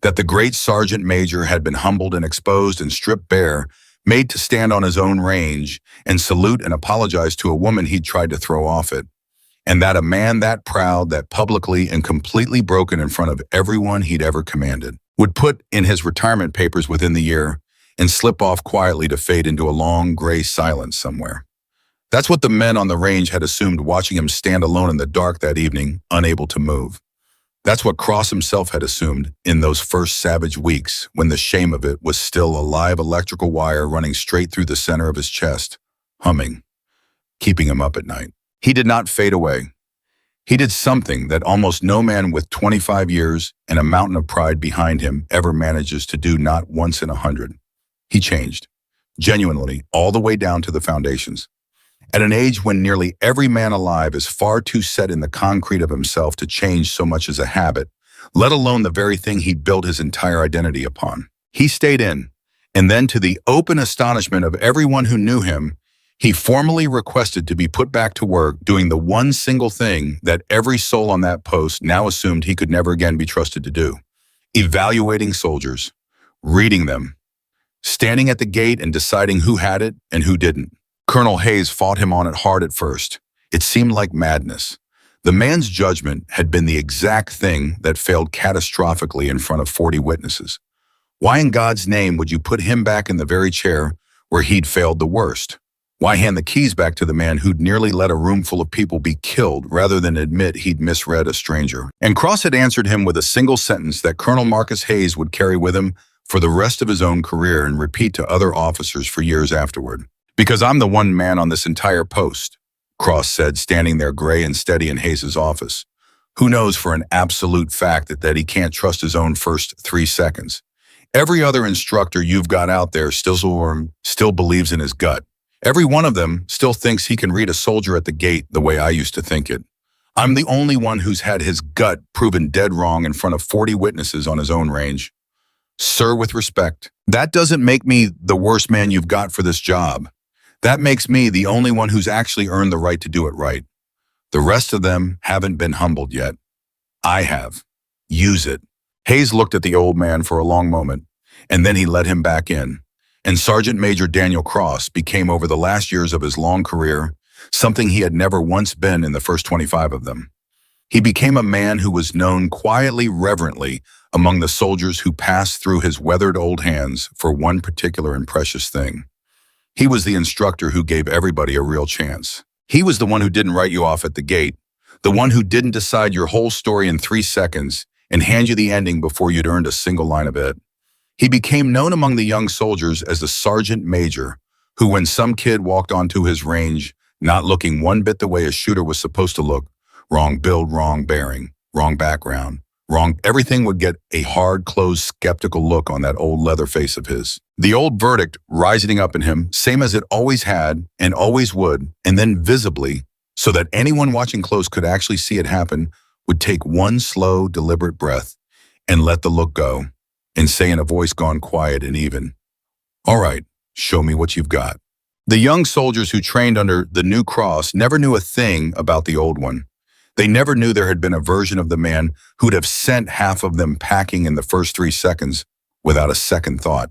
that the great sergeant major had been humbled and exposed and stripped bare, made to stand on his own range and salute and apologize to a woman he'd tried to throw off it, and that a man that proud, that publicly and completely broken in front of everyone he'd ever commanded, would put in his retirement papers within the year and slip off quietly to fade into a long gray silence somewhere. That's what the men on the range had assumed, watching him stand alone in the dark that evening, unable to move. That's what Cross himself had assumed in those first savage weeks, when the shame of it was still a live electrical wire running straight through the center of his chest, humming, keeping him up at night. He did not fade away. He did something that almost no man with 25 years and a mountain of pride behind him ever manages to do, not once in 100. He changed, genuinely, all the way down to the foundations. At an age when nearly every man alive is far too set in the concrete of himself to change so much as a habit, let alone the very thing he built his entire identity upon. He stayed in, And then, to the open astonishment of everyone who knew him, he formally requested to be put back to work doing the one single thing that every soul on that post now assumed he could never again be trusted to do: evaluating soldiers, reading them, standing at the gate and deciding who had it and who didn't. Colonel Hayes fought him on it hard at first. It seemed like madness. The man's judgment had been the exact thing that failed catastrophically in front of 40 witnesses. Why in God's name would you put him back in the very chair where he'd failed the worst? Why hand the keys back to the man who'd nearly let a room full of people be killed rather than admit he'd misread a stranger? And Cross had answered him with a single sentence that Colonel Marcus Hayes would carry with him for the rest of his own career and repeat to other officers for years afterward. "Because I'm the one man on this entire post," Cross said, standing there gray and steady in Hayes' office. "Who knows for an absolute fact that he can't trust his own first 3 seconds? Every other instructor you've got out there still believes in his gut. Every one of them still thinks he can read a soldier at the gate the way I used to think it. I'm the only one who's had his gut proven dead wrong in front of 40 witnesses on his own range. Sir, with respect, that doesn't make me the worst man you've got for this job. That makes me the only one who's actually earned the right to do it right. The rest of them haven't been humbled yet. I have. Use it." Hayes looked at the old man for a long moment, and then he let him back in. And Sergeant Major Daniel Cross became, over the last years of his long career, something he had never once been in the first 25 of them. He became a man who was known quietly, reverently, among the soldiers who passed through his weathered old hands for one particular and precious thing. He was the instructor who gave everybody a real chance. He was the one who didn't write you off at the gate, the one who didn't decide your whole story in 3 seconds and hand you the ending before you'd earned a single line of it. He became known among the young soldiers as the Sergeant Major, who, when some kid walked onto his range, not looking one bit the way a shooter was supposed to look, wrong build, wrong bearing, wrong background, wrong everything, would get a hard, closed, skeptical look on that old leather face of his. The old verdict rising up in him, same as it always had and always would, and then visibly, so that anyone watching close could actually see it happen, would take one slow, deliberate breath and let the look go and say in a voice gone quiet and even, "All right, show me what you've got." The young soldiers who trained under the new Cross never knew a thing about the old one. They never knew there had been a version of the man who'd have sent half of them packing in the first 3 seconds without a second thought.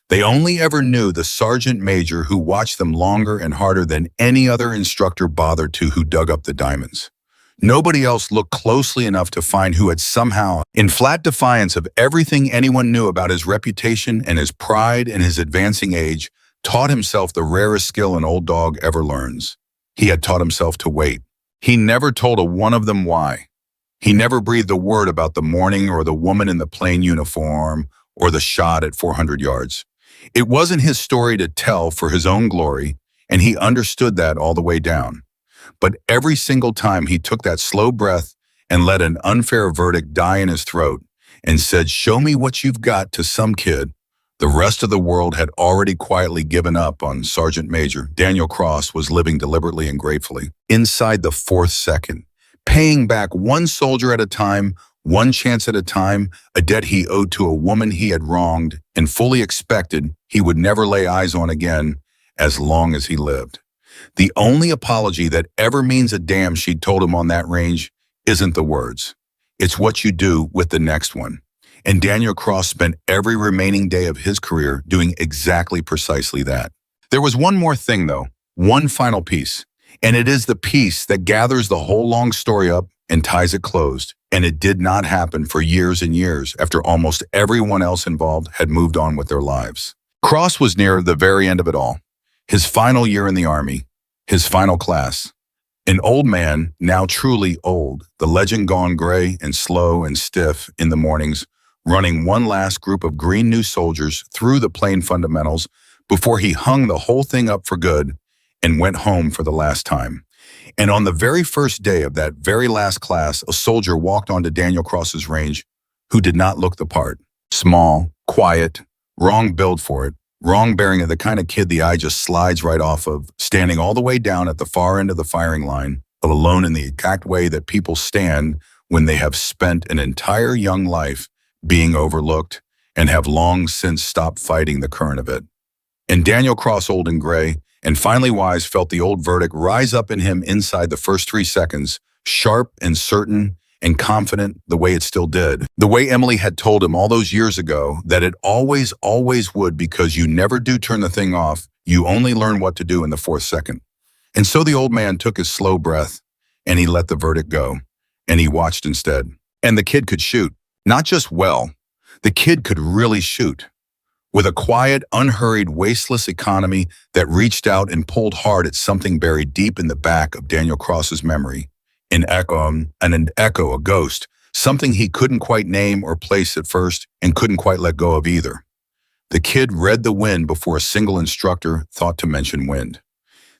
They only ever knew the Sergeant Major who watched them longer and harder than any other instructor bothered to, who dug up the diamonds. Nobody else looked closely enough to find who had somehow, in flat defiance of everything anyone knew about his reputation and his pride and his advancing age, taught himself the rarest skill an old dog ever learns. He had taught himself to wait. He never told a one of them why. He never breathed a word about the morning or the woman in the plain uniform or the shot at 400 yards. It wasn't his story to tell for his own glory, and he understood that all the way down. But every single time he took that slow breath and let an unfair verdict die in his throat and said, "Show me what you've got," to some kid, the rest of the world had already quietly given up on Sergeant Major Daniel Cross was living deliberately and gratefully, inside the 4th second, paying back one soldier at a time, one chance at a time, a debt he owed to a woman he had wronged and fully expected he would never lay eyes on again as long as he lived. The only apology that ever means a damn, she'd told him on that range, isn't the words. It's what you do with the next one. And Daniel Cross spent every remaining day of his career doing exactly precisely that. There was one more thing, though, one final piece, and it is the piece that gathers the whole long story up and ties it closed. And it did not happen for years and years after almost everyone else involved had moved on with their lives. Cross was near the very end of it all. His final year in the Army, his final class. An old man, now truly old, the legend gone gray and slow and stiff in the mornings, running one last group of green new soldiers through the plain fundamentals before he hung the whole thing up for good and went home for the last time. And on the very first day of that very last class, a soldier walked onto Daniel Cross's range who did not look the part. Small, quiet, wrong build for it, wrong bearing, of the kind of kid the eye just slides right off of, standing all the way down at the far end of the firing line, alone in the exact way that people stand when they have spent an entire young life being overlooked and have long since stopped fighting the current of it. And Daniel Cross, old and gray, and finally wise, felt the old verdict rise up in him inside the first 3 seconds, sharp and certain and confident the way it still did. The way Emily had told him all those years ago that it always, always would, because you never do turn the thing off, you only learn what to do in the 4th second. And so the old man took his slow breath and he let the verdict go, and he watched instead. And the kid could shoot. Not just well, the kid could really shoot. With a quiet, unhurried, wasteless economy that reached out and pulled hard at something buried deep in the back of Daniel Cross's memory. An echo, a ghost, something he couldn't quite name or place at first and couldn't quite let go of either. The kid read the wind before a single instructor thought to mention wind.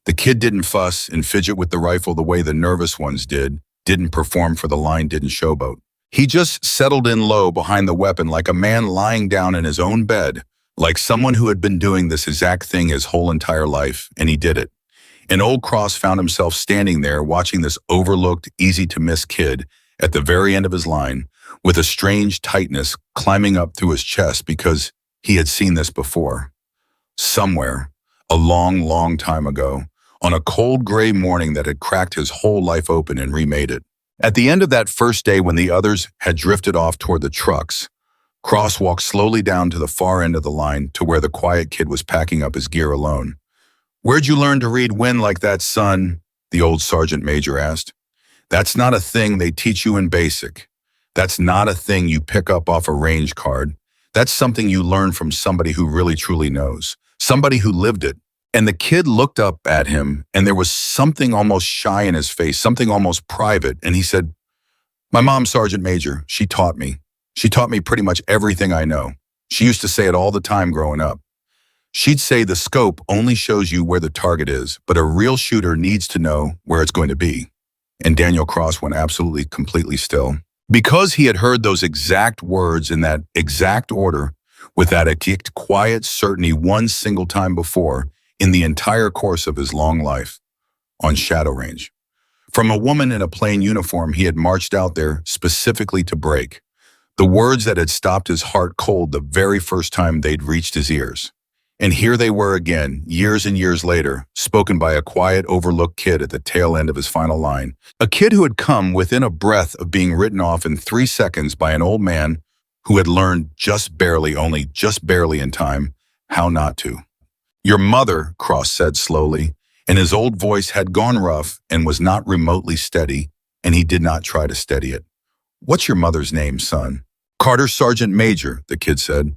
The kid didn't fuss and fidget with the rifle the way the nervous ones didn't perform for the line, didn't showboat. He just settled in low behind the weapon like a man lying down in his own bed, like someone who had been doing this exact thing his whole entire life, and he did it. And old Cross found himself standing there watching this overlooked, easy-to-miss kid at the very end of his line with a strange tightness climbing up through his chest because he had seen this before. Somewhere, a long, long time ago, on a cold gray morning that had cracked his whole life open and remade it. At the end of that first day when the others had drifted off toward the trucks, Cross walked slowly down to the far end of the line to where the quiet kid was packing up his gear alone. "Where'd you learn to read wind like that, son?" the old sergeant major asked. "That's not a thing they teach you in basic. That's not a thing you pick up off a range card. That's something you learn from somebody who really truly knows, somebody who lived it." And the kid looked up at him, and there was something almost shy in his face, something almost private, and he said, "My mom, Sergeant Major, she taught me. She taught me pretty much everything I know. She used to say it all the time growing up. She'd say the scope only shows you where the target is, but a real shooter needs to know where it's going to be." And Daniel Cross went absolutely, completely still. Because he had heard those exact words in that exact order, with that quiet certainty one single time before, in the entire course of his long life, on Shadow Range. From a woman in a plain uniform he had marched out there specifically to break. The words that had stopped his heart cold the very first time they'd reached his ears. And here they were again, years and years later, spoken by a quiet, overlooked kid at the tail end of his final line. A kid who had come within a breath of being written off in 3 seconds by an old man who had learned just barely, only just barely in time, how not to. "Your mother," Cross said slowly, and his old voice had gone rough and was not remotely steady, and he did not try to steady it. "What's your mother's name, son?" "Carter Sergeant Major," the kid said.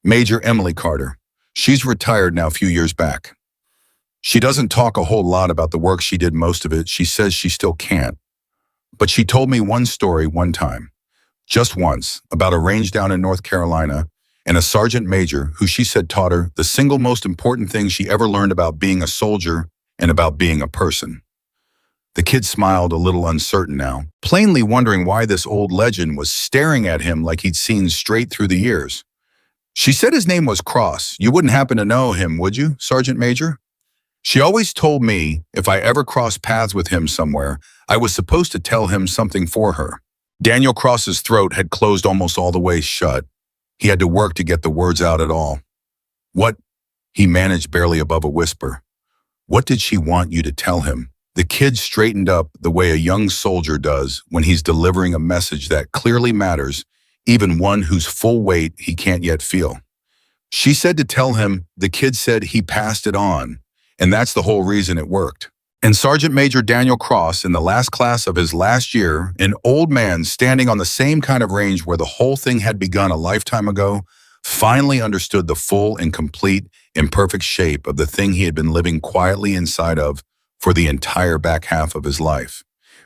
"Major Emily Carter. She's retired now a few years back. She doesn't talk a whole lot about the work she did, most of it. She says she still can't. But she told me one story one time, just once, about a range down in North Carolina, and a sergeant major who she said taught her the single most important thing she ever learned about being a soldier and about being a person." The kid smiled, a little uncertain now, plainly wondering why this old legend was staring at him like he'd seen straight through the years. "She said his name was Cross. You wouldn't happen to know him, would you, Sergeant Major? She always told me if I ever crossed paths with him somewhere, I was supposed to tell him something for her." Daniel Cross's throat had closed almost all the way shut. He had to work to get the words out at all. "What?" he managed barely above a whisper. "What did she want you to tell him?" The kid straightened up the way a young soldier does when he's delivering a message that clearly matters, even one whose full weight he can't yet feel. "She said to tell him," the kid said, "he passed it on, and that's the whole reason it worked." And Sergeant Major Daniel Cross, in the last class of his last year, an old man standing on the same kind of range where the whole thing had begun a lifetime ago, finally understood the full and complete, imperfect shape of the thing he had been living quietly inside of for the entire back half of his life.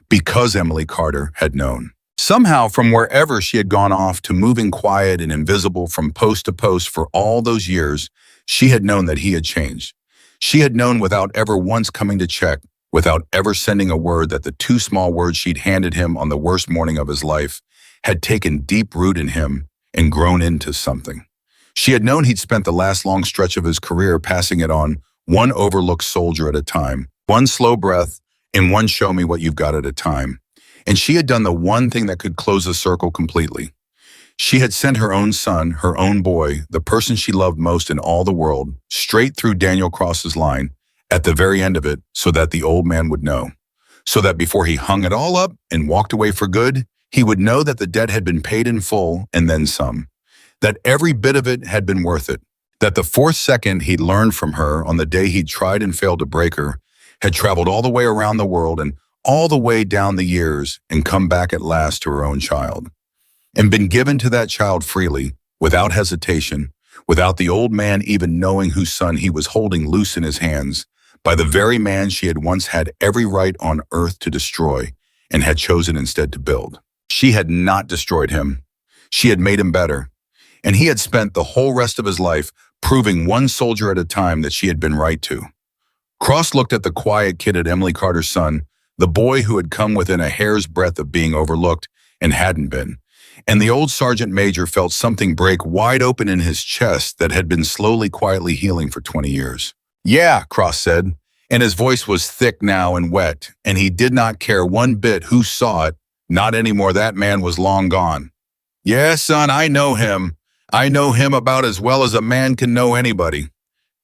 Because Emily Carter had known. Somehow, from wherever she had gone off to moving quiet and invisible from post to post for all those years, she had known that he had changed. She had known without ever once coming to check, without ever sending a word, that the 2 small words she'd handed him on the worst morning of his life had taken deep root in him and grown into something. She had known he'd spent the last long stretch of his career passing it on, one overlooked soldier at a time, one slow breath, and one show me what you've got at a time. And she had done the one thing that could close the circle completely. She had sent her own son, her own boy, the person she loved most in all the world, straight through Daniel Cross's line, at the very end of it, so that the old man would know. So that before he hung it all up and walked away for good, he would know that the debt had been paid in full and then some. That every bit of it had been worth it. That the fourth second he'd learned from her on the day he'd tried and failed to break her had traveled all the way around the world and all the way down the years and come back at last to her own child. And been given to that child freely, without hesitation, without the old man even knowing whose son he was holding loose in his hands, by the very man she had once had every right on earth to destroy and had chosen instead to build. She had not destroyed him. She had made him better. And he had spent the whole rest of his life proving one soldier at a time that she had been right to. Cross looked at the quiet kid at Emily Carter's son, the boy who had come within a hair's breadth of being overlooked and hadn't been. And the old sergeant major felt something break wide open in his chest that had been slowly, quietly healing for 20 years. "Yeah," Cross said, and his voice was thick now and wet, and he did not care one bit who saw it, not anymore. That man was long gone. "Yeah, son, I know him. I know him about as well as a man can know anybody."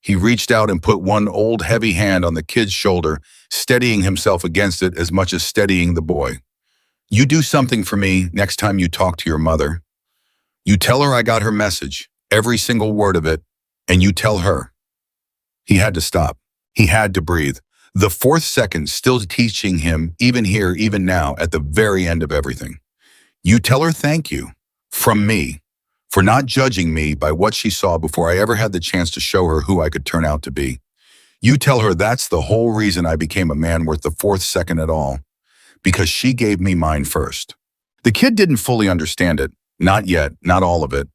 He reached out and put one old heavy hand on the kid's shoulder, steadying himself against it as much as steadying the boy. "You do something for me next time you talk to your mother. You tell her I got her message, every single word of it, and you tell her." He had to stop. He had to breathe. The fourth second still teaching him, even here, even now, at the very end of everything. "You tell her thank you, from me, for not judging me by what she saw before I ever had the chance to show her who I could turn out to be. You tell her that's the whole reason I became a man worth the fourth second at all, because she gave me mine first." The kid didn't fully understand it, not yet, not all of it,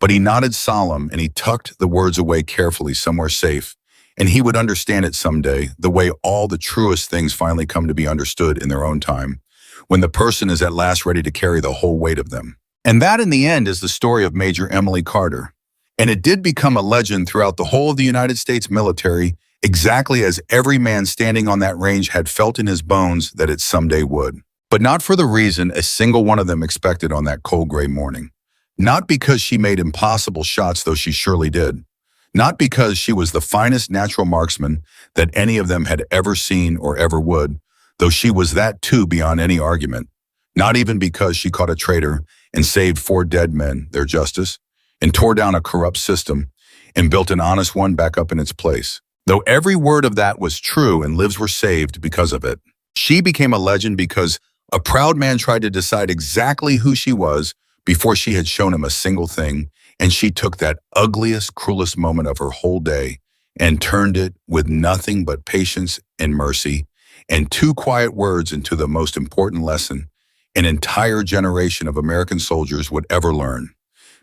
but he nodded solemn and he tucked the words away carefully somewhere safe, and he would understand it someday, the way all the truest things finally come to be understood in their own time, when the person is at last ready to carry the whole weight of them. And that, in the end, is the story of Major Emily Carter. And it did become a legend throughout the whole of the United States military, exactly as every man standing on that range had felt in his bones that it someday would. But not for the reason a single one of them expected on that cold gray morning. Not because she made impossible shots, though she surely did. Not because she was the finest natural marksman that any of them had ever seen or ever would, though she was that too beyond any argument. Not even because she caught a traitor and saved 4 dead men, their justice, and tore down a corrupt system and built an honest one back up in its place. Though every word of that was true and lives were saved because of it. She became a legend because a proud man tried to decide exactly who she was before she had shown him a single thing, and she took that ugliest, cruelest moment of her whole day and turned it with nothing but patience and mercy and 2 quiet words into the most important lesson an entire generation of American soldiers would ever learn.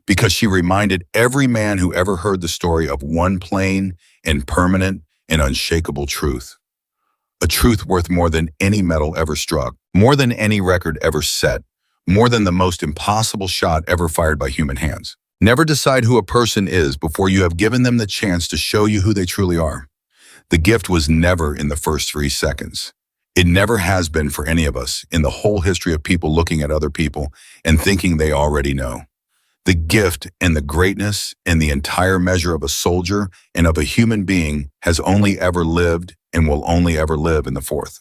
Because she reminded every man who ever heard the story of one plain and permanent and unshakable truth. A truth worth more than any medal ever struck, more than any record ever set, more than the most impossible shot ever fired by human hands. Never decide who a person is before you have given them the chance to show you who they truly are. The gift was never in the first 3 seconds. It never has been for any of us in the whole history of people looking at other people and thinking they already know. The gift and the greatness and the entire measure of a soldier and of a human being has only ever lived and will only ever live in the fourth.